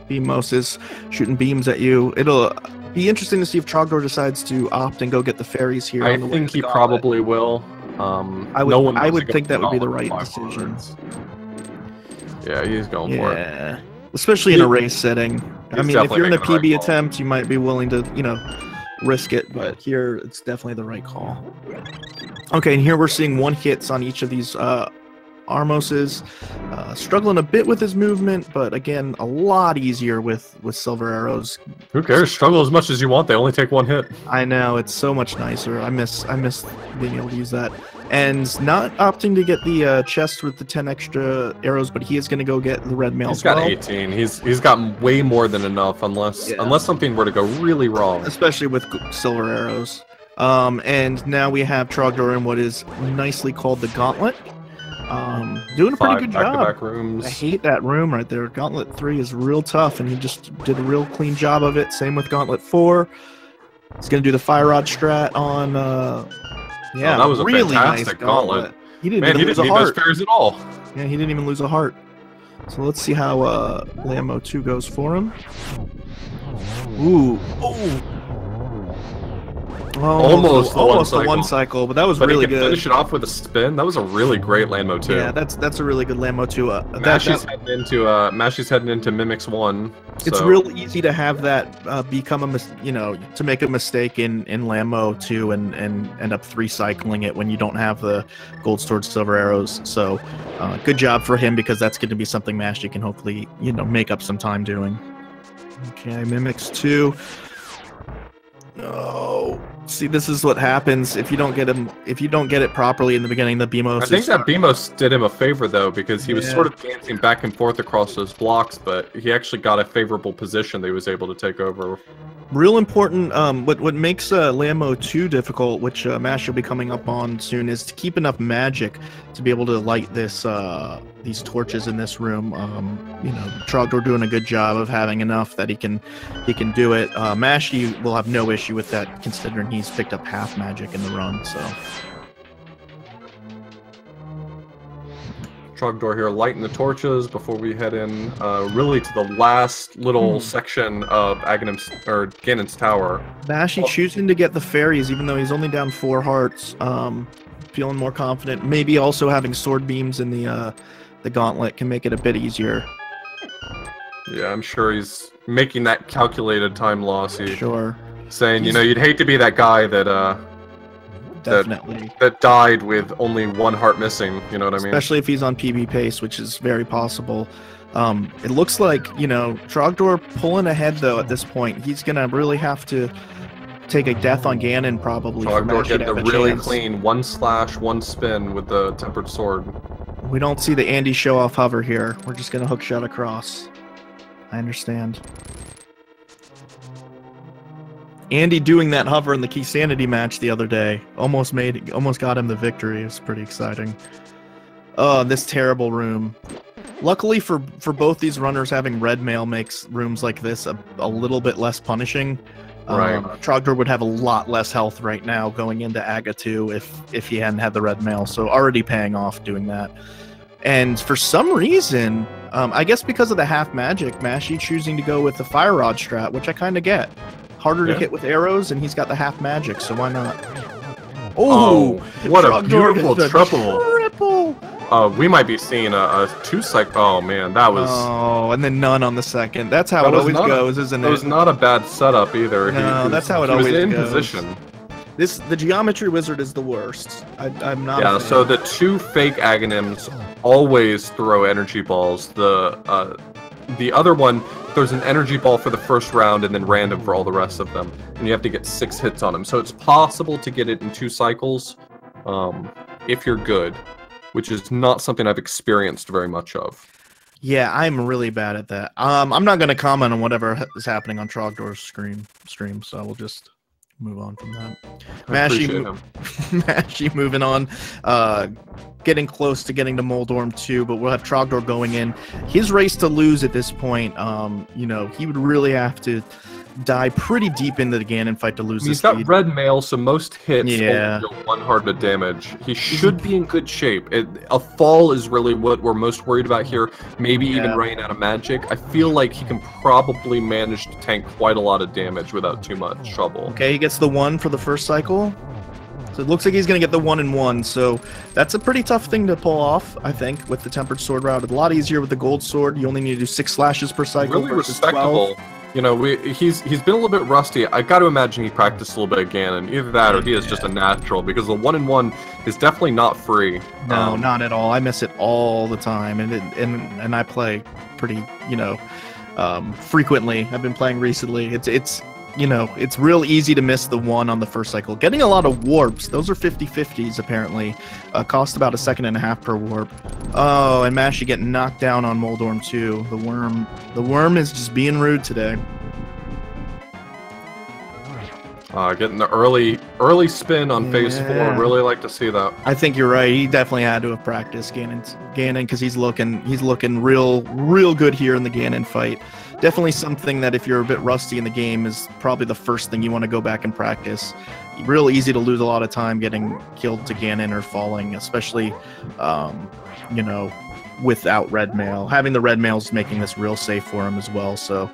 B: Beamos is shooting beams at you. It'll be interesting to see if Trogdor decides to opt and go get the fairies here.
A: I think he probably will.
B: I would think that would be the right decision.
A: Yeah, he's going for it.
B: Yeah, especially in a race setting. I mean, if you're in a PB attempt, you might be willing to, risk it, but here it's definitely the right call. Okay, and here we're seeing 1 hits on each of these Armoses. Struggling a bit with his movement, but again, a lot easier with silver arrows.
A: Who cares? Struggle as much as you want. They only take 1 hit.
B: I know, it's so much nicer. I miss being able to use that. And not opting to get the chest with the 10 extra arrows, but he is going to go get the red mail.
A: He's got 18. He's got way more than enough, unless something were to go really wrong.
B: Especially with silver arrows. And now we have Trogdor in what is nicely called the Gauntlet. Doing a pretty good job.
A: Back-to-back rooms.
B: I hate that room right there. Gauntlet 3 is real tough, and he just did a real clean job of it. Same with Gauntlet 4. He's going to do the Fire Rod strat on... Yeah,
A: that was
B: really
A: a fantastic
B: nice
A: gauntlet.
B: He didn't lose a heart.
A: Those pairs at all.
B: Yeah, he didn't even lose a heart. So let's see how Lambo 2 goes for him. Ooh. Oh.
A: Almost the
B: one cycle, but that was really good.
A: Finish it off with a spin. That was a really great Lambo 2.
B: Yeah, that's a really good Lambo 2.
A: Mashy's heading into Mimics 1. So.
B: It's real easy to have that become to make a mistake in Lambo 2 and end up 3 cycling it when you don't have the gold sword silver arrows. So good job for him, because that's going to be something Mashy can hopefully make up some time doing. Okay, Mimics 2. No. See, this is what happens if you don't get him. If you don't get it properly in the beginning, the Beamos.
A: I think that Beamos did him a favor though, because he was sort of dancing back and forth across those blocks, but he actually got a favorable position that he was able to take over.
B: Real important, what makes Lammo 2 difficult, which Mash will be coming up on soon, is to keep enough magic to be able to light this these torches in this room. You know, Trogdor doing a good job of having enough that he can do it. Mashy will have no issue with that, considering he's picked up half magic in the run, so...
A: Trogdor here lighting the torches before we head in really to the last little section of Ganon's tower.
B: Mashy choosing to get the fairies even though he's only down 4 hearts. Feeling more confident. Maybe also having sword beams in the gauntlet can make it a bit easier.
A: Yeah, I'm sure he's making that calculated time loss.
B: Sure.
A: Saying, you know, you'd hate to be that guy that
B: definitely
A: that died with only 1 heart missing, you know what I mean?
B: Especially if he's on PB pace, which is very possible. It looks like, you know, Trogdor pulling ahead though at this point. He's gonna really have to take a death on Ganon probably.
A: Trogdor getting a really clean 1 slash, 1 spin with the tempered sword.
B: We don't see the Andy show off hover here. We're just gonna hook shot across. I understand. Andy doing that hover in the Key Sanity match the other day almost got him the victory. It was pretty exciting. Oh, this terrible room. Luckily for both these runners, having red mail makes rooms like this a little bit less punishing.
A: Right.
B: Trogdor would have a lot less health right now going into Aga 2 if he hadn't had the red mail, so already paying off doing that. And for some reason, I guess because of the half magic, Mashy choosing to go with the Fire Rod strat, which I kind of get. Harder to hit with arrows, and he's got the half magic, so why not?
A: Oh, what a beautiful
B: triple!
A: We might be seeing a 2 cycle. Oh man, that was.
B: Oh, and then none on the second. That's how it always goes, isn't it?
A: It was not a bad setup either.
B: No, that's how it always goes.
A: He was in position.
B: The geometry wizard is the worst. I'm not.
A: Yeah. So the 2 fake Aghanims always throw energy balls. The other one throws an energy ball for the first round and then random for all the rest of them. And you have to get 6 hits on them. So it's possible to get it in 2 cycles if you're good, which is not something I've experienced very much of.
B: Yeah, I'm really bad at that. I'm not going to comment on whatever is happening on Trogdor's stream, so we'll just move on from that. Mashy moving on. Getting close to getting to Moldorm 2, but we'll have Trogdor going in. His race to lose at this point, you know, he would really have to die pretty deep into the Ganon fight to lose this lead.
A: He's got red mail, so most hits only deal 1 heart of damage. He should be in good shape. A fall is really what we're most worried about here. Maybe even running out of magic. I feel like he can probably manage to tank quite a lot of damage without too much trouble.
B: Okay, he gets the 1 for the first cycle. So it looks like he's going to get the 1 and 1, so that's a pretty tough thing to pull off, I think, with the tempered sword route. A lot easier with the gold sword. You only need to do 6 slashes per cycle.
A: Really
B: versus
A: respectable.
B: 12.
A: You know, he's been a little bit rusty. I got to imagine he practiced a little bit of Ganon. Either that or he is just a natural, because the 1 and 1 is definitely not free.
B: No, not at all. I miss it all the time, and I play pretty, you know, frequently. I've been playing recently. It's you know, it's real easy to miss the 1 on the first cycle. Getting a lot of warps, those are 50-50s apparently. Cost about 1.5 seconds per warp. Oh, and Mashy getting knocked down on Moldorm 2. The worm is just being rude today.
A: Getting the early spin on phase 4. Really like to see that.
B: I think you're right. He definitely had to have practiced Ganon, because he's looking real good here in the Ganon fight. Definitely something that if you're a bit rusty in the game is probably the first thing you want to go back and practice. Real easy to lose a lot of time getting killed to Ganon or falling, especially, you know, without red mail. Having the red mail is making this real safe for him as well. So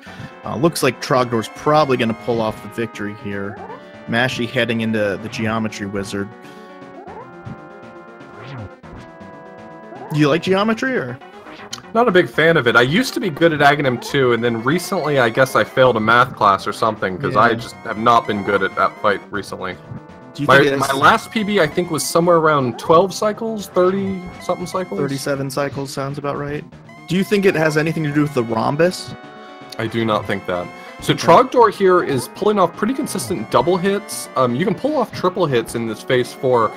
B: looks like Trogdor's probably going to pull off the victory here. Mashy heading into the geometry wizard. Do you like geometry or?
A: Not a big fan of it. I used to be good at Aghanim 2, and then recently I guess I failed a math class or something, because I just have not been good at that fight recently.
B: Do you think
A: my last PB I think was somewhere around 12 cycles, 30-something cycles?
B: 37 cycles sounds about right. Do you think it has anything to do with the rhombus?
A: I do not think that. So Trogdor here is pulling off pretty consistent double hits. You can pull off triple hits in this phase 4.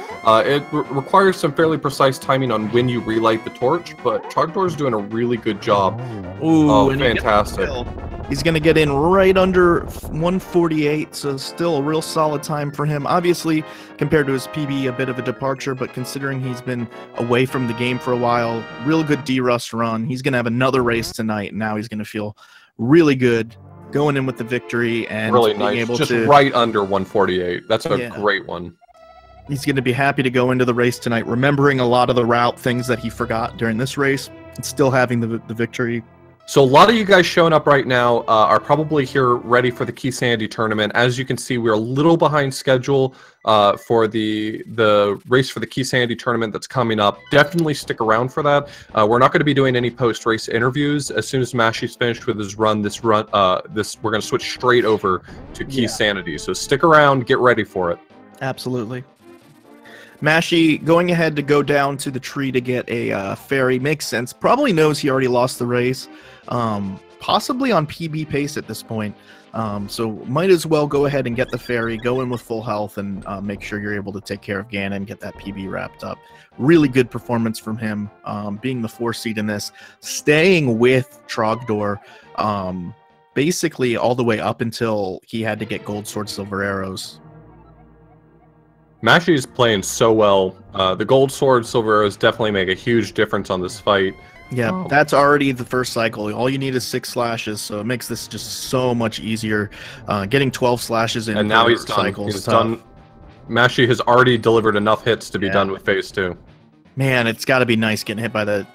A: It requires some fairly precise timing on when you relight the torch, but Trogdor is doing a really good job.
B: Ooh,
A: fantastic.
B: He's going to get in right under 148, so still a real solid time for him. Obviously, compared to his PB, a bit of a departure, but considering he's been away from the game for a while, real good D-Rust run. He's going to have another race tonight, and now he's going to feel really good going in with the victory and
A: really
B: being
A: nice.
B: able
A: Just
B: to
A: right under 148. That's a great one.
B: He's going to be happy to go into the race tonight, remembering a lot of the route things that he forgot during this race, and still having the victory.
A: So a lot of you guys showing up right now are probably here ready for the Key Sandy tournament. As you can see, we're a little behind schedule for the race for the Key Sandy tournament that's coming up. Definitely stick around for that. We're not going to be doing any post-race interviews. As soon as Mashy's finished with his run, we're going to switch straight over to Key Sanity. So stick around, get ready for it.
B: Absolutely. Mashy going ahead to go down to the tree to get a fairy makes sense. Probably knows he already lost the race. Possibly on PB pace at this point. So might as well go ahead and get the fairy, go in with full health, and make sure you're able to take care of Ganon, get that PB wrapped up. Really good performance from him, being the 4 seed in this, staying with Trogdor, basically all the way up until he had to get gold sword, silver arrows.
A: Mashy is playing so well. The gold sword, silver arrows definitely make a huge difference on this fight.
B: Yeah, that's already the first cycle. All you need is 6 slashes, so it makes this just so much easier. Getting 12 slashes in,
A: and now he's done. He's done. Mashy has already delivered enough hits to be done with phase 2.
B: Man, it's got to be nice getting hit by the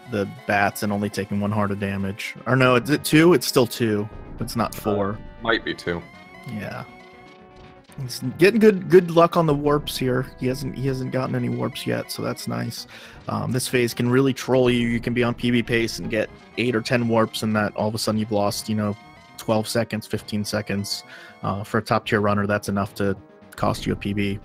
B: bats and only taking 1 heart of damage. Or no, is it 2? It's still 2. It's not 4.
A: Might be 2.
B: Yeah. He's getting good luck on the warps here. He hasn't gotten any warps yet, so that's nice. This phase can really troll you. You can be on PB pace and get 8 or 10 warps, and that all of a sudden you've lost, 12 seconds, 15 seconds. For a top tier runner, that's enough to cost you a PB.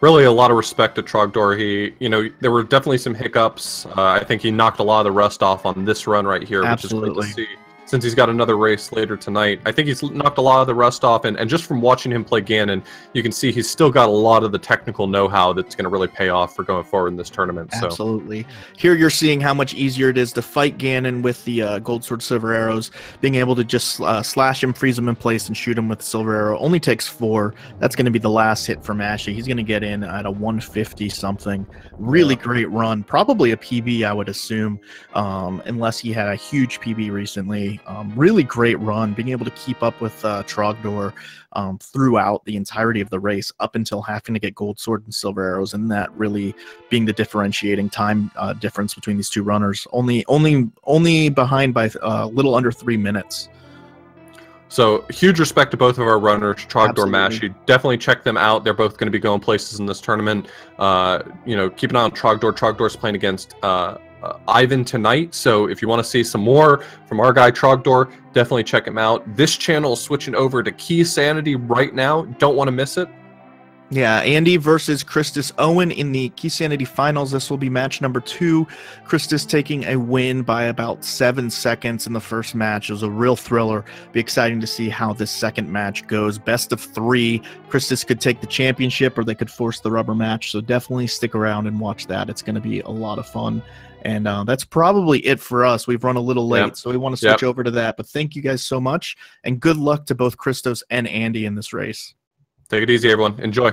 A: Really, a lot of respect to Trogdor. There were definitely some hiccups. I think he knocked a lot of the rust off on this run right here,
B: Absolutely.
A: Which is great to see. Since he's got another race later tonight, I think he's knocked a lot of the rust off, and just from watching him play Ganon, you can see he's still got a lot of the technical know-how that's going to really pay off for going forward in this tournament.
B: Absolutely. Here you're seeing how much easier it is to fight Ganon with the gold sword, silver arrows. Being able to just slash him, freeze him in place, and shoot him with the silver arrow only takes 4. That's going to be the last hit for Mashy. He's going to get in at a 150 something. Really great run. Probably a PB, I would assume, unless he had a huge PB recently. Really great run, being able to keep up with Trogdor throughout the entirety of the race, up until having to get gold sword and silver arrows, and that really being the differentiating time difference between these two runners. Only behind by a little under 3 minutes.
A: So huge respect to both of our runners, Trogdor, Mashy. Definitely check them out. They're both going to be going places in this tournament. Keep an eye on Trogdor. Trogdor's playing against Ivan tonight, so if you want to see some more from our guy Trogdor, definitely check him out. This channel is switching over to Key Sanity right now. Don't want to miss it.
B: Yeah, Andy versus Christus Owen in the Key Sanity finals. This will be match number 2. Christus taking a win by about 7 seconds in the first match. It was a real thriller. Be exciting to see how this second match goes. Best of 3. Christus could take the championship, or they could force the rubber match. So definitely stick around and watch that. It's going to be a lot of fun. And that's probably it for us. We've run a little late, so we want to switch over to that. But thank you guys so much, and good luck to both Christos and Andy in this race.
A: Take it easy, everyone. Enjoy.